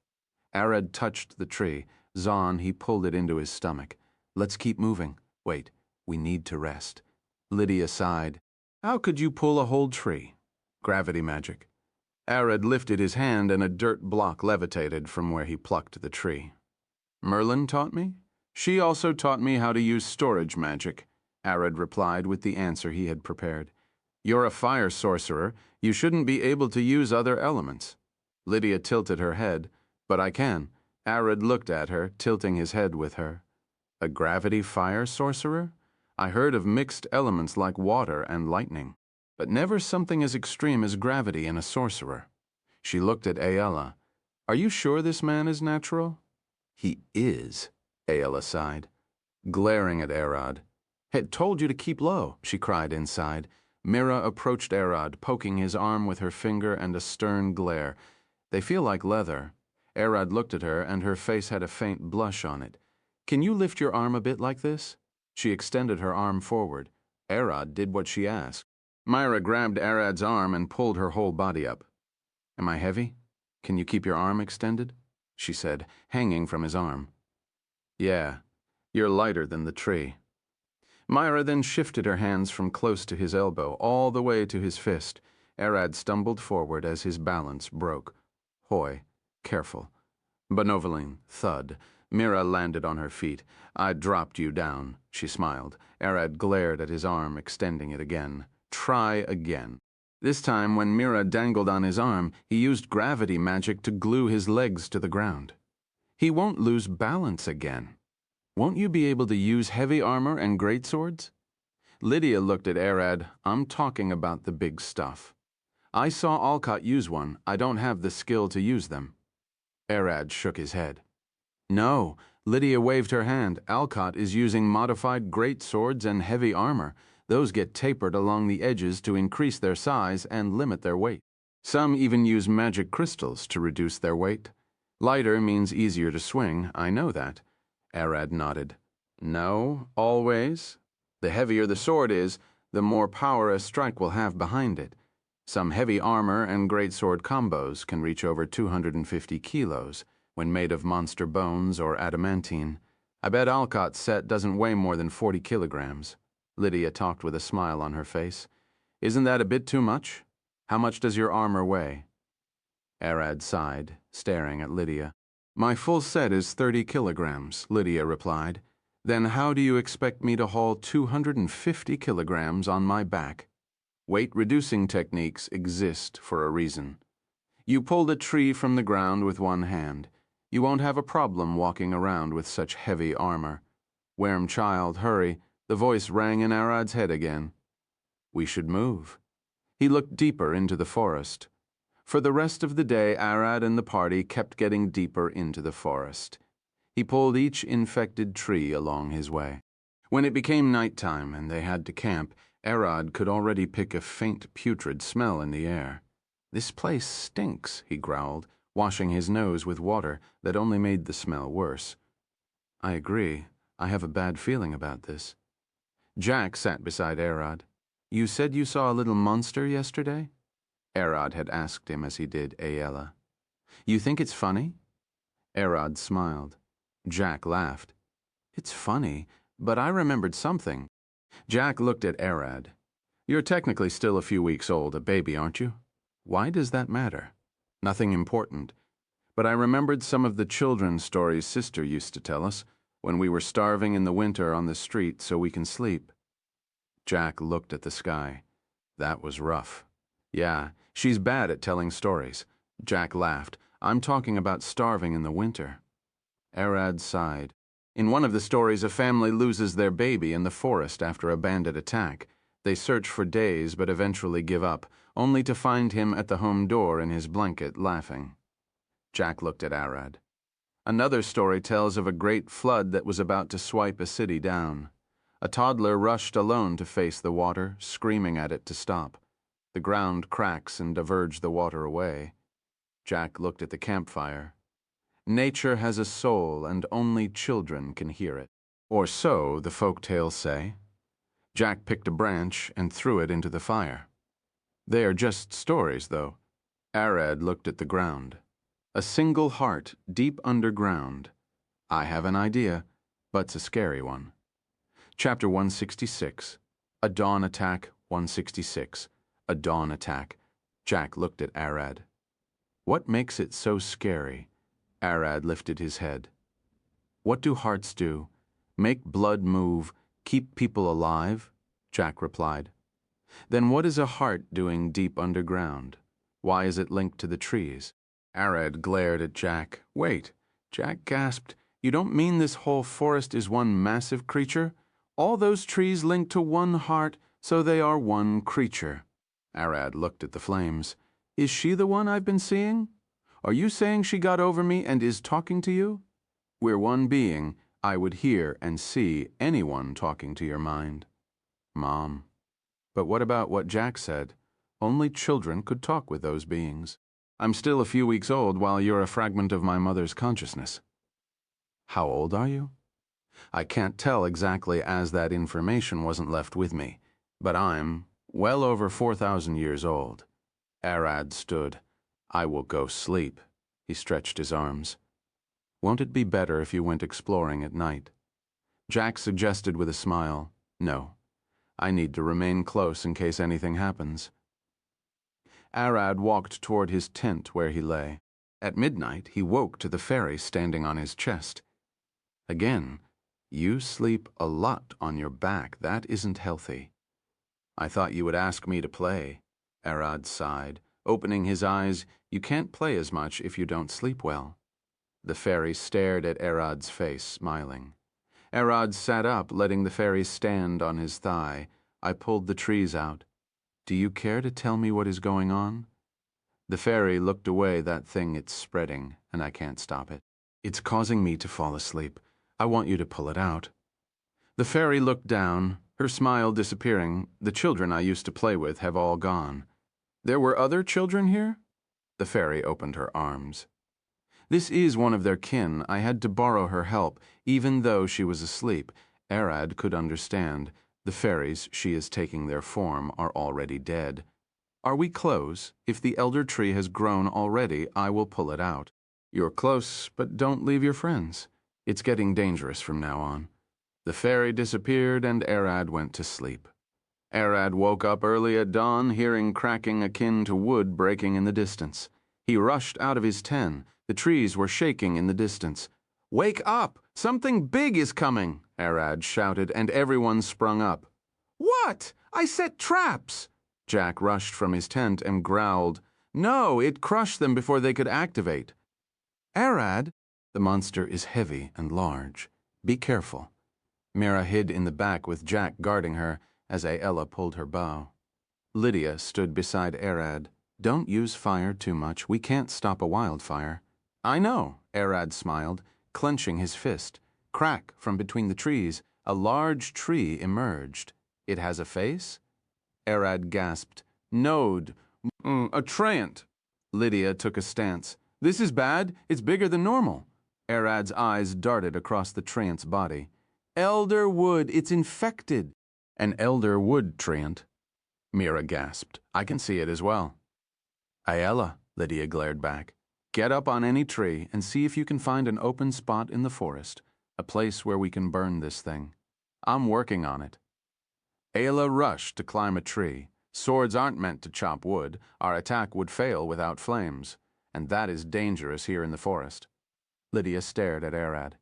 Arad touched the tree. Zahn, he pulled it into his stomach. "Let's keep moving. Wait, we need to rest." Lydia sighed. "How could you pull a whole tree?" "Gravity magic." Arad lifted his hand and a dirt block levitated from where he plucked the tree. "Merlin taught me? She also taught me how to use storage magic," Arad replied with the answer he had prepared. "You're a fire sorcerer. You shouldn't be able to use other elements." Lydia tilted her head. "But I can." Arad looked at her, tilting his head with her. "A gravity fire sorcerer? I heard of mixed elements like water and lightning, but never something as extreme as gravity in a sorcerer." She looked at Aella. "Are you sure this man is natural?" "He is," Aella sighed, glaring at Arad. "Had told you to keep low," she cried inside. Mira approached Arad, poking his arm with her finger and a stern glare. "They feel like leather." Arad looked at her, and her face had a faint blush on it. "Can you lift your arm a bit like this?" She extended her arm forward. Arad did what she asked. Myra grabbed Arad's arm and pulled her whole body up. "Am I heavy? Can you keep your arm extended?" she said, hanging from his arm. "Yeah, you're lighter than the tree." Myra then shifted her hands from close to his elbow all the way to his fist. Arad stumbled forward as his balance broke. Hoy, careful. Benevolent, thud. Mira landed on her feet. "I dropped you down," she smiled. Arad glared at his arm, extending it again. "Try again." This time, when Mira dangled on his arm, he used gravity magic to glue his legs to the ground. "He won't lose balance again. Won't you be able to use heavy armor and greatswords?" Lydia looked at Arad. "I'm talking about the big stuff. I saw Alcott use one. I don't have the skill to use them." Arad shook his head. "No," Lydia waved her hand. "Alcott is using modified great swords and heavy armor. Those get tapered along the edges to increase their size and limit their weight. Some even use magic crystals to reduce their weight. Lighter means easier to swing, I know that." Arad nodded. "No, always. The heavier the sword is, the more power a strike will have behind it. Some heavy armor and greatsword combos can reach over 250 kilos when made of monster bones or adamantine. I bet Alcott's set doesn't weigh more than 40 kilograms. Lydia talked with a smile on her face. "Isn't that a bit too much? How much does your armor weigh?" Arad sighed, staring at Lydia. "My full set is 30 kilograms, Lydia replied. "Then how do you expect me to haul 250 kilograms on my back?" Weight-reducing techniques exist for a reason. You pulled a tree from the ground with one hand. You won't have a problem walking around with such heavy armor. Child, hurry. The voice rang in Arad's head again. "We should move." He looked deeper into the forest. For the rest of the day, Arad and the party kept getting deeper into the forest. He pulled each infected tree along his way. When it became nighttime and they had to camp, Arad could already pick a faint putrid smell in the air. "This place stinks," he growled, washing his nose with water that only made the smell worse. "I agree. I have a bad feeling about this." Jack sat beside Arad. "You said you saw a little monster yesterday?" Arad had asked him as he did Aella. "You think it's funny?" Arad smiled. Jack laughed. "It's funny, but I remembered something." Jack looked at Arad. "You're technically still a few weeks old, a baby, aren't you?" "Why does that matter?" "Nothing important. But I remembered some of the children's stories Sister used to tell us when we were starving in the winter on the street so we can sleep." Jack looked at the sky. "That was rough." "Yeah, she's bad at telling stories." Jack laughed. "I'm talking about starving in the winter." Arad sighed. "In one of the stories, a family loses their baby in the forest after a bandit attack. They search for days but eventually give up, only to find him at the home door in his blanket laughing." Jack looked at Arad. Another story tells of a great flood that was about to swipe a city down. A toddler rushed alone to face the water, screaming at it to stop. The ground cracks and diverge the water away. Jack looked at the campfire. Nature has a soul, and only children can hear it. Or so the folk tales say. Jack picked a branch and threw it into the fire. They are just stories, though. Arad looked at the ground. A single heart deep underground. I have an idea, but it's a scary one. Chapter 166. A Dawn Attack, 166. A Dawn Attack. Jack looked at Arad. What makes it so scary? Arad lifted his head. What do hearts do? Make blood move, keep people alive? Jack replied. Then what is a heart doing deep underground? Why is it linked to the trees? Arad glared at Jack. Wait, Jack gasped. You don't mean this whole forest is one massive creature? All those trees link to one heart, so they are one creature. Arad looked at the flames. Is she the one I've been seeing? Are you saying she got over me and is talking to you? We're one being. I would hear and see anyone talking to your mind. Mom. But what about what Jack said? Only children could talk with those beings. I'm still a few weeks old while you're a fragment of my mother's consciousness. How old are you? I can't tell exactly as that information wasn't left with me, but I'm well over 4,000 years old. Arad stood. I will go sleep. He stretched his arms. Won't it be better if you went exploring at night? Jack suggested with a smile, No. I need to remain close in case anything happens. Arad walked toward his tent where he lay. At midnight, he woke to the fairy standing on his chest. Again, you sleep a lot on your back. That isn't healthy. I thought you would ask me to play. Arad sighed. Opening his eyes, you can't play as much if you don't sleep well. The fairy stared at Arad's face, smiling. Arad sat up, letting the fairy stand on his thigh. I pulled the trees out. Do you care to tell me what is going on? The fairy looked away. That thing, it's spreading, and I can't stop it. It's causing me to fall asleep. I want you to pull it out. The fairy looked down, her smile disappearing. The children I used to play with have all gone. There were other children here? The fairy opened her arms. This is one of their kin. I had to borrow her help, even though she was asleep. Arad could understand. The fairies she is taking their form are already dead. Are we close? If the elder tree has grown already, I will pull it out. You're close, but don't leave your friends. It's getting dangerous from now on. The fairy disappeared and Arad went to sleep. Arad woke up early at dawn, hearing cracking akin to wood breaking in the distance. He rushed out of his tent. The trees were shaking in the distance. Wake up! Something big is coming, Arad shouted, and everyone sprung up. What? I set traps! Jack rushed from his tent and growled. No, it crushed them before they could activate. Arad, the monster is heavy and large. Be careful. Mira hid in the back with Jack guarding her as Aella pulled her bow. Lydia stood beside Arad. Don't use fire too much. We can't stop a wildfire. I know, Arad smiled, clenching his fist. Crack from between the trees. A large tree emerged. It has a face? Arad gasped. Node. A treant. Lydia took a stance. This is bad. It's bigger than normal. Arad's eyes darted across the treant's body. Elder wood. It's infected. An elder wood treant. Mira gasped. I can see it as well. Aella, Lydia glared back. Get up on any tree and see if you can find an open spot in the forest, a place where we can burn this thing. I'm working on it. Aella rushed to climb a tree. Swords aren't meant to chop wood. Our attack would fail without flames, and that is dangerous here in the forest. Lydia stared at Arad.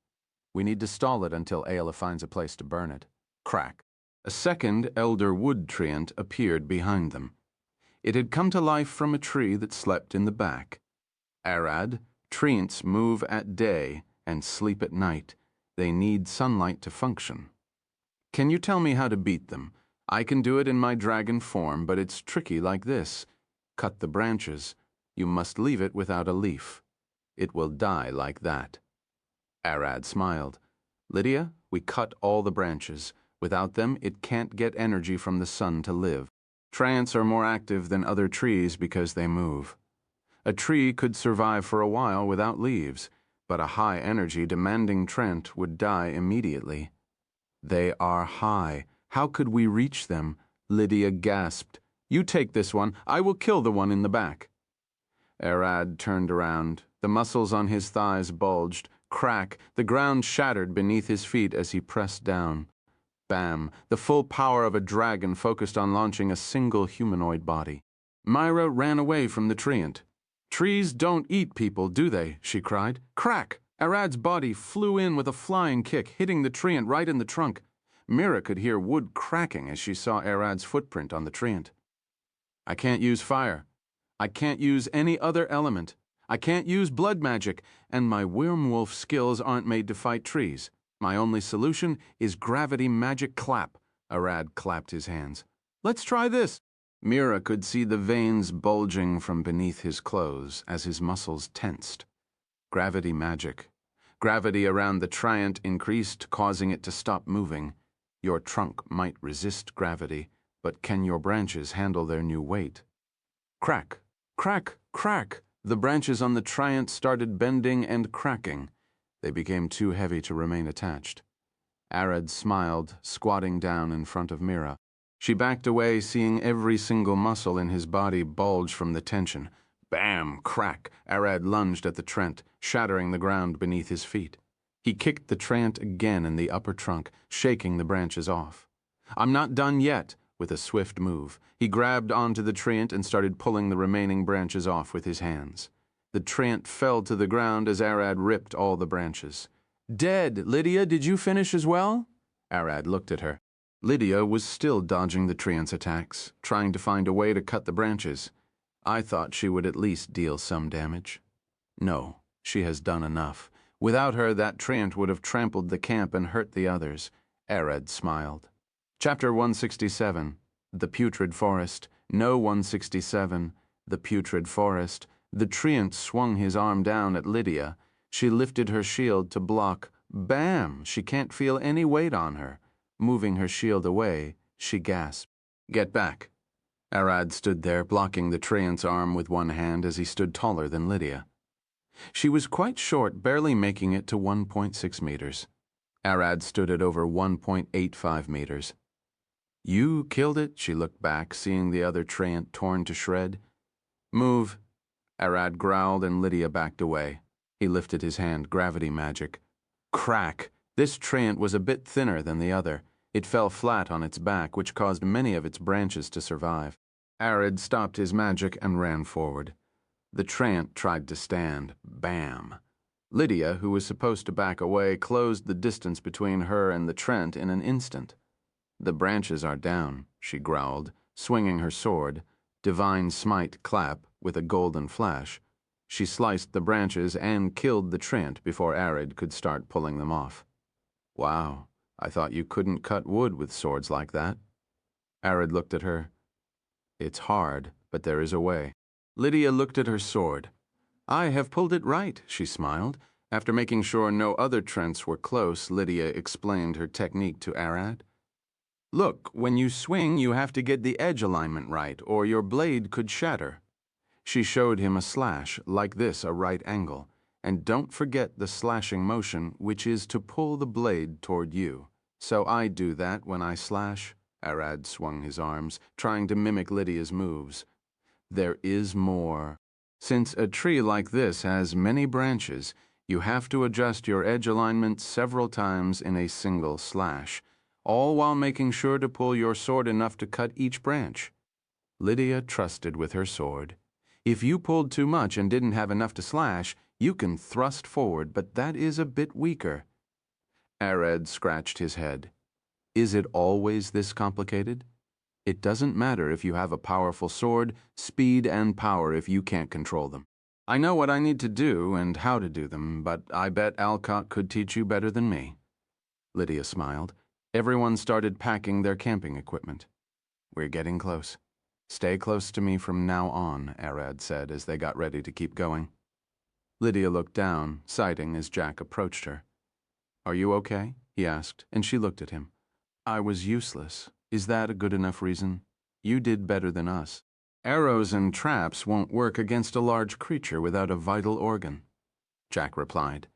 We need to stall it until Aella finds a place to burn it. Crack. A second elder wood treant appeared behind them. It had come to life from a tree that slept in the back. Arad, treants move at day and sleep at night. They need sunlight to function. Can you tell me how to beat them? I can do it in my dragon form, but it's tricky like this. Cut the branches. You must leave it without a leaf. It will die like that. Arad smiled. Lydia, we cut all the branches. Without them, it can't get energy from the sun to live. Trants are more active than other trees because they move. A tree could survive for a while without leaves, but a high-energy, demanding trant would die immediately. They are high. How could we reach them? Lydia gasped. You take this one. I will kill the one in the back. Arad turned around. The muscles on his thighs bulged. Crack. The ground shattered beneath his feet as he pressed down. Bam. The full power of a dragon focused on launching a single humanoid body. Myra ran away from the treant. Trees don't eat people, do they? She cried. Crack! Arad's body flew in with a flying kick, hitting the treant right in the trunk. Myra could hear wood cracking as she saw Arad's footprint on the treant. I can't use fire. I can't use any other element. I can't use blood magic, and my wormwolf skills aren't made to fight trees. My only solution is gravity magic clap. Arad clapped his hands. Let's try this. Myra could see the veins bulging from beneath his clothes as his muscles tensed. Gravity magic. Gravity around the treant increased, causing it to stop moving. Your trunk might resist gravity, but can your branches handle their new weight? Crack, crack, crack. The branches on the treant started bending and cracking. They became too heavy to remain attached. Arad smiled, squatting down in front of Myra. She backed away, seeing every single muscle in his body bulge from the tension. Bam! Crack! Arad lunged at the treant, shattering the ground beneath his feet. He kicked the treant again in the upper trunk, shaking the branches off. I'm not done yet. With a swift move, he grabbed onto the treant and started pulling the remaining branches off with his hands. The treant fell to the ground as Arad ripped all the branches. Dead! Lydia, did you finish as well? Arad looked at her. Lydia was still dodging the treant's attacks, trying to find a way to cut the branches. I thought she would at least deal some damage. No, she has done enough. Without her, that treant would have trampled the camp and hurt the others. Arad smiled. Chapter 167. The Putrid Forest. No 167. The Putrid Forest. The treant swung his arm down at Lydia. She lifted her shield to block. Bam! She can't feel any weight on her. Moving her shield away, she gasped. Get back. Arad stood there, blocking the treant's arm with one hand as he stood taller than Lydia. She was quite short, barely making it to 1.6 meters. Arad stood at over 1.85 meters. You killed it, she looked back, seeing the other treant torn to shred. Move. Arad growled and Lydia backed away. He lifted his hand, gravity magic. Crack! This treant was a bit thinner than the other. It fell flat on its back, which caused many of its branches to survive. Arad stopped his magic and ran forward. The treant tried to stand. Bam! Lydia, who was supposed to back away, closed the distance between her and the treant in an instant. The branches are down, she growled, swinging her sword. Divine smite clap with a golden flash. She sliced the branches and killed the treant before Arad could start pulling them off. Wow, I thought you couldn't cut wood with swords like that. Arad looked at her. It's hard, but there is a way. Lydia looked at her sword. I have pulled it right, she smiled. After making sure no other treants were close, Lydia explained her technique to Arad. Look, when you swing, you have to get the edge alignment right, or your blade could shatter. She showed him a slash, like this, a right angle. And don't forget the slashing motion, which is to pull the blade toward you. So I do that when I slash. Arad swung his arms, trying to mimic Lydia's moves. There is more. Since a tree like this has many branches, you have to adjust your edge alignment several times in a single slash, all while making sure to pull your sword enough to cut each branch. Lydia trusted with her sword. If you pulled too much and didn't have enough to slash, you can thrust forward, but that is a bit weaker. Arad scratched his head. Is it always this complicated? It doesn't matter if you have a powerful sword, speed and power if you can't control them. I know what I need to do and how to do them, but I bet Alcott could teach you better than me. Lydia smiled. Everyone started packing their camping equipment. We're getting close. Stay close to me from now on, Arad said as they got ready to keep going. Lydia looked down, sighing as Jack approached her. "Are you okay?" he asked, and she looked at him. "I was useless. Is that a good enough reason? You did better than us. Arrows and traps won't work against a large creature without a vital organ," Jack replied.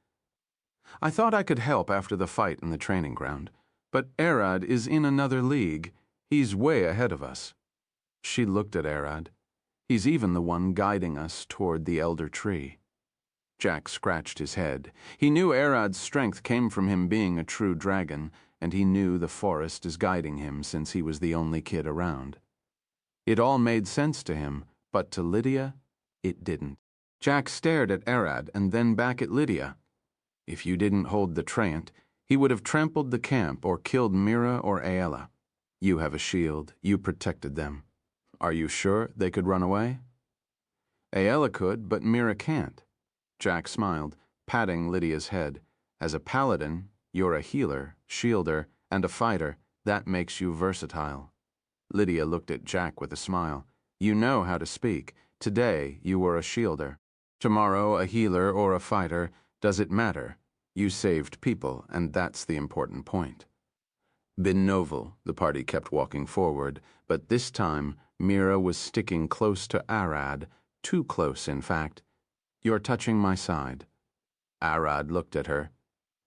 "I thought I could help after the fight in the training ground, but Arad is in another league. He's way ahead of us." She looked at Arad. "He's even the one guiding us toward the elder tree." Jack scratched his head. He knew Arad's strength came from him being a true dragon, and he knew the forest is guiding him since he was the only kid around. It all made sense to him, but to Lydia, it didn't. Jack stared at Arad and then back at Lydia. If you didn't hold the Treant, he would have trampled the camp or killed Mira or Aella. You have a shield. You protected them. Are you sure they could run away? Aella could, but Mira can't. Jack smiled, patting Lydia's head. As a paladin, you're a healer, shielder, and a fighter. That makes you versatile. Lydia looked at Jack with a smile. You know how to speak. Today, you were a shielder. Tomorrow, a healer or a fighter. Does it matter? You saved people, and that's the important point. Bin Novel, the party kept walking forward, but this time, Mira was sticking close to Arad, too close, in fact. You're touching my side. Arad looked at her.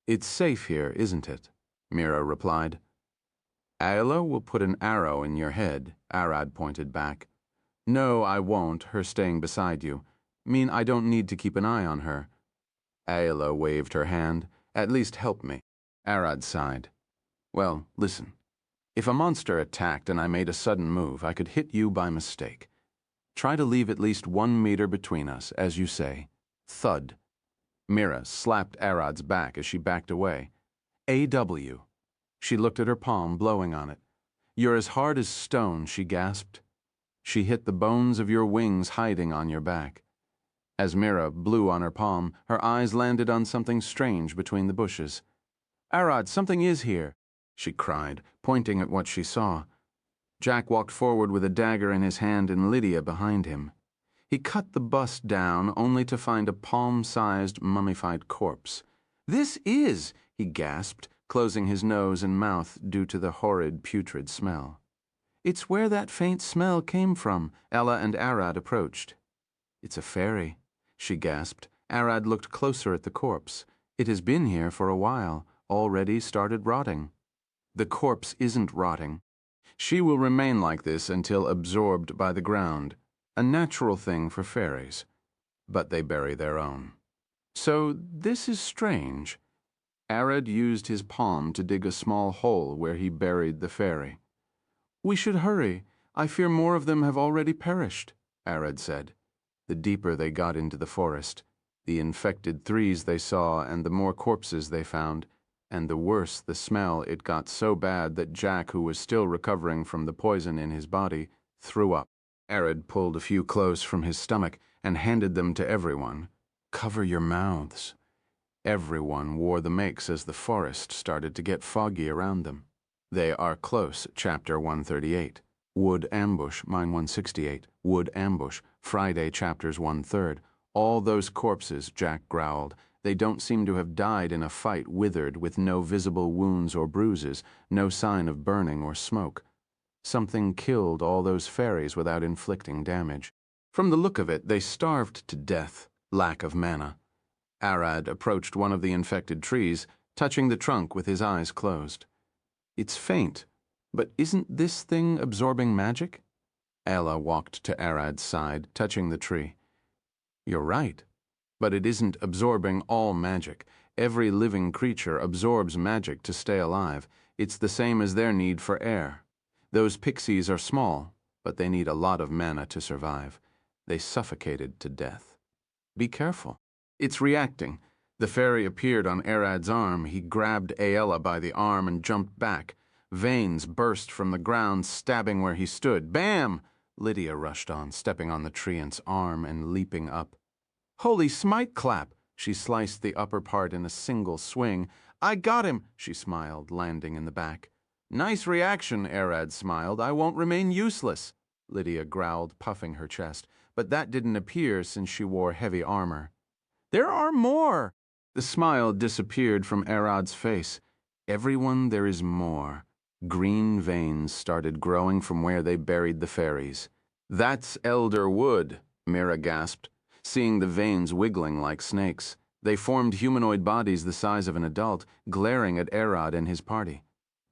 It's safe here, isn't it? Mira replied. Aella will put an arrow in your head, Arad pointed back. No, I won't, her staying beside you. Mean I don't need to keep an eye on her. Aella waved her hand. At least help me. Arad sighed. Well, listen. If a monster attacked and I made a sudden move, I could hit you by mistake. Try to leave at least 1 meter between us, as you say. Thud. Mira slapped Arad's back as she backed away. A.W. She looked at her palm, blowing on it. You're as hard as stone, she gasped. She hit the bones of your wings hiding on your back. As Mira blew on her palm, her eyes landed on something strange between the bushes. Arad, something is here, she cried, pointing at what she saw. Jack walked forward with a dagger in his hand and Lydia behind him. He cut the bust down only to find a palm-sized mummified corpse. This is, he gasped, closing his nose and mouth due to the horrid putrid smell. It's where that faint smell came from. Ella and Arad approached. It's a fairy, she gasped. Arad looked closer at the corpse. It has been here for a while, already started rotting. The corpse isn't rotting. She will remain like this until absorbed by the ground, a natural thing for fairies, but they bury their own. So this is strange. Arad used his palm to dig a small hole where he buried the fairy. We should hurry. I fear more of them have already perished, Arad said. The deeper they got into the forest, the infected threes they saw and the more corpses they found, and the worse the smell, it got so bad that Jack, who was still recovering from the poison in his body, threw up. Arad pulled a few clothes from his stomach and handed them to everyone. Cover your mouths. Everyone wore the makes as the forest started to get foggy around them. They are close, chapter 138. Wood ambush, mine 168. Wood ambush, Friday, chapters 1/3. All those corpses, Jack growled. They don't seem to have died in a fight, withered, with no visible wounds or bruises, no sign of burning or smoke. Something killed all those fairies without inflicting damage. From the look of it, they starved to death, lack of mana. Arad approached one of the infected trees, touching the trunk with his eyes closed. It's faint, but isn't this thing absorbing magic? Ella walked to Arad's side, touching the tree. You're right, but it isn't absorbing all magic. Every living creature absorbs magic to stay alive. It's the same as their need for air. Those pixies are small, but they need a lot of mana to survive. They suffocated to death. Be careful. It's reacting. The fairy appeared on Arad's arm. He grabbed Aella by the arm and jumped back. Veins burst from the ground, stabbing where he stood. Bam! Lydia rushed on, stepping on the treant's arm and leaping up. Holy smite clap! She sliced the upper part in a single swing. I got him, she smiled, landing in the back. Nice reaction, Arad smiled. I won't remain useless. Lydia growled, puffing her chest, but that didn't appear since she wore heavy armor. There are more! The smile disappeared from Arad's face. Everyone, there is more. Green veins started growing from where they buried the fairies. That's elder wood, Mira gasped, seeing the veins wiggling like snakes. They formed humanoid bodies the size of an adult, glaring at Arad and his party.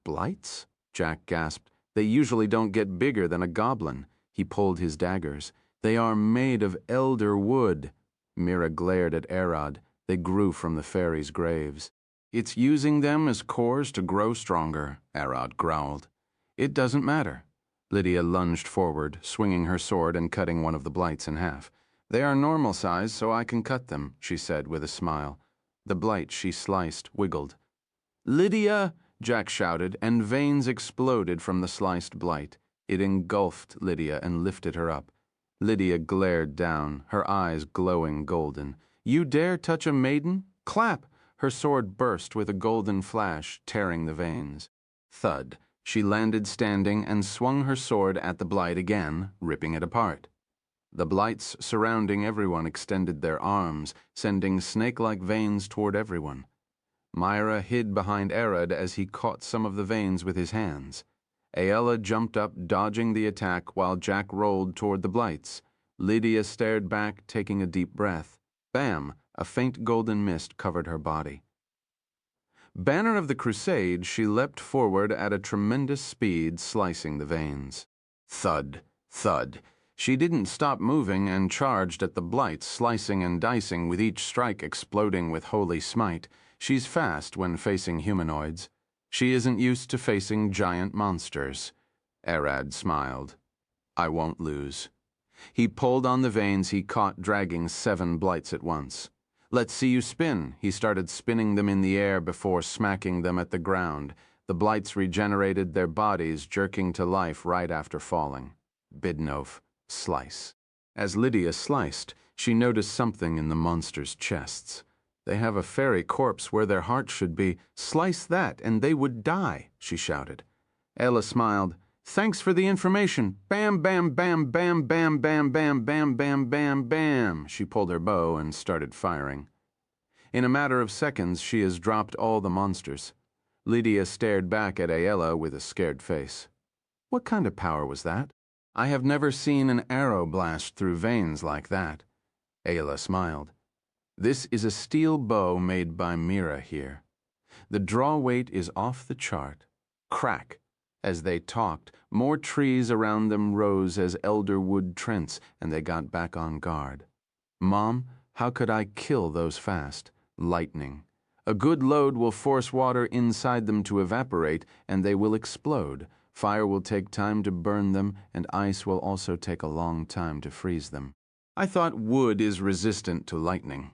Blights? Jack gasped. They usually don't get bigger than a goblin. He pulled his daggers. They are made of elder wood. Mira glared at Arad. They grew from the fairies' graves. It's using them as cores to grow stronger, Arad growled. It doesn't matter. Lydia lunged forward, swinging her sword and cutting one of the blights in half. They are normal size, so I can cut them, she said with a smile. The blight she sliced wiggled. Lydia! Jack shouted, and veins exploded from the sliced blight. It engulfed Lydia and lifted her up. Lydia glared down, her eyes glowing golden. You dare touch a maiden? Clap! Her sword burst with a golden flash, tearing the veins. Thud. She landed standing and swung her sword at the blight again, ripping it apart. The blights surrounding everyone extended their arms, sending snake-like veins toward everyone. Myra hid behind Arad as he caught some of the veins with his hands. Aella jumped up, dodging the attack while Jack rolled toward the blights. Lydia stared back, taking a deep breath. Bam! A faint golden mist covered her body. Banner of the Crusade, she leapt forward at a tremendous speed, slicing the veins. Thud, thud. She didn't stop moving and charged at the blights, slicing and dicing with each strike exploding with holy smite. She's fast when facing humanoids. She isn't used to facing giant monsters. Arad smiled. I won't lose. He pulled on the veins he caught, dragging 7 blights at once. Let's see you spin. He started spinning them in the air before smacking them at the ground. The blights regenerated their bodies, jerking to life right after falling. Bidnov. Slice. As Lydia sliced, she noticed something in the monsters' chests. They have a fairy corpse where their heart should be. Slice that, and they would die, she shouted. Ella smiled. Thanks for the information. Bam, bam, bam, bam, bam, bam, bam, bam, bam, bam, bam. She pulled her bow and started firing. In a matter of seconds, she has dropped all the monsters. Lydia stared back at Aella with a scared face. What kind of power was that? I have never seen an arrow blast through veins like that. Aella smiled. This is a steel bow made by Mira here. The draw weight is off the chart. Crack. As they talked, more trees around them rose as elder wood trents, and they got back on guard. Mom, how could I kill those fast? Lightning. A good load will force water inside them to evaporate, and they will explode. Fire will take time to burn them, and ice will also take a long time to freeze them. I thought wood is resistant to lightning.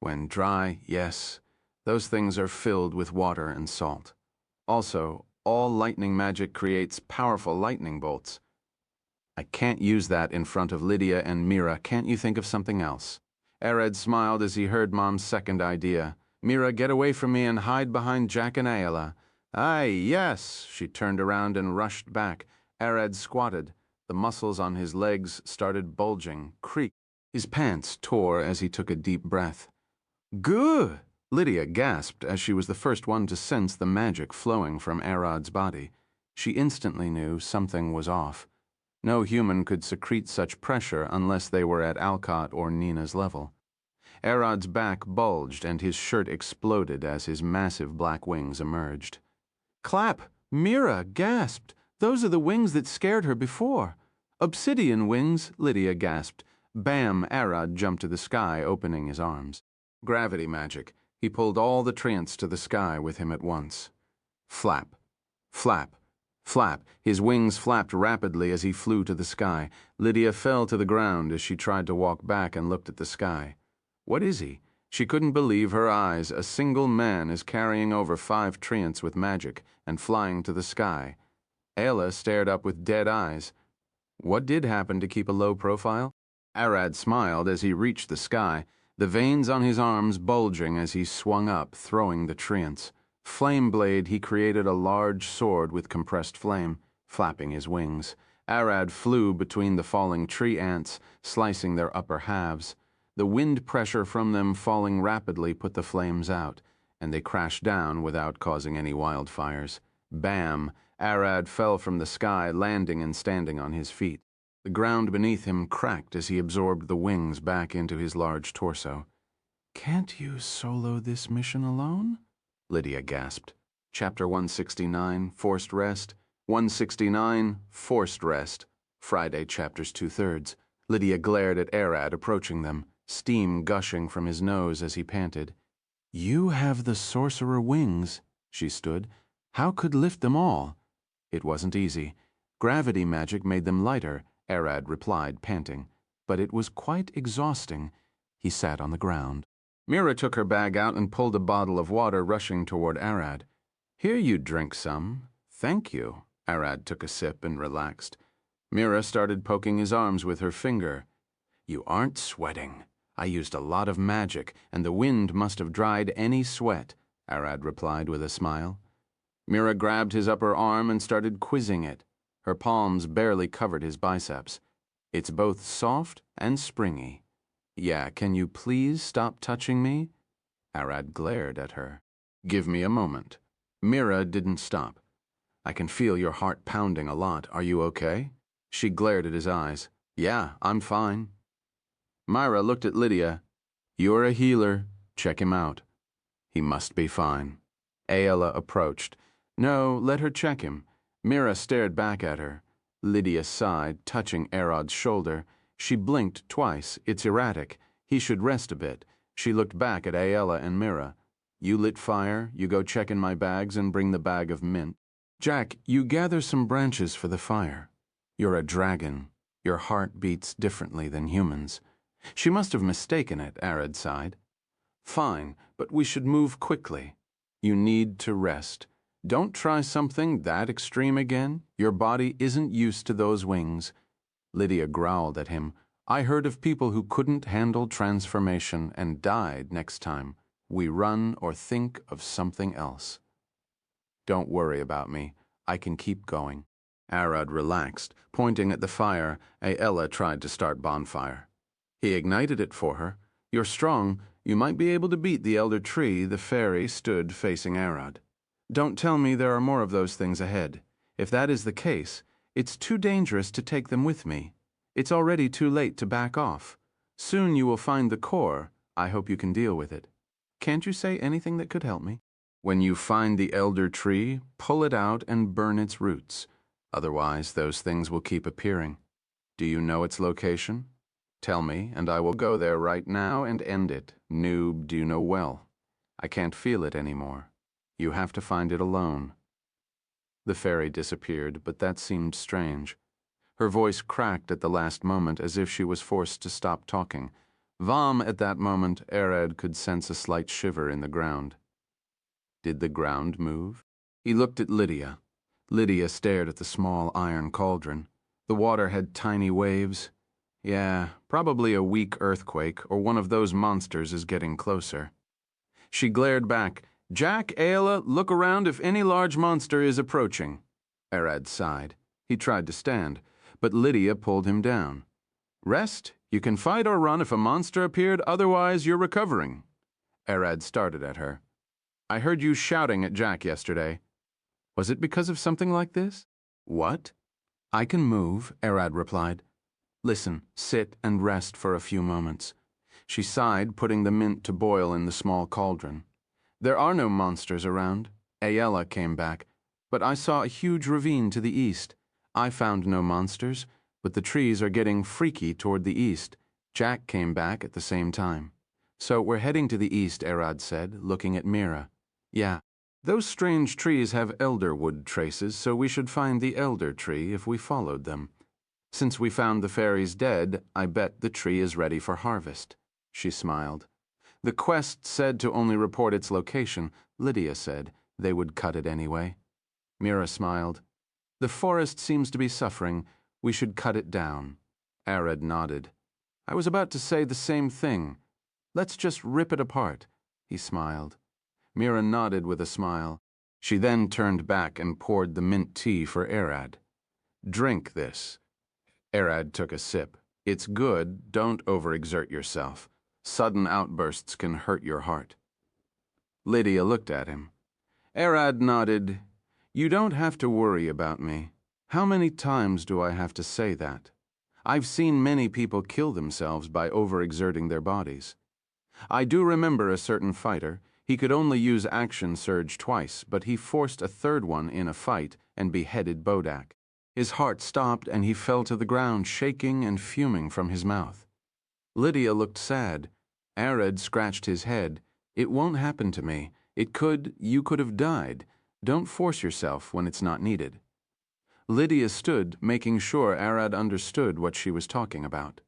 When dry, yes, those things are filled with water and salt. Also, all lightning magic creates powerful lightning bolts. I can't use that in front of Lydia and Mira. Can't you think of something else? Arad smiled as he heard Mom's second idea. Mira, get away from me and hide behind Jack and Aella. Aye, yes. She turned around and rushed back. Arad squatted. The muscles on his legs started bulging, creaked. His pants tore as he took a deep breath. Good! Lydia gasped as she was the first one to sense the magic flowing from Arad's body. She instantly knew something was off. No human could secrete such pressure unless they were at Alcott or Nina's level. Arad's back bulged and his shirt exploded as his massive black wings emerged. Clap! Mira gasped. Those are the wings that scared her before. Obsidian wings, Lydia gasped. Bam! Arad jumped to the sky, opening his arms. Gravity magic. He pulled all the treants to the sky with him at once. Flap. Flap. Flap. His wings flapped rapidly as he flew to the sky. Lydia fell to the ground as she tried to walk back and looked at the sky. What is he? She couldn't believe her eyes. A single man is carrying over 5 treants with magic and flying to the sky. Aella stared up with dead eyes. What did happen to keep a low profile? Arad smiled as he reached the sky, the veins on his arms bulging as he swung up, throwing the treants. Flame blade, he created a large sword with compressed flame, flapping his wings. Arad flew between the falling tree ants, slicing their upper halves. The wind pressure from them falling rapidly put the flames out, and they crashed down without causing any wildfires. Bam! Arad fell from the sky, landing and standing on his feet. The ground beneath him cracked as he absorbed the wings back into his large torso. "Can't you solo this mission alone?" Lydia gasped. Chapter 169, Forced Rest. 169, Forced Rest. Friday, chapters 2/3. Lydia glared at Arad approaching them, steam gushing from his nose as he panted. "You have the sorcerer wings," she stood. "How could lift them all?" It wasn't easy. Gravity magic made them lighter, Arad replied, panting. But it was quite exhausting. He sat on the ground. Mira took her bag out and pulled a bottle of water, rushing toward Arad. "Here, you drink some." "Thank you." Arad took a sip and relaxed. Mira started poking his arms with her finger. "You aren't sweating. I used a lot of magic, and the wind must have dried any sweat," Arad replied with a smile. Mira grabbed his upper arm and started quizzing it. Her palms barely covered his biceps. "It's both soft and springy." "Yeah, can you please stop touching me?" Arad glared at her. "Give me a moment." Mira didn't stop. "I can feel your heart pounding a lot. Are you okay?" She glared at his eyes. "Yeah, I'm fine." Myra looked at Lydia. "You're a healer. Check him out." "He must be fine." Ayala approached. "No, let her check him." Mira stared back at her. Lydia sighed, touching Arad's shoulder. She blinked twice. "It's erratic. He should rest a bit." She looked back at Ayala and Mira. "You lit fire, you go check in my bags and bring the bag of mint. Jack, you gather some branches for the fire. You're a dragon. Your heart beats differently than humans." "She must have mistaken it," Arad sighed. "Fine, but we should move quickly. You need to rest. Don't try something that extreme again. Your body isn't used to those wings." Lydia growled at him. "I heard of people who couldn't handle transformation and died next time. We run or think of something else." "Don't worry about me. I can keep going." Arad relaxed, pointing at the fire. Ayala tried to start bonfire. He ignited it for her. "You're strong. You might be able to beat the elder tree." The fairy stood facing Arad. "Don't tell me there are more of those things ahead. If that is the case, it's too dangerous to take them with me. It's already too late to back off. Soon you will find the core. I hope you can deal with it. Can't you say anything that could help me?" "When you find the elder tree, pull it out and burn its roots. Otherwise, those things will keep appearing. Do you know its location? Tell me, and I will go there right now and end it. Noob, do you know well? I can't feel it anymore. You have to find it alone." The fairy disappeared, but that seemed strange. Her voice cracked at the last moment, as if she was forced to stop talking. At that moment, Arad could sense a slight shiver in the ground. Did the ground move? He looked at Lydia. Lydia stared at the small iron cauldron. The water had tiny waves. "Yeah, probably a weak earthquake, or one of those monsters is getting closer." She glared back. "Jack, Ayala, look around if any large monster is approaching." Arad sighed. He tried to stand, but Lydia pulled him down. "Rest. You can fight or run if a monster appeared, otherwise you're recovering." Arad started at her. "I heard you shouting at Jack yesterday. Was it because of something like this?" "What?" "I can move," Arad replied. "Listen, sit and rest for a few moments." She sighed, putting the mint to boil in the small cauldron. "There are no monsters around." Ayala came back. "But I saw a huge ravine to the east. I found no monsters, but the trees are getting freaky toward the east." Jack came back at the same time. "So we're heading to the east," Arad said, looking at Mira. "Yeah. Those strange trees have elderwood traces, so we should find the elder tree if we followed them. Since we found the fairies dead, I bet the tree is ready for harvest." She smiled. "The quest said to only report its location," Lydia said. "They would cut it anyway." Mira smiled. "The forest seems to be suffering. We should cut it down." Arad nodded. "I was about to say the same thing. Let's just rip it apart." He smiled. Mira nodded with a smile. She then turned back and poured the mint tea for Arad. "Drink this." Arad took a sip. "It's good. Don't overexert yourself." Sudden outbursts can hurt your heart. Lydia looked at him. Arad nodded. You don't have to worry about me. How many times do I have to say that? I've seen many people kill themselves by overexerting their bodies. I do remember a certain fighter. He could only use action surge twice, but he forced a third one in a fight and beheaded Bodak. His heart stopped and he fell to the ground, shaking and fuming from his mouth. Lydia looked sad. Arad scratched his head. It won't happen to me. It could. You could have died. Don't force yourself when it's not needed. Lydia stood, making sure Arad understood what she was talking about.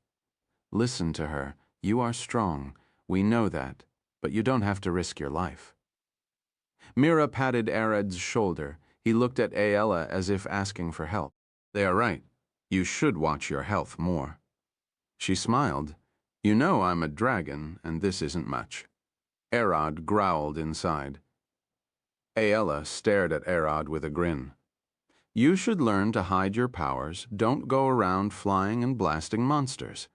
Listen to her. You are strong. We know that, but you don't have to risk your life. Mira patted Arad's shoulder. He looked at Ayala as if asking for help. They are right. You should watch your health more. She smiled. You know I'm a dragon, and this isn't much. Arad growled inside. Ayala stared at Arad with a grin. You should learn to hide your powers. Don't go around flying and blasting monsters.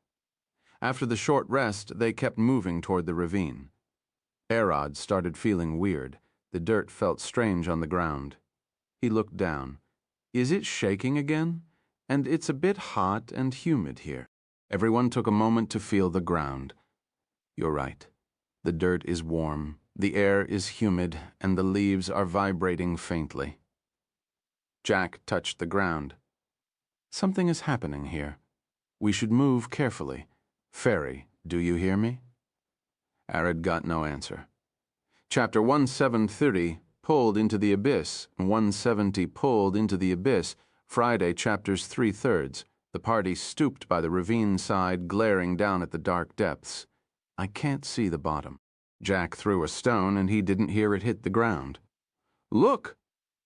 After the short rest, they kept moving toward the ravine. Arad started feeling weird. The dirt felt strange on the ground. He looked down. Is it shaking again? And it's a bit hot and humid here. Everyone took a moment to feel the ground. You're right. The dirt is warm, the air is humid, and the leaves are vibrating faintly. Jack touched the ground. Something is happening here. We should move carefully. Fairy, do you hear me? Arad got no answer. Chapter 1730, Pulled into the Abyss, 170, Pulled into the Abyss, Friday, chapters 3/3. The party stooped by the ravine side, glaring down at the dark depths. I can't see the bottom. Jack threw a stone, and he didn't hear it hit the ground. Look!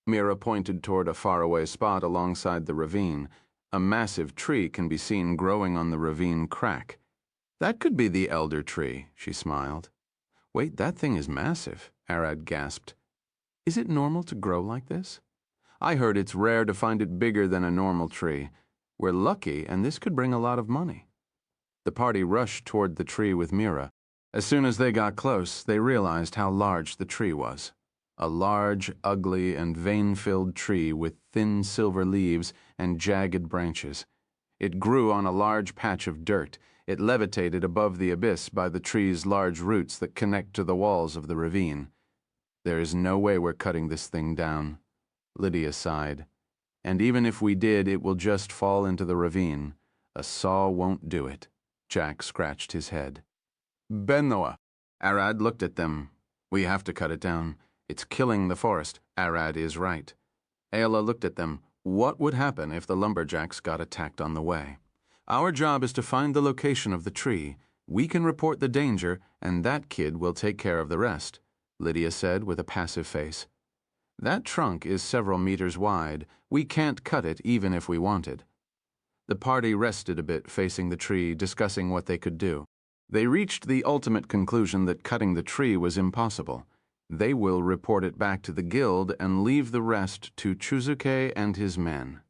Mira pointed toward a faraway spot alongside the ravine. A massive tree can be seen growing on the ravine crack. That could be the elder tree, she smiled. Wait, that thing is massive, Arad gasped. Is it normal to grow like this? I heard it's rare to find it bigger than a normal tree. We're lucky, and this could bring a lot of money. The party rushed toward the tree with Mira. As soon as they got close, they realized how large the tree was. A large, ugly, and vein-filled tree with thin silver leaves and jagged branches. It grew on a large patch of dirt. It levitated above the abyss by the tree's large roots that connect to the walls of the ravine. There is no way we're cutting this thing down. Lydia sighed. And even if we did, it will just fall into the ravine. A saw won't do it. Jack scratched his head. Benoa. Arad looked at them. We have to cut it down. It's killing the forest. Arad is right. Ayala looked at them. What would happen if the lumberjacks got attacked on the way? Our job is to find the location of the tree. We can report the danger, and that kid will take care of the rest, Lydia said with a passive face. That trunk is several meters wide. We can't cut it even if we wanted. The party rested a bit facing the tree, discussing what they could do. They reached the ultimate conclusion that cutting the tree was impossible. They will report it back to the guild and leave the rest to Chuzuke and his men.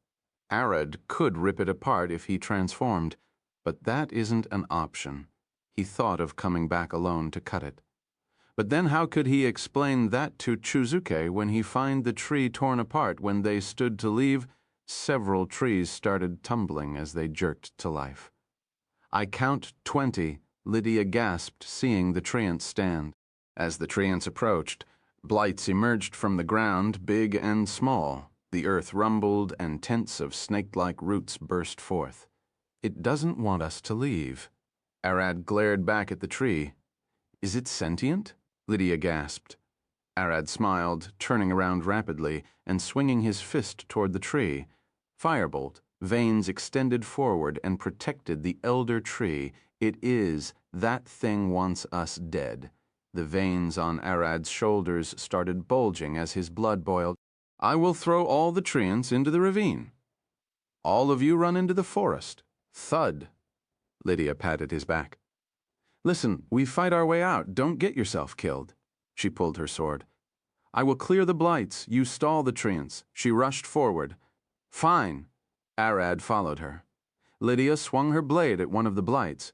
Arad could rip it apart if he transformed, but that isn't an option. He thought of coming back alone to cut it. But then how could he explain that to Chuzuke when he found the tree torn apart when they stood to leave? Several trees started tumbling as they jerked to life. I count 20, Lydia gasped, seeing the treants stand. As the treants approached, blights emerged from the ground, big and small. The earth rumbled and tents of snake-like roots burst forth. It doesn't want us to leave. Arad glared back at the tree. Is it sentient? Lydia gasped. Arad smiled, turning around rapidly and swinging his fist toward the tree. Firebolt, veins extended forward and protected the elder tree. It is. That thing wants us dead. The veins on Arad's shoulders started bulging as his blood boiled. I will throw all the treants into the ravine. All of you run into the forest. Thud. Lydia patted his back. Listen, we fight our way out. Don't get yourself killed. She pulled her sword. I will clear the blights. You stall the treants. She rushed forward. Fine. Arad followed her. Lydia swung her blade at one of the blights.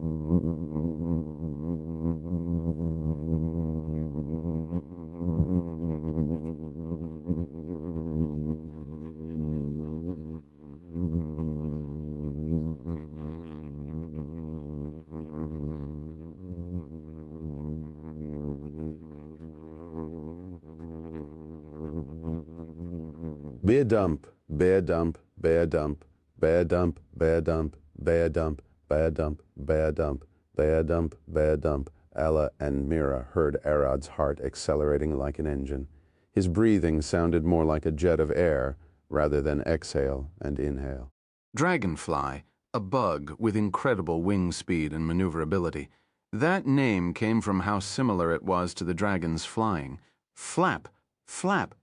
Bear dump, bear dump, bear dump, bear dump, bear dump, bear dump, bear dump, bear dump, bear dump, bear dump. Ella and Mira heard Arad's heart accelerating like an engine. His breathing sounded more like a jet of air rather than exhale and inhale. Dragonfly, a bug with incredible wing speed and maneuverability. That name came from how similar it was to the dragon's flying. Flap, flap.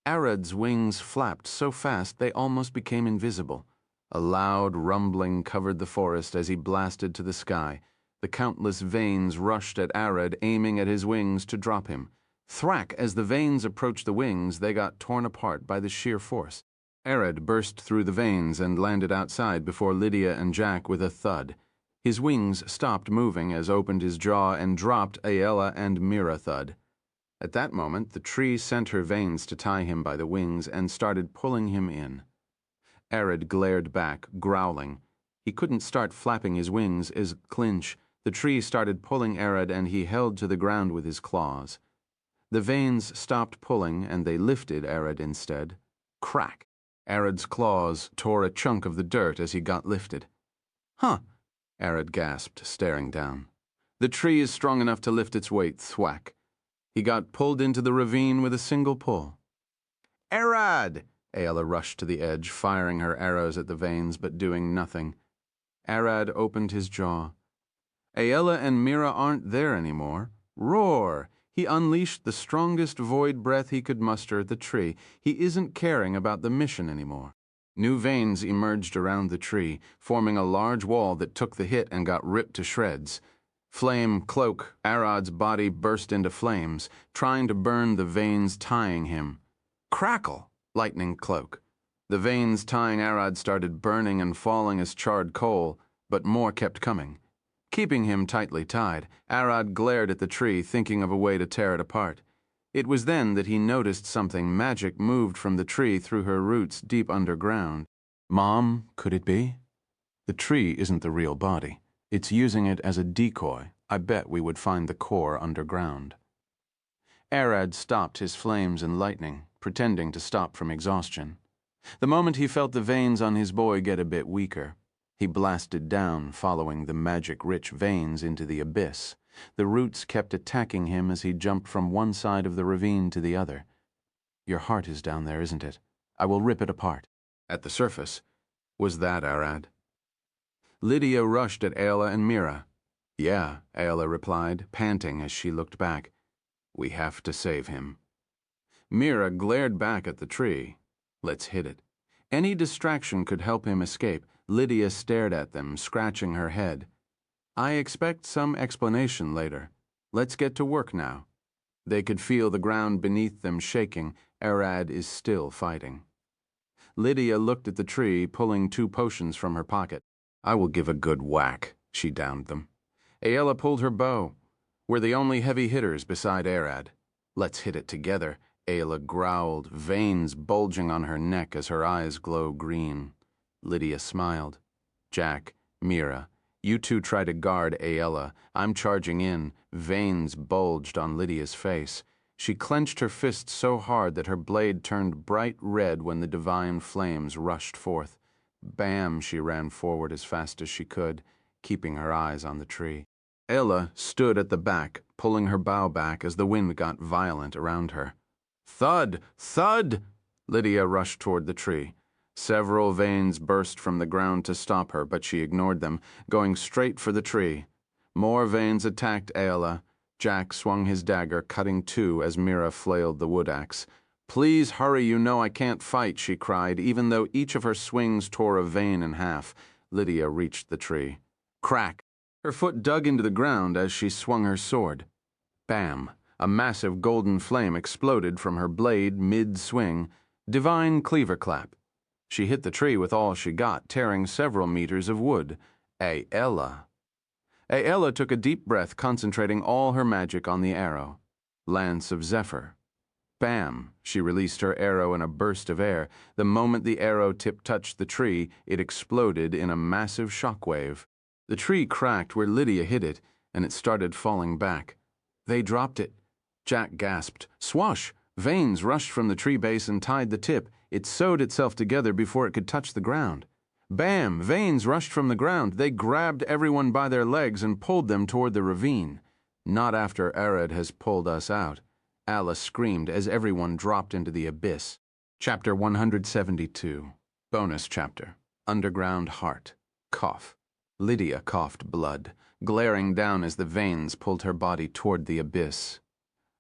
Arad's wings flapped so fast they almost became invisible. A loud rumbling covered the forest as he blasted to the sky. The countless vanes rushed at Arad, aiming at his wings to drop him. Thwack! As the vanes approached the wings, they got torn apart by the sheer force. Arad burst through the vanes and landed outside before Lydia and Jack with a thud. His wings stopped moving as opened his jaw and dropped Aella and Mira thud. At that moment, the tree sent her vanes to tie him by the wings and started pulling him in. Arad glared back, growling. He couldn't start flapping his wings as clinch. The tree started pulling Arad and he held to the ground with his claws. The vanes stopped pulling and they lifted Arad instead. Crack! Arad's claws tore a chunk of the dirt as he got lifted. Huh! Arad gasped, staring down. The tree is strong enough to lift its weight, thwack. He got pulled into the ravine with a single pull. Arad! Aella rushed to the edge, firing her arrows at the vanes, but doing nothing. Arad opened his jaw. Aella and Mira aren't there anymore. Roar! He unleashed the strongest void breath he could muster at the tree. He isn't caring about the mission anymore. New veins emerged around the tree, forming a large wall that took the hit and got ripped to shreds. Flame cloak, Arad's body burst into flames, trying to burn the veins tying him. Crackle! Lightning cloak. The veins tying Arad started burning and falling as charred coal, but more kept coming. Keeping him tightly tied, Arad glared at the tree, thinking of a way to tear it apart. It was then that he noticed something magic moved from the tree through her roots deep underground. Mom, could it be? The tree isn't the real body. It's using it as a decoy. I bet we would find the core underground. Arad stopped his flames and lightning, pretending to stop from exhaustion. The moment he felt the veins on his boy get a bit weaker, he blasted down, following the magic-rich veins into the abyss. The roots kept attacking him as he jumped from one side of the ravine to the other. Your heart is down there, isn't it? I will rip it apart. At the surface, was that Arad? Lydia rushed at Aella and Mira. Yeah, Aella replied, panting as she looked back. We have to save him. Mira glared back at the tree. Let's hit it. Any distraction could help him escape. Lydia stared at them, scratching her head. I expect some explanation later. Let's get to work now. They could feel the ground beneath them shaking. Arad is still fighting. Lydia looked at the tree, pulling 2 potions from her pocket. I will give a good whack, she downed them. Aella pulled her bow. We're the only heavy hitters beside Arad. Let's hit it together, Aella growled, veins bulging on her neck as her eyes glow green. Lydia smiled. Jack, Mira, you two try to guard Aella. I'm charging in. Veins bulged on Lydia's face. She clenched her fist so hard that her blade turned bright red when the divine flames rushed forth. Bam! She ran forward as fast as she could, keeping her eyes on the tree. Aella stood at the back, pulling her bow back as the wind got violent around her. Thud! Thud! Lydia rushed toward the tree. Several veins burst from the ground to stop her, but she ignored them, going straight for the tree. More veins attacked Aella. Jack swung his dagger, cutting 2 as Mira flailed the wood axe. Please hurry, you know I can't fight, she cried, even though each of her swings tore a vein in half. Lydia reached the tree. Crack! Her foot dug into the ground as she swung her sword. Bam! A massive golden flame exploded from her blade mid-swing. Divine cleaver clap. She hit the tree with all she got, tearing several meters of wood. Aella. Aella took a deep breath, concentrating all her magic on the arrow. Lance of Zephyr. Bam! She released her arrow in a burst of air. The moment the arrow tip touched the tree, it exploded in a massive shockwave. The tree cracked where Lydia hit it, and it started falling back. They dropped it. Jack gasped. Swash! Veins rushed from the tree base and tied the tip. It sewed itself together before it could touch the ground. Bam! Veins rushed from the ground. They grabbed everyone by their legs and pulled them toward the ravine. Not after Arad has pulled us out. Alice screamed as everyone dropped into the abyss. Chapter 172. Bonus chapter. Underground heart. Cough. Lydia coughed blood, glaring down as the veins pulled her body toward the abyss.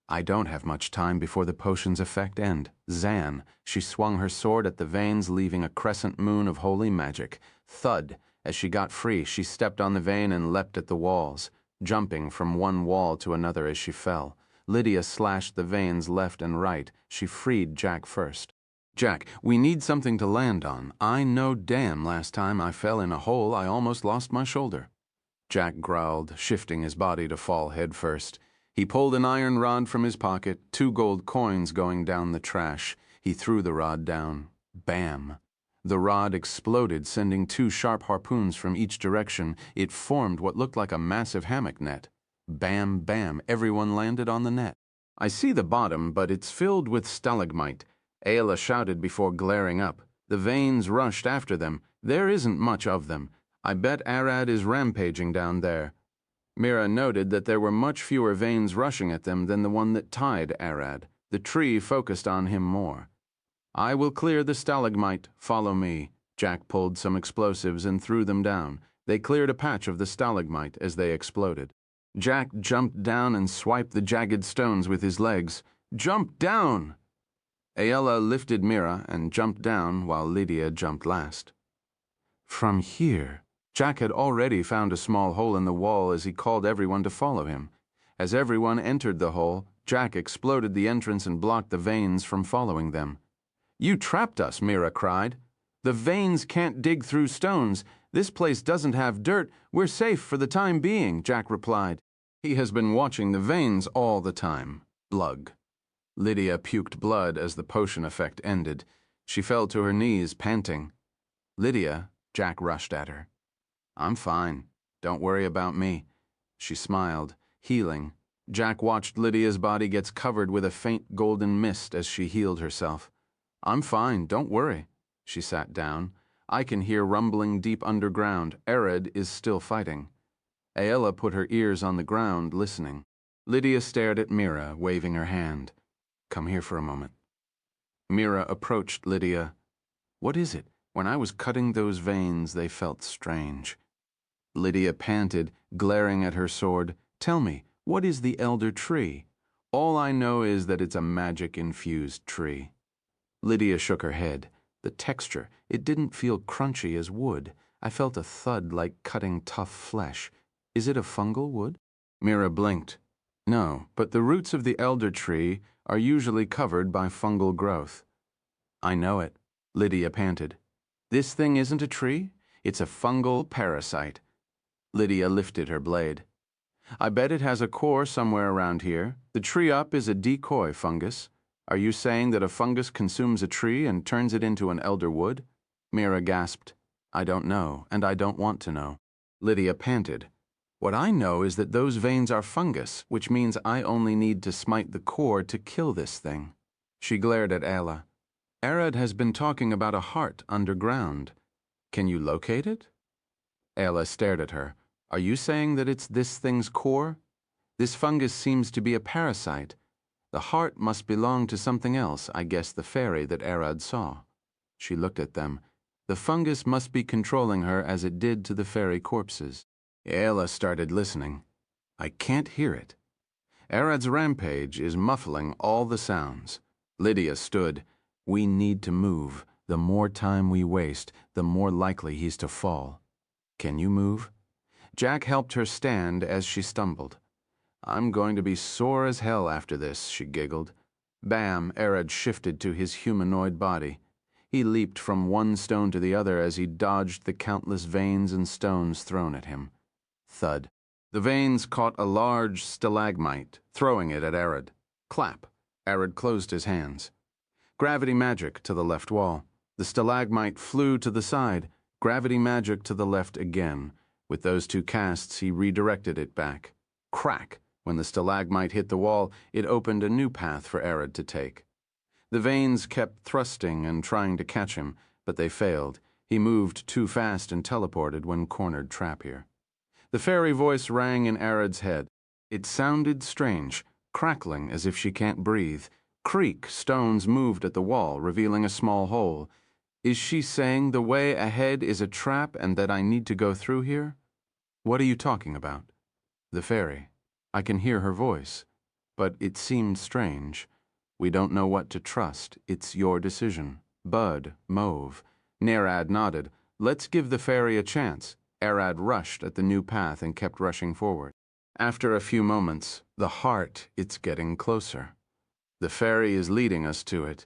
I don't have much time before the potion's effect end. Zan. She swung her sword at the veins, leaving a crescent moon of holy magic. Thud. As she got free, she stepped on the vein and leapt at the walls, jumping from one wall to another as she fell. Lydia slashed the veins left and right. She freed Jack first. Jack, we need something to land on. I know damn last time I fell in a hole, I almost lost my shoulder. Jack growled, shifting his body to fall head first. He pulled an iron rod from his pocket, 2 gold coins going down the trash. He threw the rod down. Bam! The rod exploded, sending 2 sharp harpoons from each direction. It formed what looked like a massive hammock net. Bam, bam, everyone landed on the net. I see the bottom, but it's filled with stalagmite. Ayla shouted before glaring up. The veins rushed after them. There isn't much of them. I bet Arad is rampaging down there. Mira noted that there were much fewer veins rushing at them than the one that tied Arad. The tree focused on him more. I will clear the stalagmite. Follow me. Jack pulled some explosives and threw them down. They cleared a patch of the stalagmite as they exploded. Jack jumped down and swiped the jagged stones with his legs. Jump down! Ayla lifted Mira and jumped down while Lydia jumped last. From here, Jack had already found a small hole in the wall as he called everyone to follow him. As everyone entered the hole, Jack exploded the entrance and blocked the veins from following them. You trapped us, Mira cried. The veins can't dig through stones. This place doesn't have dirt. We're safe for the time being, Jack replied. He has been watching the veins all the time. Blug. Lydia puked blood as the potion effect ended. She fell to her knees, panting. Lydia, Jack rushed at her. I'm fine. Don't worry about me. She smiled, healing. Jack watched Lydia's body get covered with a faint golden mist as she healed herself. I'm fine, don't worry. She sat down. I can hear rumbling deep underground. Arad is still fighting. Ayla put her ears on the ground, listening. Lydia stared at Mira, waving her hand. Come here for a moment. Mira approached Lydia. What is it? When I was cutting those veins, they felt strange. Lydia panted, glaring at her sword. Tell me, what is the elder tree? All I know is that it's a magic-infused tree. Lydia shook her head. The texture, it didn't feel crunchy as wood. I felt a thud like cutting tough flesh. Is it a fungal wood? Mira blinked. No, but the roots of the elder tree are usually covered by fungal growth. I know it, Lydia panted. This thing isn't a tree? It's a fungal parasite. Lydia lifted her blade. I bet it has a core somewhere around here. The tree up is a decoy fungus. Are you saying that a fungus consumes a tree and turns it into an elder wood? Mira gasped. I don't know, and I don't want to know. Lydia panted. What I know is that those veins are fungus, which means I only need to smite the core to kill this thing. She glared at Ayla. Arad has been talking about a heart underground. Can you locate it? Ayla stared at her. Are you saying that it's this thing's core? This fungus seems to be a parasite. The heart must belong to something else, I guess the fairy that Arad saw. She looked at them. The fungus must be controlling her as it did to the fairy corpses. Ayla started listening. I can't hear it. Arad's rampage is muffling all the sounds. Lydia stood. We need to move. The more time we waste, the more likely he's to fall. Can you move? Jack helped her stand as she stumbled. I'm going to be sore as hell after this, she giggled. Bam, Arad shifted to his humanoid body. He leaped from one stone to the other as he dodged the countless veins and stones thrown at him. Thud. The veins caught a large stalagmite, throwing it at Arad. Clap. Arad closed his hands. Gravity magic to the left wall. The stalagmite flew to the side. Gravity magic to the left again. With those 2 casts, he redirected it back. Crack! When the stalagmite hit the wall, it opened a new path for Arad to take. The veins kept thrusting and trying to catch him, but they failed. He moved too fast and teleported when cornered trap here. The fairy voice rang in Arad's head. It sounded strange, crackling as if she can't breathe. Creak, stones moved at the wall, revealing a small hole. Is she saying the way ahead is a trap and that I need to go through here? What are you talking about? The fairy. I can hear her voice, but it seemed strange. We don't know what to trust. It's your decision. Bud, Mauve. Nerad nodded. Let's give the fairy a chance. Arad rushed at the new path and kept rushing forward. After a few moments, the heart, it's getting closer. The fairy is leading us to it.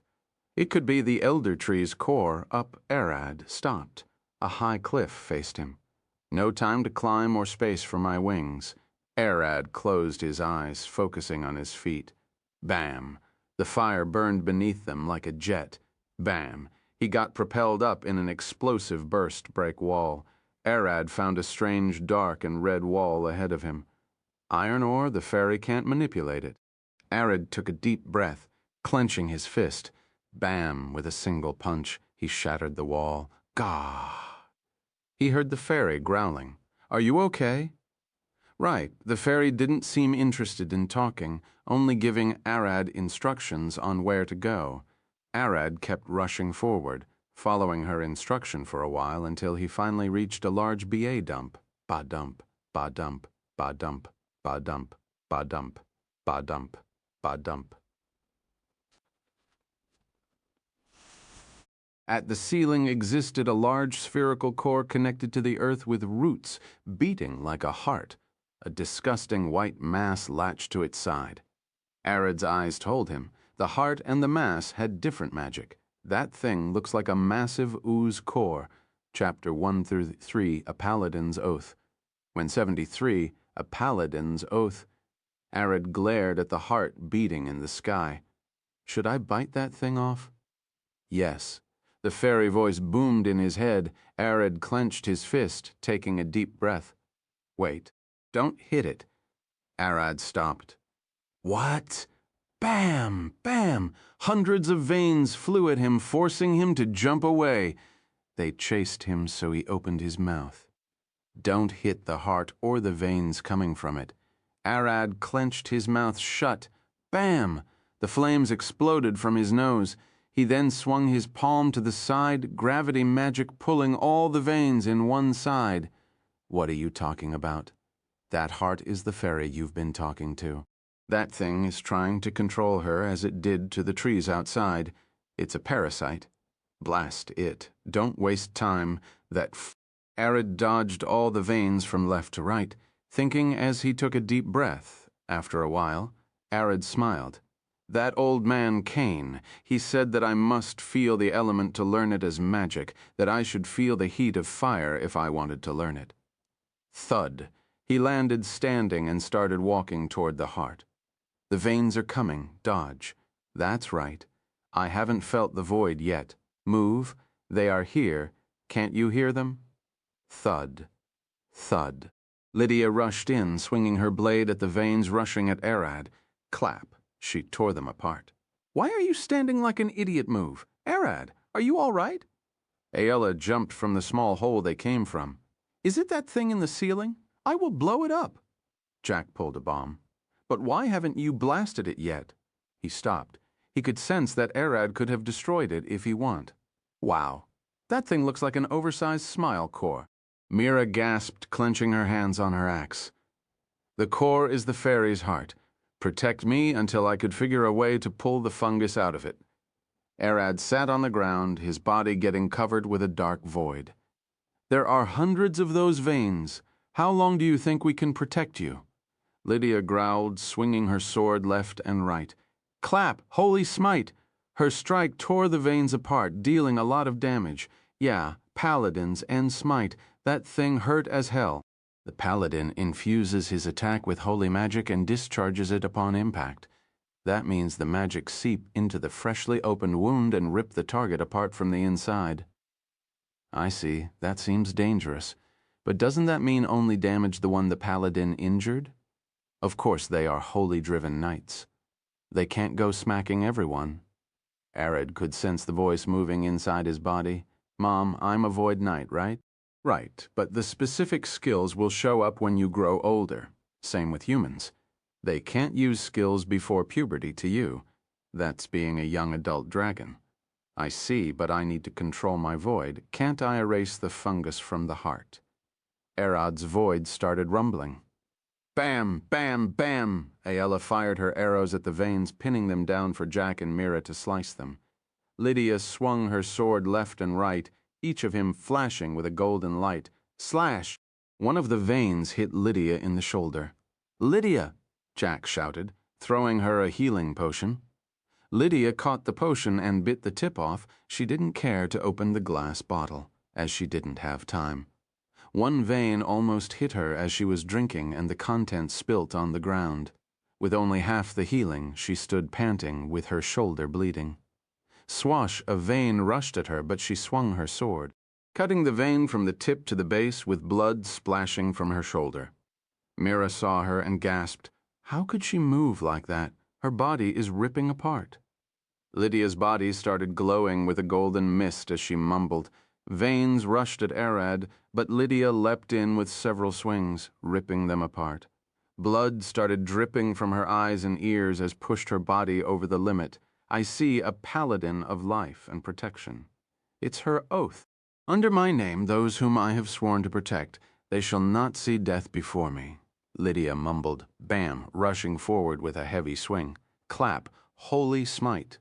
It could be the elder tree's core. Up Arad stopped. A high cliff faced him. No time to climb or space for my wings. Arad closed his eyes, focusing on his feet. Bam! The fire burned beneath them like a jet. Bam! He got propelled up in an explosive burst-break wall. Arad found a strange dark and red wall ahead of him. Iron ore, the fairy can't manipulate it. Arad took a deep breath, clenching his fist. Bam! With a single punch, he shattered the wall. Gah! He heard the fairy growling. Are you okay? Right, the fairy didn't seem interested in talking, only giving Arad instructions on where to go. Arad kept rushing forward, following her instruction for a while until he finally reached a large BA dump. Ba-dump, ba-dump, ba-dump, ba-dump, ba-dump, ba-dump, ba-dump. At the ceiling existed a large spherical core connected to the earth with roots, beating like a heart. A disgusting white mass latched to its side. Arad's eyes told him the heart and the mass had different magic. That thing looks like a massive ooze core. Chapter 1 through 3, A Paladin's Oath. When 73, A Paladin's Oath. Arad glared at the heart beating in the sky. Should I bite that thing off? Yes. The fairy voice boomed in his head. Arad clenched his fist, taking a deep breath. Wait. Don't hit it. Arad stopped. What? Bam! Bam! Hundreds of veins flew at him, forcing him to jump away. They chased him, so he opened his mouth. Don't hit the heart or the veins coming from it. Arad clenched his mouth shut. Bam! The flames exploded from his nose. He then swung his palm to the side, gravity magic pulling all the veins in one side. What are you talking about? That heart is the fairy you've been talking to. That thing is trying to control her as it did to the trees outside. It's a parasite. Blast it. Don't waste time. Arad dodged all the veins from left to right, thinking as he took a deep breath. After a while, Arad smiled. That old man Cain, he said that I must feel the element to learn it as magic, that I should feel the heat of fire if I wanted to learn it. Thud. He landed standing and started walking toward the heart. The veins are coming. Dodge. That's right. I haven't felt the void yet. Move. They are here. Can't you hear them? Thud. Thud. Lydia rushed in, swinging her blade at the veins rushing at Arad. Clap. She tore them apart. Why are you standing like an idiot? Move. Arad, are you all right? Aella jumped from the small hole they came from. Is it that thing in the ceiling? I will blow it up. Jack pulled a bomb. But why haven't you blasted it yet? He stopped. He could sense that Arad could have destroyed it if he want. Wow. That thing looks like an oversized smile core. Mira gasped, clenching her hands on her axe. The core is the fairy's heart. Protect me until I could figure a way to pull the fungus out of it. Arad sat on the ground, his body getting covered with a dark void. There are hundreds of those veins. How long do you think we can protect you? Lydia growled, swinging her sword left and right. Clap! Holy smite! Her strike tore the veins apart, dealing a lot of damage. Yeah, paladins and smite. That thing hurt as hell. The paladin infuses his attack with holy magic and discharges it upon impact. That means the magic seep into the freshly opened wound and rip the target apart from the inside. I see. That seems dangerous. But doesn't that mean only damage the one the paladin injured? Of course they are wholly driven knights. They can't go smacking everyone. Arad could sense the voice moving inside his body. Mom, I'm a Void Knight, right? Right, but the specific skills will show up when you grow older. Same with humans. They can't use skills before puberty to you. That's being a young adult dragon. I see, but I need to control my void. Can't I erase the fungus from the heart? Arad's void started rumbling. Bam! Bam! Bam! Aella fired her arrows at the veins, pinning them down for Jack and Mira to slice them. Lydia swung her sword left and right, each of him flashing with a golden light. Slash! One of the veins hit Lydia in the shoulder. Lydia! Jack shouted, throwing her a healing potion. Lydia caught the potion and bit the tip off. She didn't care to open the glass bottle, as she didn't have time. One vein almost hit her as she was drinking, and the contents spilt on the ground. With only half the healing, she stood panting, with her shoulder bleeding. Swash, a vein rushed at her, but she swung her sword, cutting the vein from the tip to the base with blood splashing from her shoulder. Mira saw her and gasped, "How could she move like that? Her body is ripping apart." Lydia's body started glowing with a golden mist as she mumbled. Veins rushed at Arad, but Lydia leapt in with several swings, ripping them apart. Blood started dripping from her eyes and ears as pushed her body over the limit. I see a paladin of life and protection. It's her oath. Under my name, those whom I have sworn to protect, they shall not see death before me. Lydia mumbled, bam, rushing forward with a heavy swing. Clap, holy smite.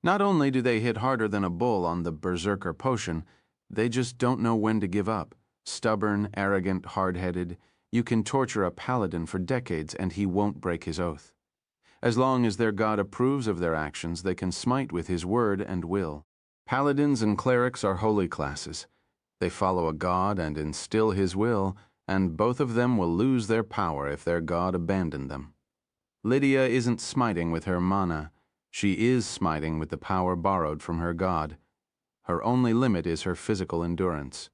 Not only do they hit harder than a bull on the berserker potion, they just don't know when to give up. Stubborn, arrogant, hard-headed, you can torture a paladin for decades and he won't break his oath. As long as their god approves of their actions, they can smite with his word and will. Paladins and clerics are holy classes. They follow a god and instill his will, and both of them will lose their power if their god abandoned them. Lydia isn't smiting with her mana. She is smiting with the power borrowed from her god. Her only limit is her physical endurance.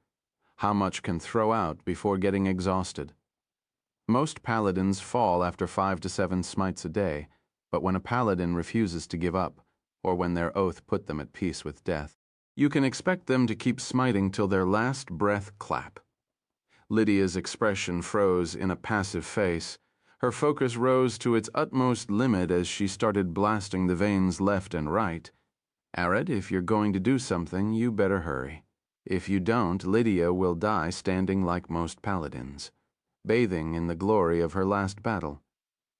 How much can throw out before getting exhausted? Most paladins fall after 5 to 7 smites a day, but when a paladin refuses to give up, or when their oath put them at peace with death, you can expect them to keep smiting till their last breath clap. Lydia's expression froze in a passive face. Her focus rose to its utmost limit as she started blasting the veins left and right. Arad, if you're going to do something, you better hurry. If you don't, Lydia will die standing like most paladins, bathing in the glory of her last battle.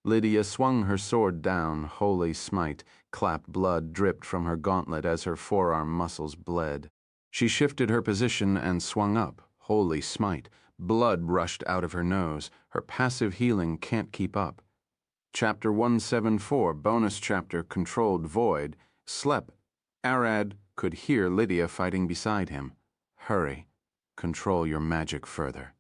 Lydia swung her sword down, holy smite. Clap blood dripped from her gauntlet as her forearm muscles bled. She shifted her position and swung up, holy smite. Blood rushed out of her nose. Her passive healing can't keep up. Chapter 174, bonus chapter, Controlled Void. Slep. Arad could hear Lydia fighting beside him. Hurry. Control your magic further.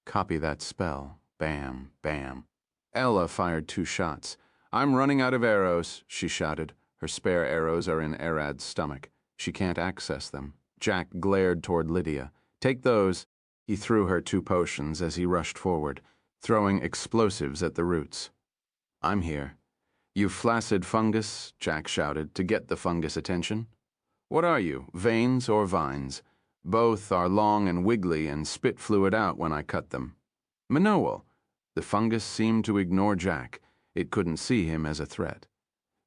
Copy that spell. Bam, bam. Ella fired 2 shots. I'm running out of arrows, she shouted. Her spare arrows are in Arad's stomach. She can't access them. Jack glared toward Lydia. Take those. He threw her 2 potions as he rushed forward, throwing explosives at the roots. I'm here. You flaccid fungus, Jack shouted, to get the fungus attention. What are you, veins or vines? Both are long and wiggly and spit fluid out when I cut them. Minoel. The fungus seemed to ignore Jack. It couldn't see him as a threat.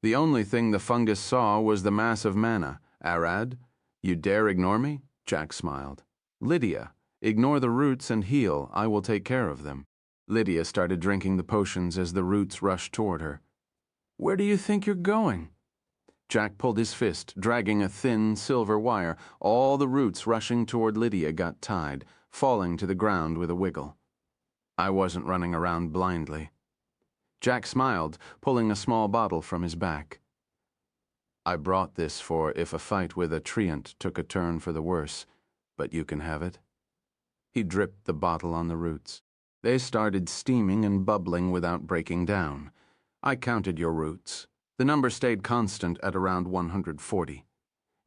The only thing the fungus saw was the mass of mana. Arad, you dare ignore me? Jack smiled. Lydia, ignore the roots and heal. I will take care of them. Lydia started drinking the potions as the roots rushed toward her. Where do you think you're going? Jack pulled his fist, dragging a thin silver wire. All the roots rushing toward Lydia got tied, falling to the ground with a wiggle. I wasn't running around blindly. Jack smiled, pulling a small bottle from his back. I brought this for if a fight with a treant took a turn for the worse, but you can have it. He dripped the bottle on the roots. They started steaming and bubbling without breaking down. I counted your roots. The number stayed constant at around 140.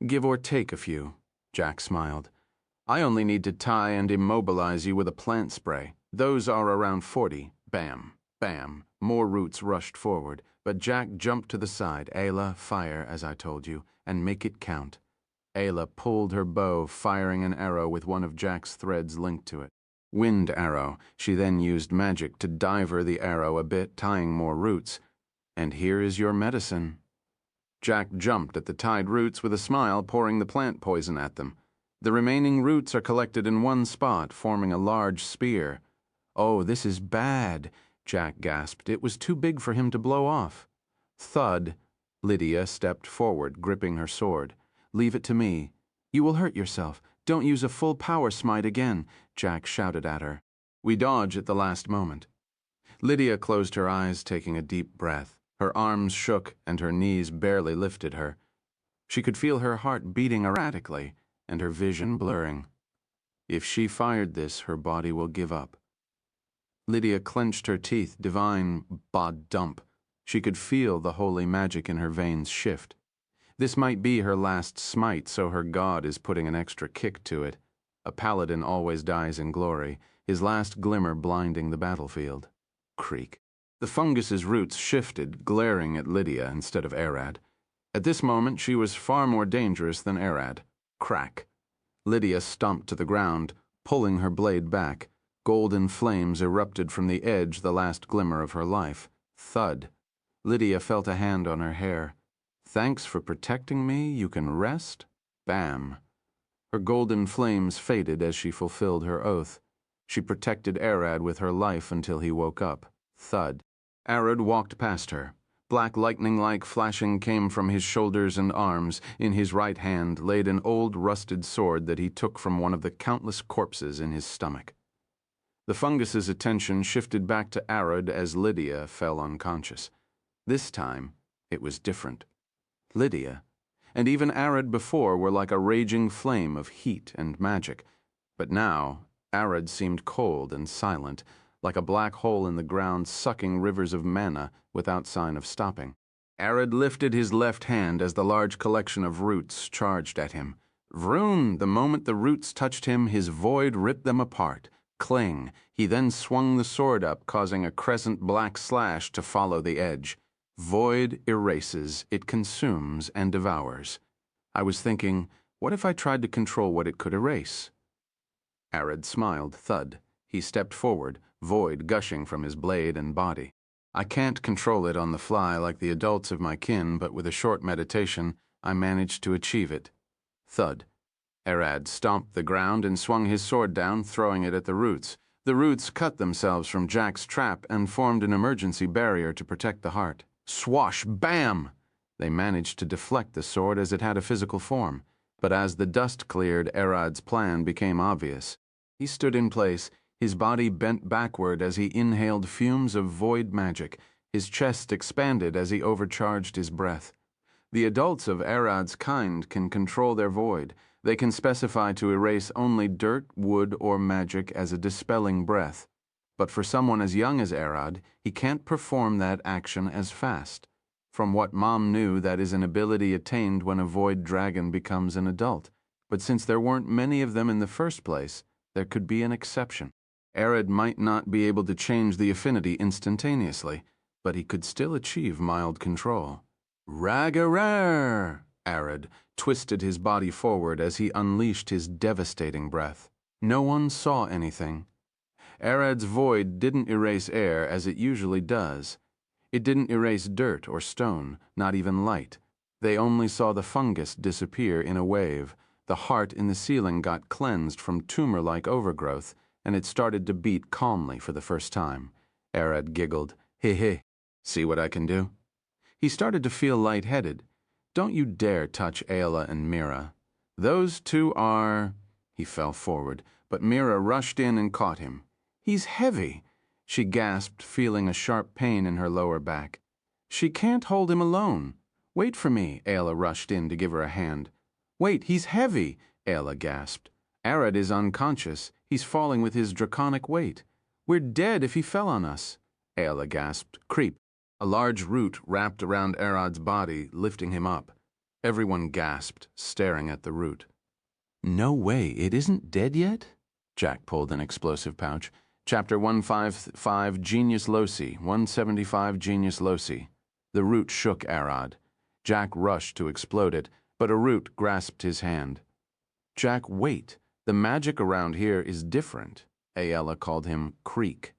Give or take a few, Jack smiled. I only need to tie and immobilize you with a plant spray. Those are around 40. Bam, bam. More roots rushed forward, but Jack jumped to the side. Ayla, fire, as I told you. and make it count. Ayla pulled her bow, firing an arrow with one of Jack's threads linked to it. Wind arrow. She then used magic to diver the arrow a bit, tying more roots. And here is your medicine. Jack jumped at the tied roots with a smile, pouring the plant poison at them. The remaining roots are collected in one spot, forming a large spear. Oh, this is bad, Jack gasped. It was too big for him to blow off. Thud. Lydia stepped forward, gripping her sword. Leave it to me. You will hurt yourself. Don't use a full power smite again, Jack shouted at her. We dodge at the last moment. Lydia closed her eyes, taking a deep breath. Her arms shook and her knees barely lifted her. She could feel her heart beating erratically and her vision blurring. If she fired this, her body will give up. Lydia clenched her teeth, divine bod dump. She could feel the holy magic in her veins shift. This might be her last smite, so her god is putting an extra kick to it. A paladin always dies in glory, his last glimmer blinding the battlefield. Creak. The fungus's roots shifted, glaring at Lydia instead of Arad. At this moment, she was far more dangerous than Arad. Crack. Lydia stomped to the ground, pulling her blade back. Golden flames erupted from the edge, the last glimmer of her life. Thud. Lydia felt a hand on her hair. Thanks for protecting me, you can rest. Bam. Her golden flames faded as she fulfilled her oath. She protected Arad with her life until he woke up. Thud. Arad walked past her. Black lightning-like flashing came from his shoulders and arms. In his right hand laid an old rusted sword that he took from one of the countless corpses in his stomach. The fungus's attention shifted back to Arad as Lydia fell unconscious. This time, it was different. Lydia, and even Arad before, were like a raging flame of heat and magic. But now, Arad seemed cold and silent, like a black hole in the ground sucking rivers of mana without sign of stopping. Arad lifted his left hand as the large collection of roots charged at him. Vroom! The moment the roots touched him, his void ripped them apart. Cling. He then swung the sword up, causing a crescent black slash to follow the edge. Void erases, it consumes and devours. I was thinking, what if I tried to control what it could erase? Arad smiled. Thud. He stepped forward, void gushing from his blade and body. I can't control it on the fly like the adults of my kin, but with a short meditation, I managed to achieve it. Thud. Arad stomped the ground and swung his sword down, throwing it at the roots. The roots cut themselves from Jack's trap and formed an emergency barrier to protect the heart. Swash! Bam! They managed to deflect the sword as it had a physical form, but as the dust cleared, Arad's plan became obvious. He stood in place, his body bent backward as he inhaled fumes of void magic. His chest expanded as he overcharged his breath. The adults of Arad's kind can control their void. They can specify to erase only dirt, wood, or magic as a dispelling breath. But for someone as young as Arad, he can't perform that action as fast. From what Mom knew, that is an ability attained when a void dragon becomes an adult. But since there weren't many of them in the first place, there could be an exception. Arad might not be able to change the affinity instantaneously, but he could still achieve mild control. Ragarar! Arad twisted his body forward as he unleashed his devastating breath. No one saw anything. Arad's void didn't erase air as it usually does. It didn't erase dirt or stone, not even light. They only saw the fungus disappear in a wave. The heart in the ceiling got cleansed from tumor-like overgrowth, and it started to beat calmly for the first time. Arad giggled. He. See what I can do? He started to feel lightheaded. Don't you dare touch Ayla and Mira. Those two are... He fell forward, but Mira rushed in and caught him. He's heavy, she gasped, feeling a sharp pain in her lower back. She can't hold him alone. Wait for me, Ayla rushed in to give her a hand. Wait, he's heavy, Ayla gasped. Arad is unconscious. He's falling with his draconic weight. We're dead if he fell on us, Ayla gasped. Creep. A large root wrapped around Arad's body, lifting him up. Everyone gasped, staring at the root. No way, it isn't dead yet? Jack pulled an explosive pouch. Chapter 155, Genius Loci, 175 Genius Loci. The root shook Arad. Jack rushed to explode it, but a root grasped his hand. "Jack, wait. The magic around here is different." Ayala called him Creek.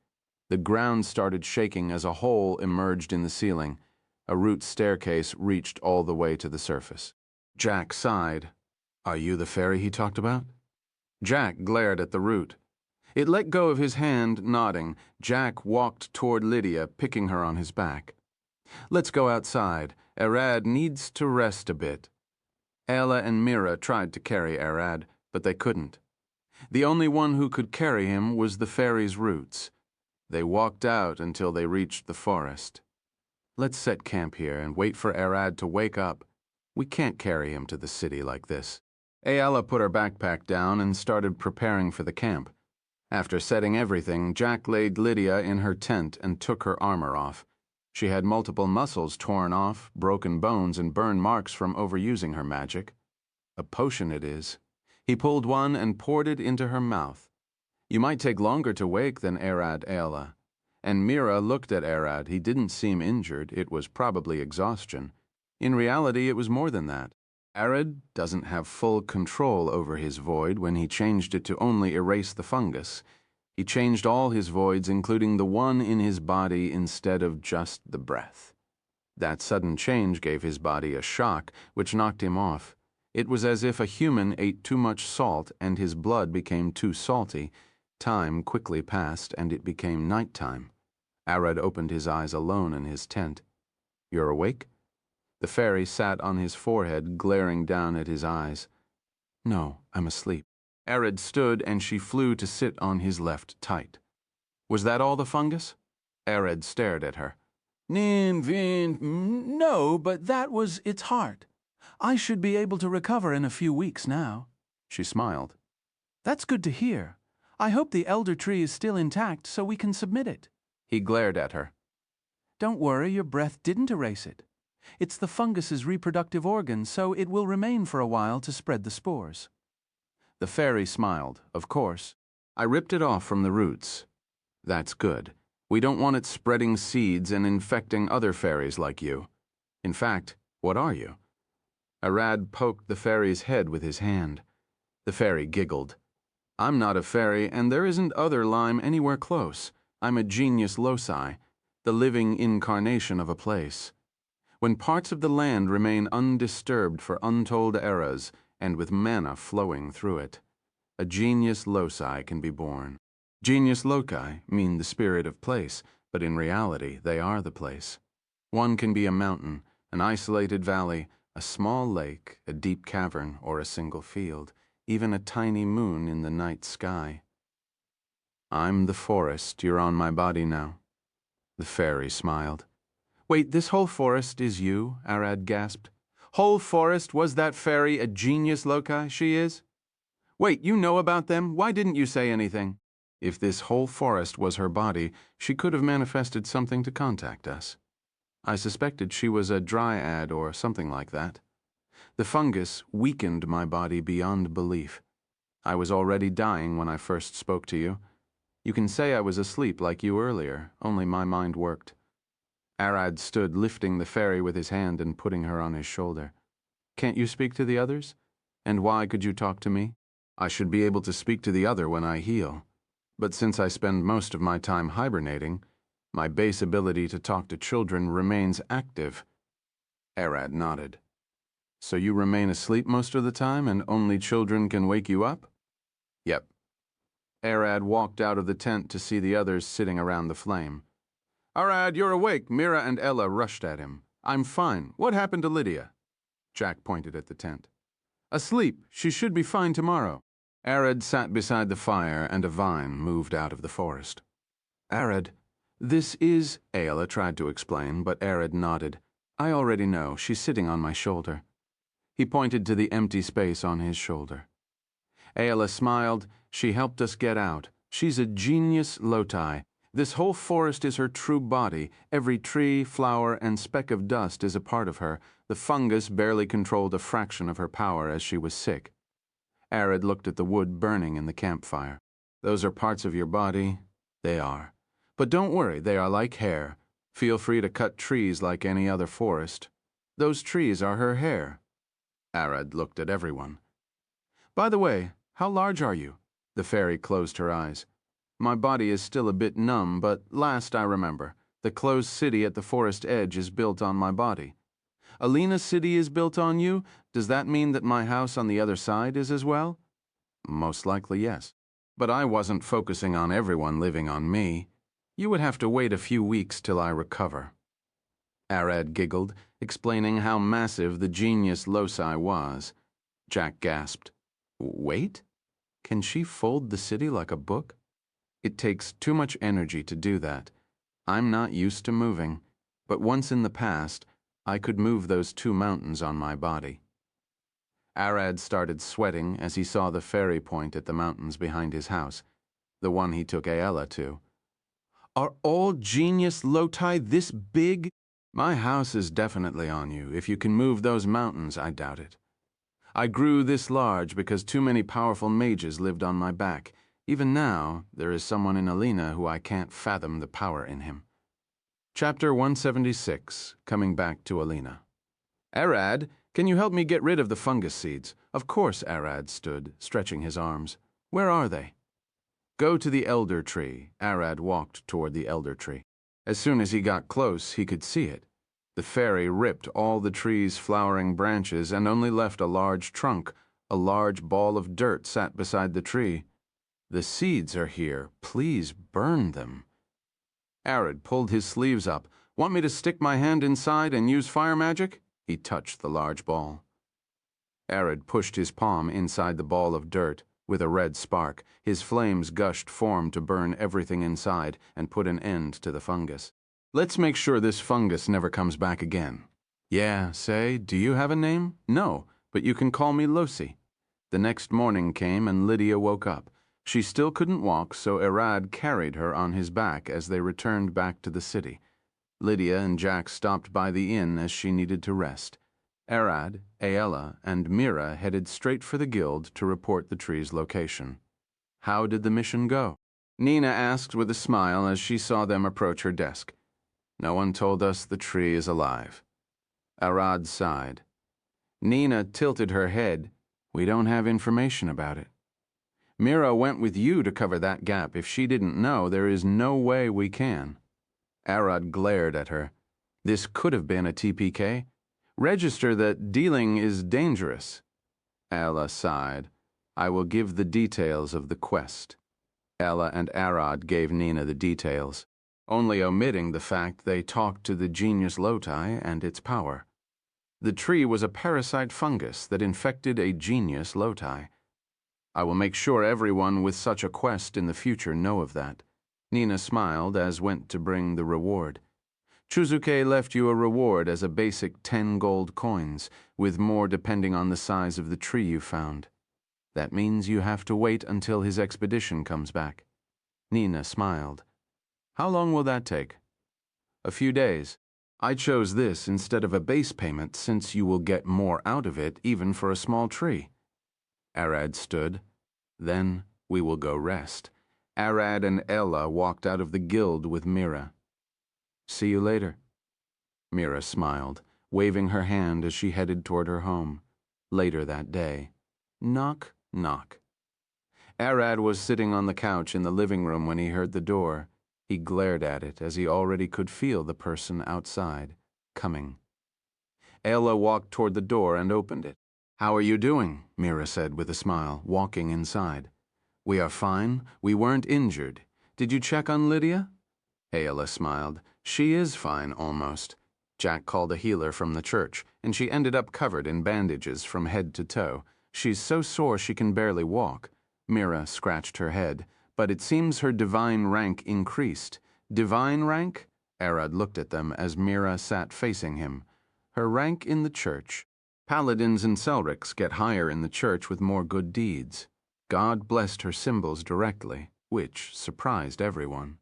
The ground started shaking as a hole emerged in the ceiling. A root staircase reached all the way to the surface. Jack sighed. "Are you the fairy he talked about?" Jack glared at the root. It let go of his hand, nodding. Jack walked toward Lydia, picking her on his back. "Let's go outside. Arad needs to rest a bit." Ella and Mira tried to carry Arad, but they couldn't. The only one who could carry him was the fairy's roots. They walked out until they reached the forest. "Let's set camp here and wait for Arad to wake up. We can't carry him to the city like this." Ayala put her backpack down and started preparing for the camp. After setting everything, Jack laid Lydia in her tent and took her armor off. She had multiple muscles torn off, broken bones, and burn marks from overusing her magic. "A potion it is." He pulled one and poured it into her mouth. "You might take longer to wake than Arad, Ayala." And Mira looked at Arad. He didn't seem injured. It was probably exhaustion. In reality, it was more than that. Arad doesn't have full control over his void when he changed it to only erase the fungus. He changed all his voids, including the one in his body, instead of just the breath. That sudden change gave his body a shock, which knocked him off. It was as if a human ate too much salt and his blood became too salty. Time quickly passed, and it became nighttime. Arad opened his eyes alone in his tent. "You're awake?" The fairy sat on his forehead, glaring down at his eyes. "No, I'm asleep." Arad stood, and she flew to sit on his left tight. "Was that all the fungus?" Arad stared at her. No, but that was its heart. I should be able to recover in a few weeks now." She smiled. "That's good to hear. I hope the elder tree is still intact so we can submit it." He glared at her. "Don't worry, your breath didn't erase it. It's the fungus's reproductive organ, so it will remain for a while to spread the spores." The fairy smiled. "Of course. I ripped it off from the roots." "That's good. We don't want it spreading seeds and infecting other fairies like you. In fact, what are you?" Arad poked the fairy's head with his hand. The fairy giggled. "I'm not a fairy, and there isn't other lime anywhere close. I'm a genius loci, the living incarnation of a place. When parts of the land remain undisturbed for untold eras, and with mana flowing through it, a genius loci can be born. Genius loci mean the spirit of place, but in reality they are the place. One can be a mountain, an isolated valley, a small lake, a deep cavern, or a single field, even a tiny moon in the night sky. I'm the forest. You're on my body now." The fairy smiled. "Wait, this whole forest is you?" Arad gasped. "Whole forest? Was that fairy a genius loci? She is?" "Wait, you know about them? Why didn't you say anything?" If this whole forest was her body, she could have manifested something to contact us. I suspected she was a dryad or something like that. The fungus weakened my body beyond belief. I was already dying when I first spoke to you. You can say I was asleep like you earlier, only my mind worked." Arad stood, lifting the fairy with his hand and putting her on his shoulder. "Can't you speak to the others? And why could you talk to me?" "I should be able to speak to the other when I heal. But since I spend most of my time hibernating, my base ability to talk to children remains active." Arad nodded. "So you remain asleep most of the time and only children can wake you up?" "Yep." Arad walked out of the tent to see the others sitting around the flame. "Arad, you're awake." Mira and Ella rushed at him. "I'm fine. What happened to Lydia?" Jack pointed at the tent. "Asleep. She should be fine tomorrow." Arad sat beside the fire, and a vine moved out of the forest. "Arad, this is—" Ayala tried to explain, but Arad nodded. "I already know. She's sitting on my shoulder." He pointed to the empty space on his shoulder. Ayala smiled. "She helped us get out. She's a genius loci. This whole forest is her true body. Every tree, flower, and speck of dust is a part of her. The fungus barely controlled a fraction of her power as she was sick." Arad looked at the wood burning in the campfire. "Those are parts of your body." "They are. But don't worry, they are like hair. Feel free to cut trees like any other forest. Those trees are her hair." Arad looked at everyone. By the way, how large are you? The fairy closed her eyes. My body is still a bit numb, but last I remember, the closed city at the forest edge is built on my body. Alina's city is built on you? Does that mean that my house on the other side is as well? Most likely, yes. But I wasn't focusing on everyone living on me. You would have to wait a few weeks till I recover. Arad giggled, explaining how massive the genius loci was. Jack gasped. Wait? Can she fold the city like a book? It takes too much energy to do that. I'm not used to moving, but once in the past, I could move those 2 mountains on my body. Arad started sweating as he saw the fairy point at the mountains behind his house, the one he took Aella to. Are all genius loci this big? My house is definitely on you. If you can move those mountains, I doubt it. I grew this large because too many powerful mages lived on my back. Even now, there is someone in Alina who I can't fathom the power in him. Chapter 176, Coming Back to Alina. Arad, can you help me get rid of the fungus seeds? Of course, Arad stood, stretching his arms. Where are they? Go to the elder tree. Arad walked toward the elder tree. As soon as he got close, he could see it. The fairy ripped all the tree's flowering branches and only left a large trunk. A large ball of dirt sat beside the tree. The seeds are here. Please burn them. Arad pulled his sleeves up. Want me to stick my hand inside and use fire magic? He touched the large ball. Arad pushed his palm inside the ball of dirt. With a red spark, his flames gushed form to burn everything inside and put an end to the fungus. Let's make sure this fungus never comes back again. Yeah, say, do you have a name? No, but you can call me Losi. The next morning came and Lydia woke up. She still couldn't walk, so Arad carried her on his back as they returned back to the city. Lydia and Jack stopped by the inn as she needed to rest. Arad, Aella, and Mira headed straight for the guild to report the tree's location. How did the mission go? Nina asked with a smile as she saw them approach her desk. No one told us the tree is alive. Arad sighed. Nina tilted her head. We don't have information about it. Mira went with you to cover that gap. If she didn't know, there is no way we can. Arad glared at her. This could have been a TPK. Register that dealing is dangerous. Aella sighed. I will give the details of the quest. Aella and Arad gave Nina the details, only omitting the fact they talked to the genius loci and its power. The tree was a parasite fungus that infected a genius loci. I will make sure everyone with such a quest in the future know of that. Nina smiled as went to bring the reward. Chuzuke left you a reward as a basic 10 gold coins, with more depending on the size of the tree you found. That means you have to wait until his expedition comes back. Nina smiled. How long will that take? A few days. I chose this instead of a base payment since you will get more out of it even for a small tree. Arad stood. Then we will go rest. Arad and Ella walked out of the guild with Mira. See you later. Mira smiled, waving her hand as she headed toward her home. Later that day. Knock, knock. Arad was sitting on the couch in the living room when he heard the door. He glared at it as he already could feel the person outside, coming. Ella walked toward the door and opened it. How are you doing? Mira said with a smile, walking inside. We are fine. We weren't injured. Did you check on Lydia? Aella smiled. She is fine, almost. Jack called a healer from the church, and she ended up covered in bandages from head to toe. She's so sore she can barely walk. Mira scratched her head, but it seems her divine rank increased. Divine rank? Arad looked at them as Mira sat facing him. Her rank in the church. Paladins and Selrics get higher in the church with more good deeds. God blessed her symbols directly, which surprised everyone.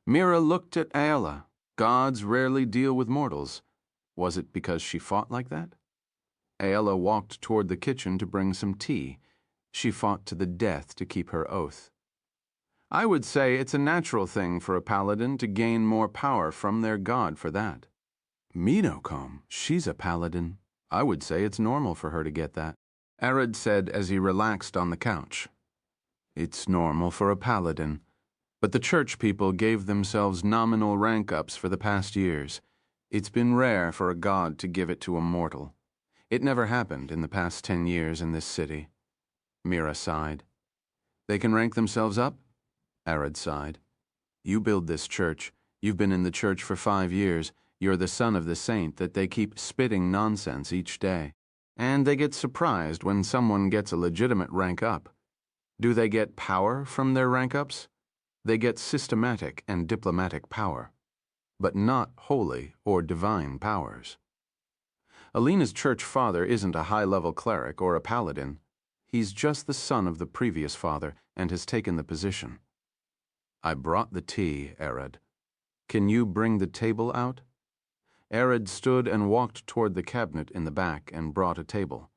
Mira looked at Aella. Gods rarely deal with mortals. Was it because she fought like that? Aella walked toward the kitchen to bring some tea. She fought to the death to keep her oath. I would say it's a natural thing for a paladin to gain more power from their god for that. Minocom, she's a paladin. I would say it's normal for her to get that. Arad said as he relaxed on the couch. It's normal for a paladin, but the church people gave themselves nominal rank-ups for the past years. It's been rare for a god to give it to a mortal. It never happened in the past 10 years in this city. Mira sighed. They can rank themselves up? Arad sighed. You build this church. You've been in the church for 5 years. You're the son of the saint that they keep spitting nonsense each day. And they get surprised when someone gets a legitimate rank up. Do they get power from their rank ups? They get systematic and diplomatic power, but not holy or divine powers. Alina's church father isn't a high-level cleric or a paladin. He's just the son of the previous father and has taken the position. I brought the tea, Arad. Can you bring the table out? Arad stood and walked toward the cabinet in the back and brought a table.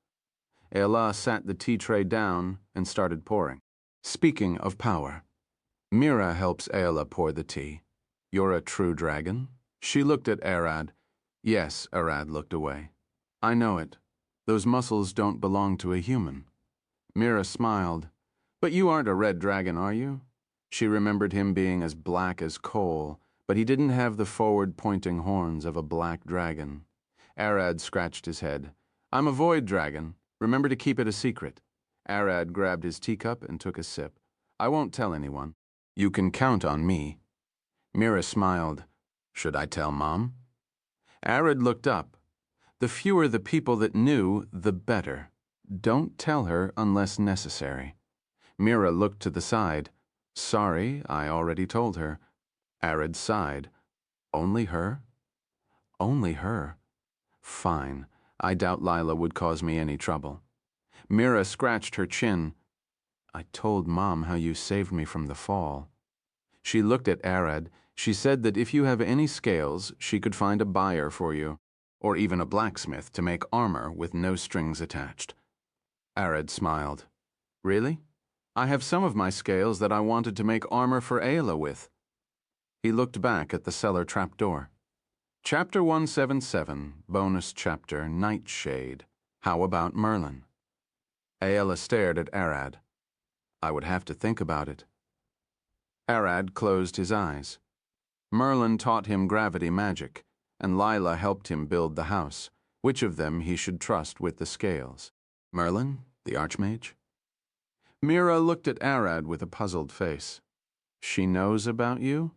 Ayala sat the tea tray down and started pouring. Speaking of power, Mira helps Ayala pour the tea. You're a true dragon? She looked at Arad. Yes, Arad looked away. I know it. Those muscles don't belong to a human. Mira smiled. But you aren't a red dragon, are you? She remembered him being as black as coal, but he didn't have the forward-pointing horns of a black dragon. Arad scratched his head. I'm a void dragon. Remember to keep it a secret. Arad grabbed his teacup and took a sip. I won't tell anyone. You can count on me. Mira smiled. Should I tell Mom? Arad looked up. The fewer the people that knew, the better. Don't tell her unless necessary. Mira looked to the side. Sorry, I already told her. Arad sighed. Only her? Only her. Fine. I doubt Lila would cause me any trouble. Mira scratched her chin. I told Mom how you saved me from the fall. She looked at Arad. She said that if you have any scales, she could find a buyer for you, or even a blacksmith to make armor with no strings attached. Arad smiled. Really? I have some of my scales that I wanted to make armor for Ayala with. He looked back at the cellar trapdoor. Chapter 177, bonus chapter, Nightshade. How about Merlin? Ayala stared at Arad. I would have to think about it. Arad closed his eyes. Merlin taught him gravity magic, and Lila helped him build the house. Which of them he should trust with the scales? Merlin, the Archmage? Mira looked at Arad with a puzzled face. She knows about you?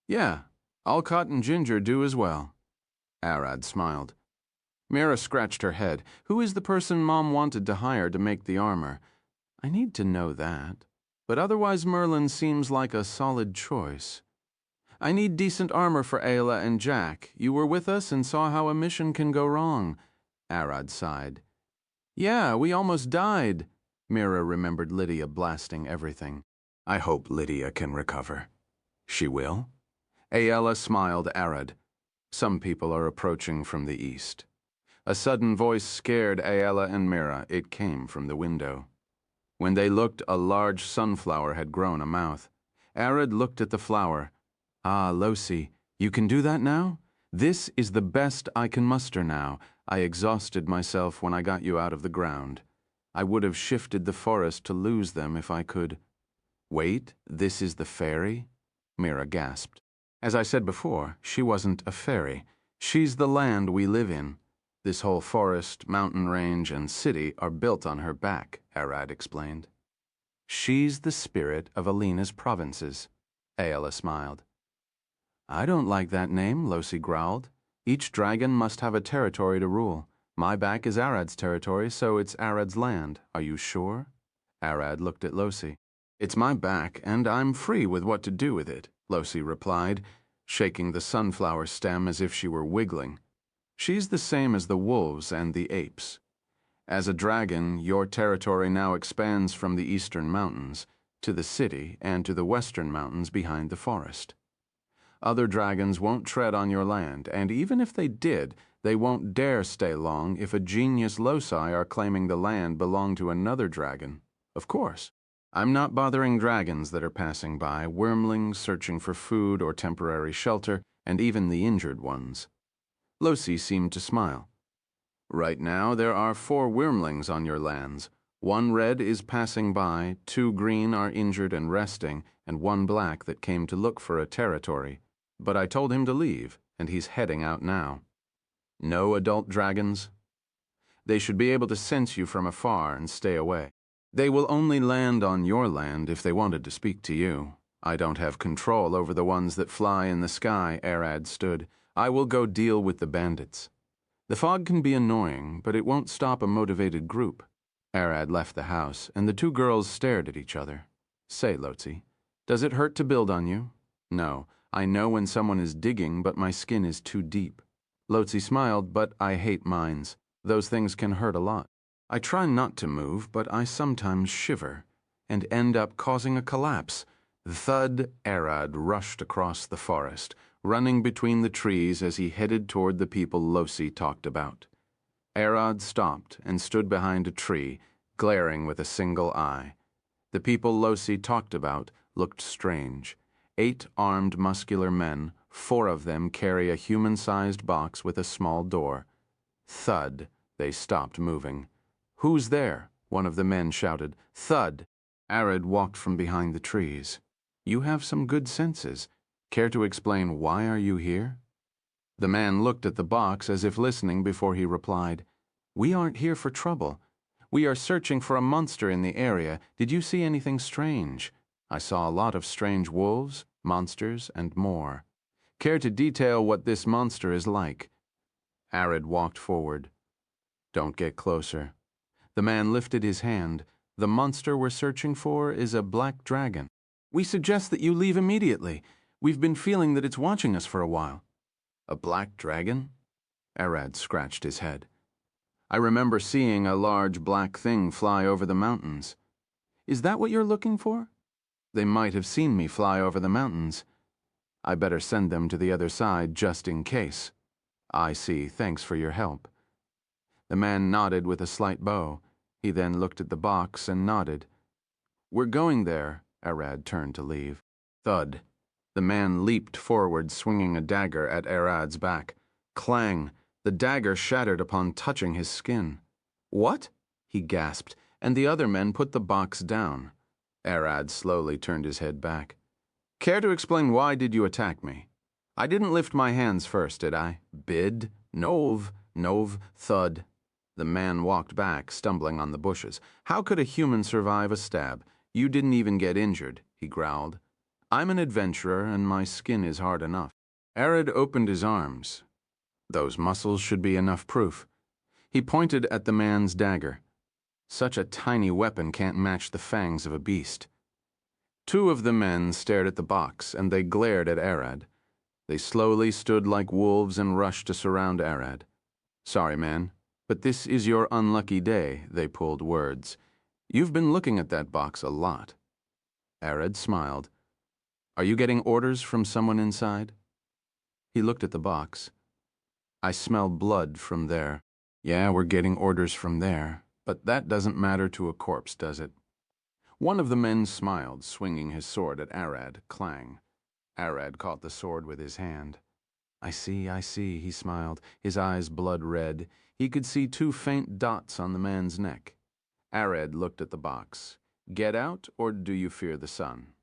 Yeah, Alcott and Ginger do as well. Arad smiled. Mira scratched her head. Who is the person Mom wanted to hire to make the armor? I need to know that. But otherwise Merlin seems like a solid choice. I need decent armor for Ayla and Jack. You were with us and saw how a mission can go wrong. Arad sighed. Yeah, we almost died. Mira remembered Lydia blasting everything. I hope Lydia can recover. She will? Ayala smiled at Arad. Some people are approaching from the east. A sudden voice scared Ayala and Mira. It came from the window. When they looked, a large sunflower had grown a mouth. Arad looked at the flower. Ah, Losi, you can do that now? This is the best I can muster now. I exhausted myself when I got you out of the ground. I would have shifted the forest to lose them if I could. Wait, this is the fairy? Mira gasped. As I said before, she wasn't a fairy. She's the land we live in. This whole forest, mountain range, and city are built on her back, Arad explained. She's the spirit of Alina's provinces. Ayala smiled. I don't like that name, Losi growled. Each dragon must have a territory to rule. My back is Arad's territory, so it's Arad's land. Are you sure? Arad looked at Losi. It's my back, and I'm free with what to do with it, Losi replied, shaking the sunflower stem as if she were wiggling. She's the same as the wolves and the apes. As a dragon, your territory now expands from the eastern mountains to the city and to the western mountains behind the forest. Other dragons won't tread on your land, and even if they did, they won't dare stay long if a genius loci are claiming the land belonged to another dragon. Of course. I'm not bothering dragons that are passing by, wormlings searching for food or temporary shelter, and even the injured ones. Losi seemed to smile. Right now there are 4 wormlings on your lands. 1 red is passing by, 2 green are injured and resting, and 1 black that came to look for a territory. But I told him to leave, and he's heading out now. No adult dragons? They should be able to sense you from afar and stay away. They will only land on your land if they wanted to speak to you. I don't have control over the ones that fly in the sky, Arad stood. I will go deal with the bandits. The fog can be annoying, but it won't stop a motivated group. Arad left the house, and the 2 girls stared at each other. Say, Lotzi, does it hurt to build on you? No, I know when someone is digging, but my skin is too deep. Lotzi smiled, but I hate mines. Those things can hurt a lot. I try not to move, but I sometimes shiver, and end up causing a collapse. Thud, Arad rushed across the forest, running between the trees as he headed toward the people Losi talked about. Arad stopped and stood behind a tree, glaring with a single eye. The people Losi talked about looked strange. 8 armed, muscular men, 4 of them carry a human-sized box with a small door. Thud, they stopped moving. "Who's there?" one of the men shouted. "Thud!" Arad walked from behind the trees. "You have some good senses. Care to explain why are you here?" The man looked at the box as if listening before he replied. "We aren't here for trouble. We are searching for a monster in the area. Did you see anything strange?" "I saw a lot of strange wolves, monsters, and more." "Care to detail what this monster is like?" Arad walked forward. "Don't get closer." The man lifted his hand. "The monster we're searching for is a black dragon." "We suggest that you leave immediately. We've been feeling that it's watching us for a while." "A black dragon?" Arad scratched his head. "I remember seeing a large black thing fly over the mountains." "Is that what you're looking for?" "They might have seen me fly over the mountains. I better send them to the other side just in case." "I see. Thanks for your help." The man nodded with a slight bow. He then looked at the box and nodded. "We're going there." Arad turned to leave. Thud. The man leaped forward, swinging a dagger at Arad's back. Clang. The dagger shattered upon touching his skin. "What?" he gasped, and the other men put the box down. Arad slowly turned his head back. "Care to explain why did you attack me?" "I didn't lift my hands first, did I?" "Bid? Nov. Thud." The man walked back, stumbling on the bushes. "How could a human survive a stab? You didn't even get injured," he growled. "I'm an adventurer, and my skin is hard enough." Arad opened his arms. Those muscles should be enough proof. He pointed at the man's dagger. Such a tiny weapon can't match the fangs of a beast. 2 of the men stared at the box, and they glared at Arad. They slowly stood like wolves and rushed to surround Arad. "Sorry, man, but this is your unlucky day," they pulled words. "You've been looking at that box a lot." Arad smiled. "Are you getting orders from someone inside?" He looked at the box. "I smell blood from there." "Yeah, we're getting orders from there, but that doesn't matter to a corpse, does it?" One of the men smiled, swinging his sword at Arad. Clang. Arad caught the sword with his hand. I see, he smiled, his eyes blood red. He could see 2 faint dots on the man's neck. Arad looked at the box. "Get out, or do you fear the sun?"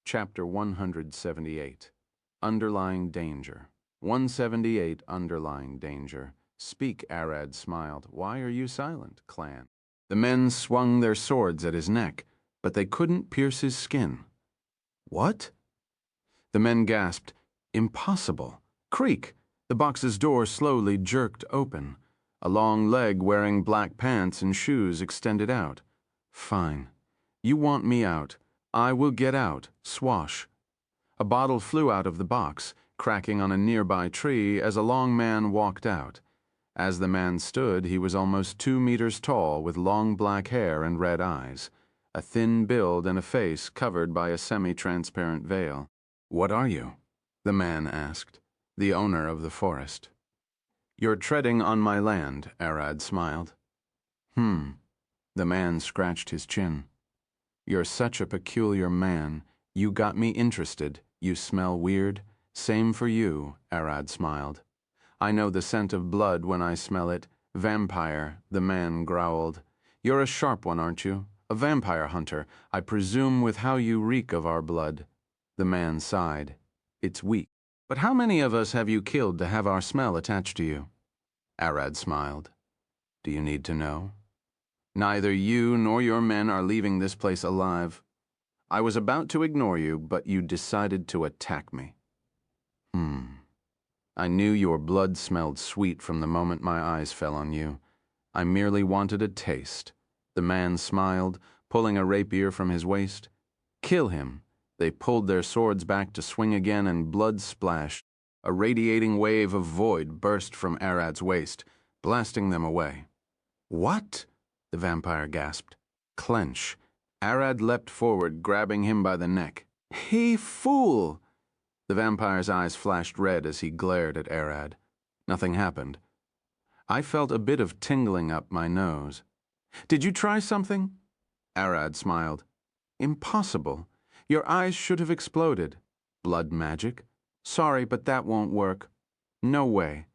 Chapter 178. Underlying Danger. 178. Underlying Danger. "Speak," Arad smiled. "Why are you silent, clan?" The men swung their swords at his neck, but they couldn't pierce his skin. "What?" The men gasped. "Impossible." Creak! The box's door slowly jerked open. A long leg wearing black pants and shoes extended out. "Fine. You want me out. I will get out." Swash. A bottle flew out of the box, cracking on a nearby tree as a long man walked out. As the man stood, he was almost 2 meters tall, with long black hair and red eyes, a thin build and a face covered by a semi-transparent veil. "What are you?" the man asked. "The owner of the forest." "You're treading on my land," Arad smiled. The man scratched his chin. "You're such a peculiar man. You got me interested. You smell weird." "Same for you," Arad smiled. "I know the scent of blood when I smell it. Vampire, the man growled. You're a sharp one, aren't you? A vampire hunter, I presume with how you reek of our blood. The man sighed. It's weak. But how many of us have you killed to have our smell attached to you? Arad smiled. Do you need to know? Neither you nor your men are leaving this place alive. I was about to ignore you, but you decided to attack me. I knew your blood smelled sweet from the moment my eyes fell on you. I merely wanted a taste. The man smiled, pulling a rapier from his waist. Kill him. They pulled their swords back to swing again, and blood splashed. A radiating wave of void burst from Arad's waist, blasting them away. What? The vampire gasped. Clench. Arad leapt forward, grabbing him by the neck. He fool! The vampire's eyes flashed red as he glared at Arad. Nothing happened. I felt a bit of tingling up my nose. Did you try something? Arad smiled. Impossible. Your eyes should have exploded. Blood magic? Sorry, but that won't work. No way.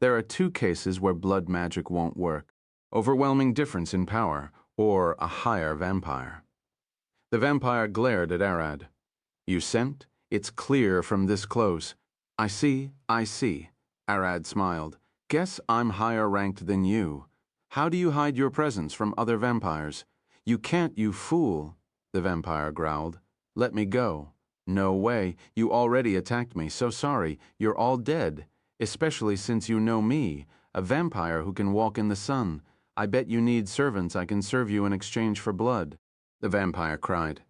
There are 2 cases where blood magic won't work. Overwhelming difference in power, or a higher vampire. The vampire glared at Arad. You sent? It's clear from this close. I see. Arad smiled. Guess I'm higher ranked than you. How do you hide your presence from other vampires? You can't, you fool, the vampire growled. Let me go. No way. You already attacked me, so sorry. You're all dead. Especially since you know me, a vampire who can walk in the sun. I bet you need servants I can serve you in exchange for blood. The vampire cried.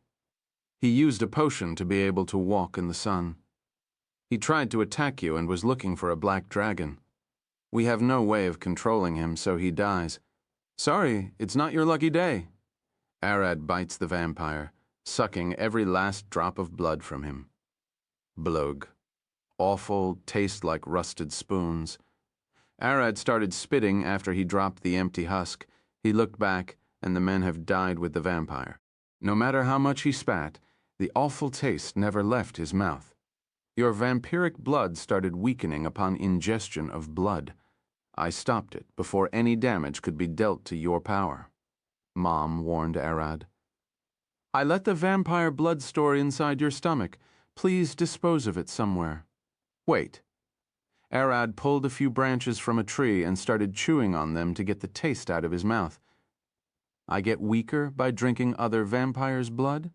He used a potion to be able to walk in the sun. He tried to attack you and was looking for a black dragon. We have no way of controlling him, so he dies. Sorry, it's not your lucky day. Arad bites the vampire, sucking every last drop of blood from him. Blug. Awful, taste like rusted spoons. Arad started spitting after he dropped the empty husk. He looked back, and the men have died with the vampire. No matter how much he spat, the awful taste never left his mouth. Your vampiric blood started weakening upon ingestion of blood. I stopped it before any damage could be dealt to your power. Mom warned Arad. I let the vampire blood store inside your stomach. Please dispose of it somewhere. Wait. Arad pulled a few branches from a tree and started chewing on them to get the taste out of his mouth. I get weaker by drinking other vampires' blood?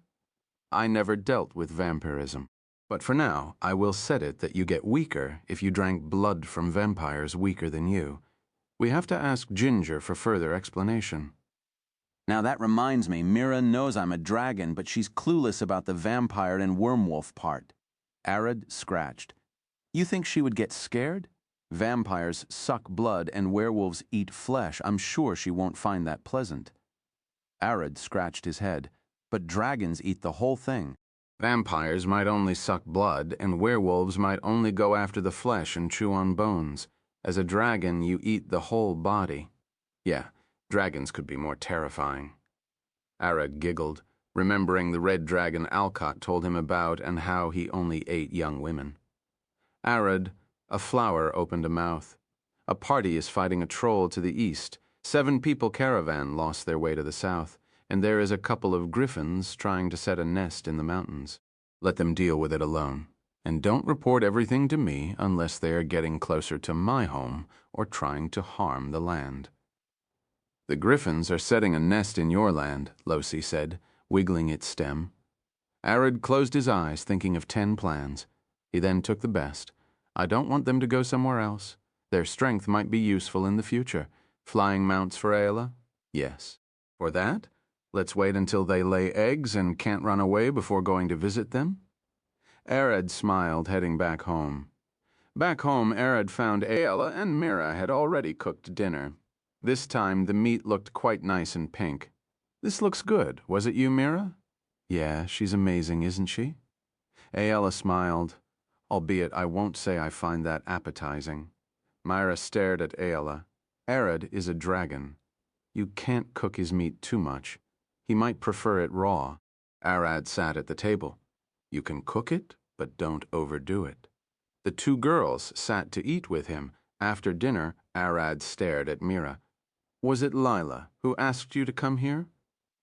I never dealt with vampirism. But for now, I will set it that you get weaker if you drank blood from vampires weaker than you. We have to ask Ginger for further explanation. Now that reminds me, Mira knows I'm a dragon, but she's clueless about the vampire and wormwolf part. Arad scratched. You think she would get scared? Vampires suck blood and werewolves eat flesh. I'm sure she won't find that pleasant. Arad scratched his head. But dragons eat the whole thing. Vampires might only suck blood, and werewolves might only go after the flesh and chew on bones. As a dragon, you eat the whole body. Yeah, dragons could be more terrifying. Arad giggled, remembering the red dragon Alcott told him about and how he only ate young women. Arad, a flower opened a mouth. A party is fighting a troll to the east. 7-people caravan lost their way to the south. And there is a couple of griffins trying to set a nest in the mountains. Let them deal with it alone. And don't report everything to me unless they are getting closer to my home or trying to harm the land. The griffins are setting a nest in your land, Losi said, wiggling its stem. Arad closed his eyes, thinking of 10 plans. He then took the best. I don't want them to go somewhere else. Their strength might be useful in the future. Flying mounts for Aela? Yes. For that? Let's wait until they lay eggs and can't run away before going to visit them? Arad smiled, heading back home. Back home, Arad found Aela and Mira had already cooked dinner. This time, the meat looked quite nice and pink. This looks good. Was it you, Mira? Yeah, she's amazing, isn't she? Aela smiled, albeit I won't say I find that appetizing. Myra stared at Aela. Arad is a dragon. You can't cook his meat too much. He might prefer it raw. Arad sat at the table. You can cook it, but don't overdo it. The 2 girls sat to eat with him. After dinner, Arad stared at Mira. Was it Lila who asked you to come here?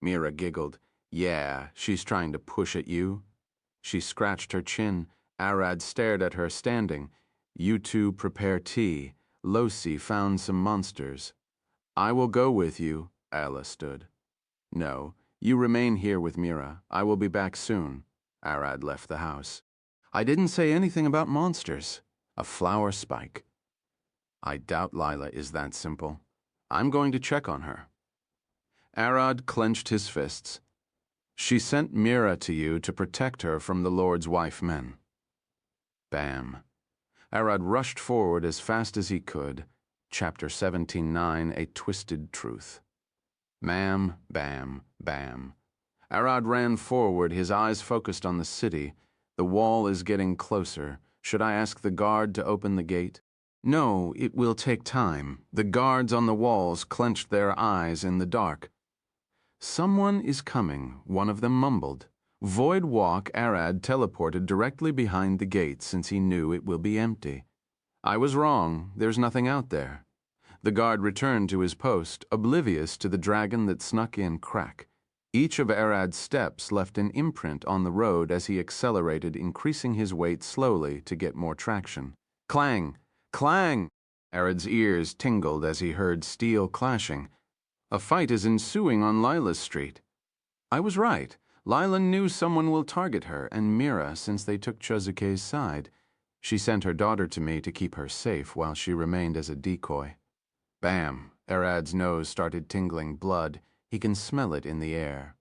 Mira giggled. Yeah, she's trying to push at you. She scratched her chin. Arad stared at her standing. You two prepare tea. Losi found some monsters. I will go with you, Ala stood. No, you remain here with Mira. I will be back soon. Arad left the house. I didn't say anything about monsters. A flower spike. I doubt Lila is that simple. I'm going to check on her. Arad clenched his fists. She sent Mira to you to protect her from the Lord's wife men. Bam. Arad rushed forward as fast as he could. Chapter 17:9, A Twisted Truth. Ma'am, bam, bam. Arad ran forward, his eyes focused on the city. The wall is getting closer. Should I ask the guard to open the gate? No, it will take time. The guards on the walls clenched their eyes in the dark. Someone is coming, one of them mumbled. Void walk, Arad teleported directly behind the gate since he knew it will be empty. I was wrong, there's nothing out there. The guard returned to his post, oblivious to the dragon that snuck in crack. Each of Arad's steps left an imprint on the road as he accelerated, increasing his weight slowly to get more traction. Clang! Clang! Arad's ears tingled as he heard steel clashing. A fight is ensuing on Lila's street. I was right. Lila knew someone will target her, and Mira, since they took Chozuke's side. She sent her daughter to me to keep her safe while she remained as a decoy. Bam! Arad's nose started tingling blood. He can smell it in the air.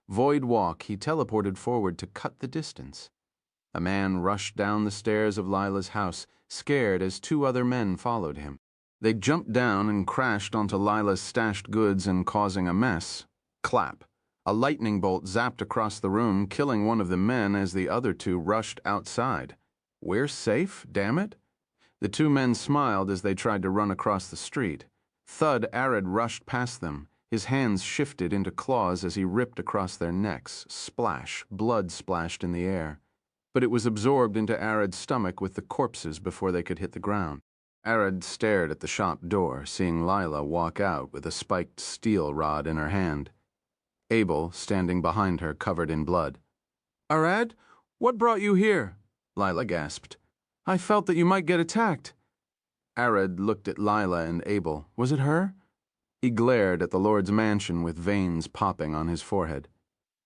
Void walk, he teleported forward to cut the distance. A man rushed down the stairs of Lila's house, scared as two other men followed him. They jumped down and crashed onto Lila's stashed goods and causing a mess. Clap. A lightning bolt zapped across the room, killing one of the men as the other two rushed outside. We're safe, damn it. The two men smiled as they tried to run across the street. Thud Arad rushed past them. His hands shifted into claws as he ripped across their necks. Splash, blood splashed in the air. But it was absorbed into Arad's stomach with the corpses before they could hit the ground. Arad stared at the shop door, seeing Lila walk out with a spiked steel rod in her hand. Abel, standing behind her, covered in blood. Arad, what brought you here? Lila gasped. I felt that you might get attacked. Arad looked at Lila and Abel. Was it her? He glared at the Lord's mansion with veins popping on his forehead.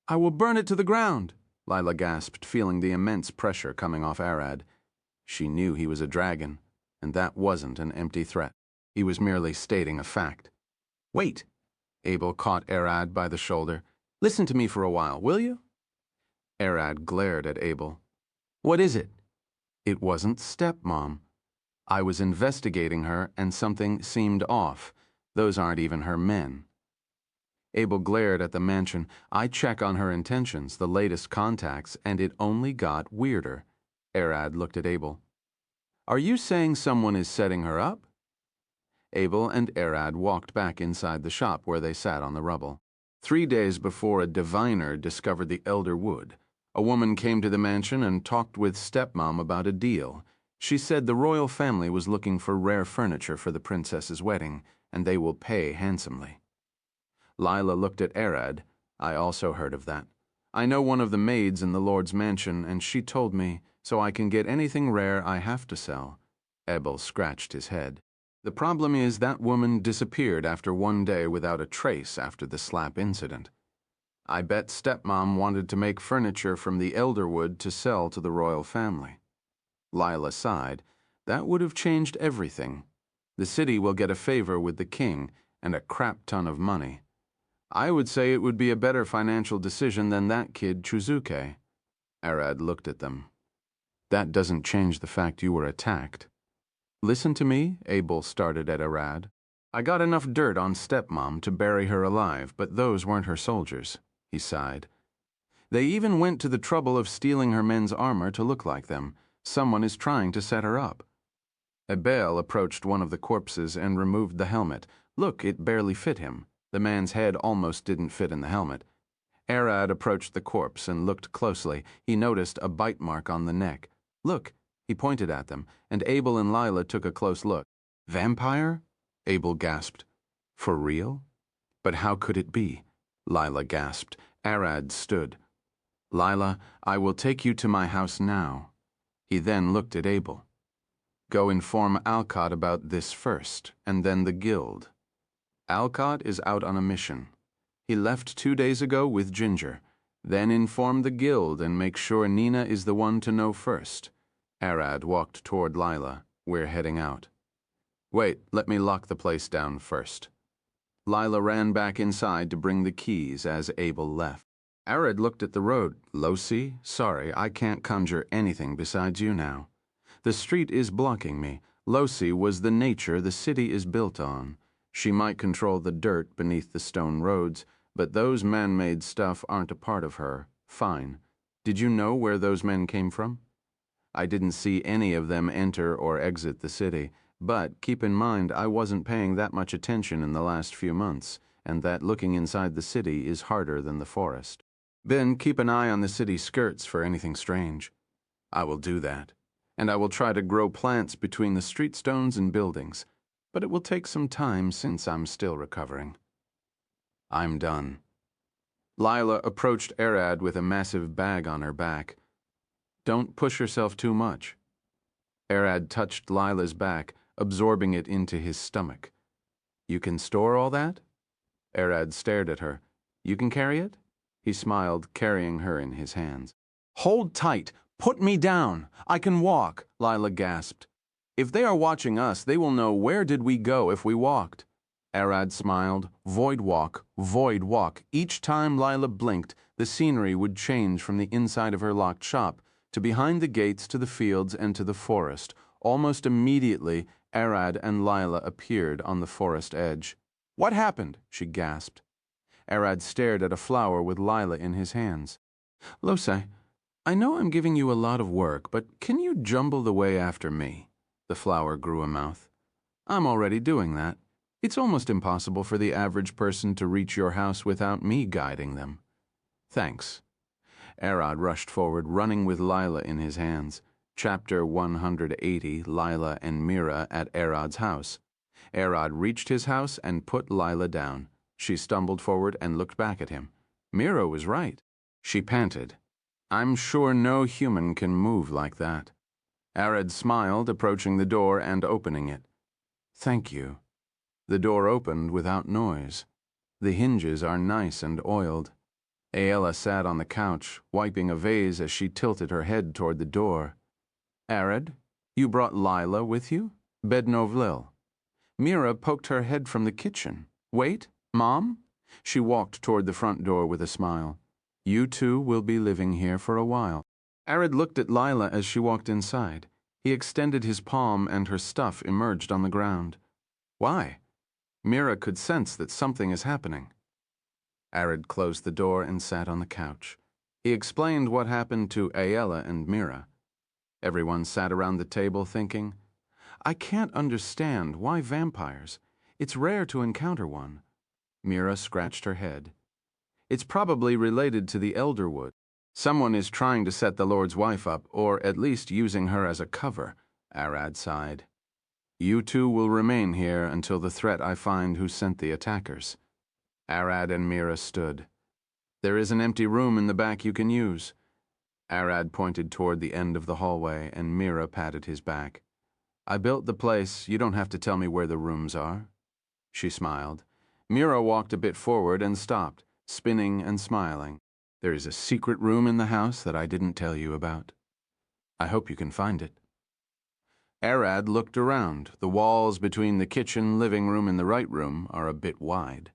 I will burn it to the ground, Lila gasped, feeling the immense pressure coming off Arad. She knew he was a dragon, and that wasn't an empty threat. He was merely stating a fact. Wait! Abel caught Arad by the shoulder. Listen to me for a while, will you? Arad glared at Abel. What is it? It wasn't stepmom. I was investigating her, and something seemed off. Those aren't even her men. Abel glared at the mansion. I check on her intentions, the latest contacts, and it only got weirder. Arad looked at Abel. Are you saying someone is setting her up? Abel and Arad walked back inside the shop where they sat on the rubble. 3 days before a diviner discovered the elder wood, a woman came to the mansion and talked with stepmom about a deal. She said the royal family was looking for rare furniture for the princess's wedding, and they will pay handsomely. Lila looked at Arad. I also heard of that. I know one of the maids in the Lord's mansion, and she told me, so I can get anything rare I have to sell. Abel scratched his head. The problem is that woman disappeared after 1 day without a trace after the slap incident. I bet stepmom wanted to make furniture from the elder wood to sell to the royal family. Lila sighed. That would have changed everything. The city will get a favor with the king and a crap ton of money. I would say it would be a better financial decision than that kid Chozuke. Arad looked at them. That doesn't change the fact you were attacked. Listen to me, Abel started at Arad. I got enough dirt on stepmom to bury her alive, but those weren't her soldiers. He sighed. They even went to the trouble of stealing her men's armor to look like them. Someone is trying to set her up. Abel approached one of the corpses and removed the helmet. Look, it barely fit him. The man's head almost didn't fit in the helmet. Arad approached the corpse and looked closely. He noticed a bite mark on the neck. Look, he pointed at them, and Abel and Lila took a close look. Vampire? Abel gasped. For real? But how could it be? Lila gasped. Arad stood. Lila, I will take you to my house now. He then looked at Abel. Go inform Alcott about this first, and then the guild. Alcott is out on a mission. He left 2 days ago with Ginger. Then inform the guild and make sure Nina is the one to know first. Arad walked toward Lila. We're heading out. Wait, let me lock the place down first. Lila ran back inside to bring the keys as Abel left. Arad looked at the road. Losi, sorry, I can't conjure anything besides you now. The street is blocking me. Losi was the nature the city is built on. She might control the dirt beneath the stone roads, but those man-made stuff aren't a part of her. Fine. Did you know where those men came from? I didn't see any of them enter or exit the city, but keep in mind I wasn't paying that much attention in the last few months, and that looking inside the city is harder than the forest. Then keep an eye on the city skirts for anything strange. I will do that, and I will try to grow plants between the street stones and buildings, but it will take some time since I'm still recovering. I'm done. Lila approached Arad with a massive bag on her back. Don't push yourself too much. Arad touched Lila's back, absorbing it into his stomach. You can store all that? Arad stared at her. You can carry it? He smiled, carrying her in his hands. Hold tight. Put me down. I can walk, Lila gasped. If they are watching us, they will know where did we go if we walked. Arad smiled. Void walk, void walk. Each time Lila blinked, the scenery would change from the inside of her locked shop to behind the gates to the fields and to the forest. Almost immediately, Arad and Lila appeared on the forest edge. What happened? She gasped. Arad stared at a flower with Lila in his hands. Losai, I know I'm giving you a lot of work, but can you jumble the way after me? The flower grew a mouth. I'm already doing that. It's almost impossible for the average person to reach your house without me guiding them. Thanks. Arad rushed forward, running with Lila in his hands. Chapter 180, Lila and Mira at Arad's house. Arad reached his house and put Lila down. She stumbled forward and looked back at him. Mira was right. She panted. I'm sure no human can move like that. Arad smiled, approaching the door and opening it. Thank you. The door opened without noise. The hinges are nice and oiled. Aela sat on the couch, wiping a vase as she tilted her head toward the door. Arad, you brought Lila with you? Bednovlil. Mira poked her head from the kitchen. Wait, Mom? She walked toward the front door with a smile. You two will be living here for a while. Arad looked at Lila as she walked inside. He extended his palm and her stuff emerged on the ground. Why? Mira could sense that something is happening. Arad closed the door and sat on the couch. He explained what happened to Aela and Mira. Everyone sat around the table thinking, I can't understand why vampires. It's rare to encounter one. Mira scratched her head. It's probably related to the Elderwood. Someone is trying to set the Lord's wife up, or at least using her as a cover, Arad sighed. You two will remain here until the threat I find who sent the attackers. Arad and Mira stood. There is an empty room in the back you can use. Arad pointed toward the end of the hallway, and Mira patted his back. I built the place. You don't have to tell me where the rooms are. She smiled. Mira walked a bit forward and stopped, spinning and smiling. There is a secret room in the house that I didn't tell you about. I hope you can find it. Arad looked around. The walls between the kitchen, living room, and the right room are a bit wide.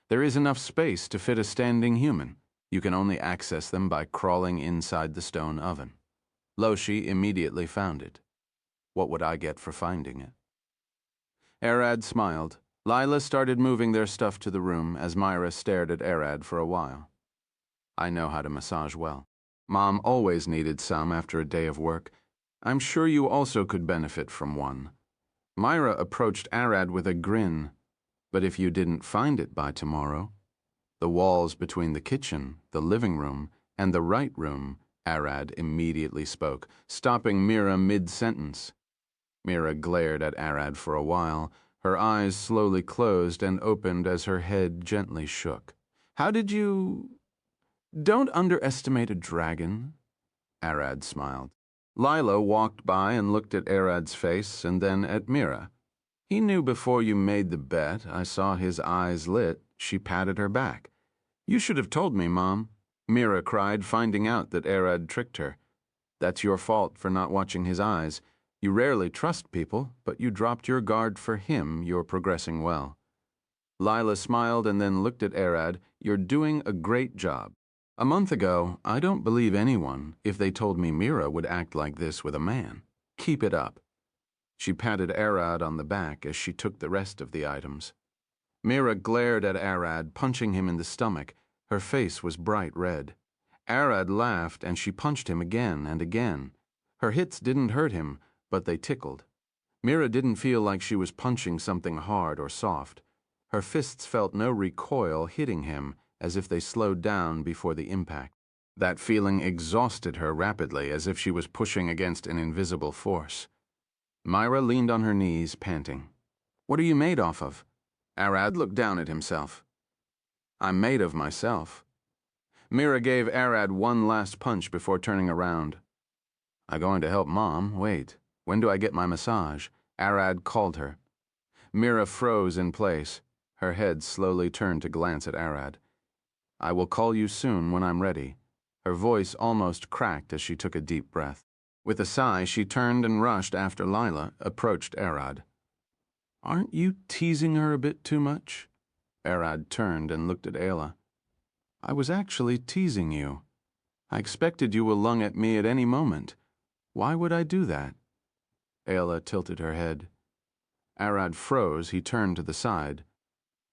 There is enough space to fit a standing human. You can only access them by crawling inside the stone oven. Loshi immediately found it. What would I get for finding it? Arad smiled. Lila started moving their stuff to the room as Myra stared at Arad for a while. I know how to massage well. Mom always needed some after a day of work. I'm sure you also could benefit from one. Myra approached Arad with a grin. But if you didn't find it by tomorrow? The walls between the kitchen, the living room, and the right room, Arad immediately spoke, stopping Mira mid-sentence. Mira glared at Arad for a while, Her eyes slowly closed and opened as her head gently shook. How did you... Don't underestimate a dragon. Arad smiled. Lila walked by and looked at Arad's face and then at Mira. He knew before you made the bet. I saw his eyes lit. She patted her back. You should have told me, Mom, Mira cried, finding out that Arad tricked her. That's your fault for not watching his eyes. You rarely trust people, but you dropped your guard for him. You're progressing well. Lila smiled and then looked at Arad. You're doing a great job. A month ago, I don't believe anyone if they told me Mira would act like this with a man. Keep it up. She patted Arad on the back as she took the rest of the items. Mira glared at Arad, punching him in the stomach. Her face was bright red. Arad laughed and she punched him again and again. Her hits didn't hurt him, but they tickled. Mira didn't feel like she was punching something hard or soft. Her fists felt no recoil hitting him, as if they slowed down before the impact. That feeling exhausted her rapidly, as if she was pushing against an invisible force. Myra leaned on her knees, panting. What are you made off of? Arad looked down at himself. I'm made of myself. Mira gave Arad one last punch before turning around. I'm going to help Mom. Wait. When do I get my massage? Arad called her. Mira froze in place. Her head slowly turned to glance at Arad. I will call you soon when I'm ready. Her voice almost cracked as she took a deep breath. With a sigh, she turned and rushed after Lila, approached Arad. Aren't you teasing her a bit too much? Arad turned and looked at Ayla. I was actually teasing you. I expected you will lung at me at any moment. Why would I do that? Ayla tilted her head. Arad froze. He turned to the side.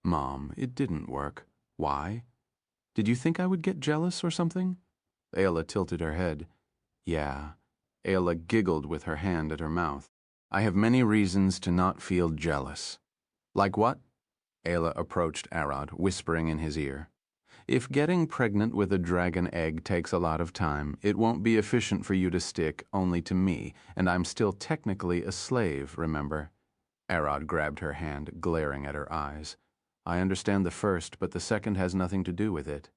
Mom, it didn't work. Why? Did you think I would get jealous or something? Ayla tilted her head. Yeah. Ayla giggled with her hand at her mouth. I have many reasons to not feel jealous. Like what? Ayla approached Arad, whispering in his ear. If getting pregnant with a dragon egg takes a lot of time, it won't be efficient for you to stick only to me, and I'm still technically a slave, remember? Arad grabbed her hand, glaring at her eyes. I understand the first, but the second has nothing to do with it.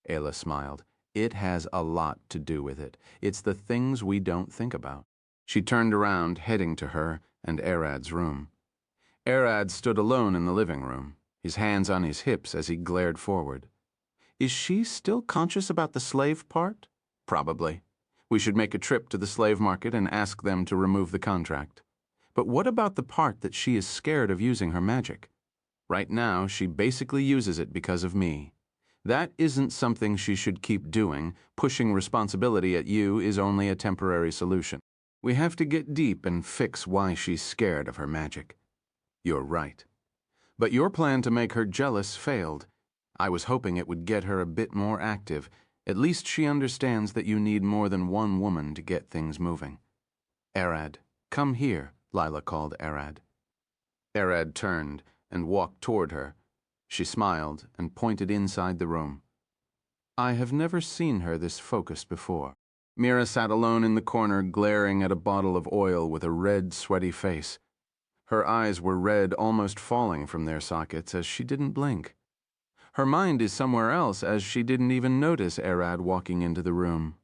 Ayla smiled. It has a lot to do with it. It's the things we don't think about. She turned around, heading to her and Arad's room. Arad stood alone in the living room, his hands on his hips as he glared forward. Is she still conscious about the slave part? Probably. We should make a trip to the slave market and ask them to remove the contract. But what about the part that she is scared of using her magic? Right now, she basically uses it because of me. That isn't something she should keep doing. Pushing responsibility at you is only a temporary solution. We have to get deep and fix why she's scared of her magic. You're right. But your plan to make her jealous failed. I was hoping it would get her a bit more active. At least she understands that you need more than one woman to get things moving. Arad, come here, Lila called Arad. Arad turned and walked toward her. She smiled and pointed inside the room. I have never seen her this focused before. Mira sat alone in the corner, glaring at a bottle of oil with a red, sweaty face. Her eyes were red, almost falling from their sockets as she didn't blink. Her mind is somewhere else as she didn't even notice Arad walking into the room.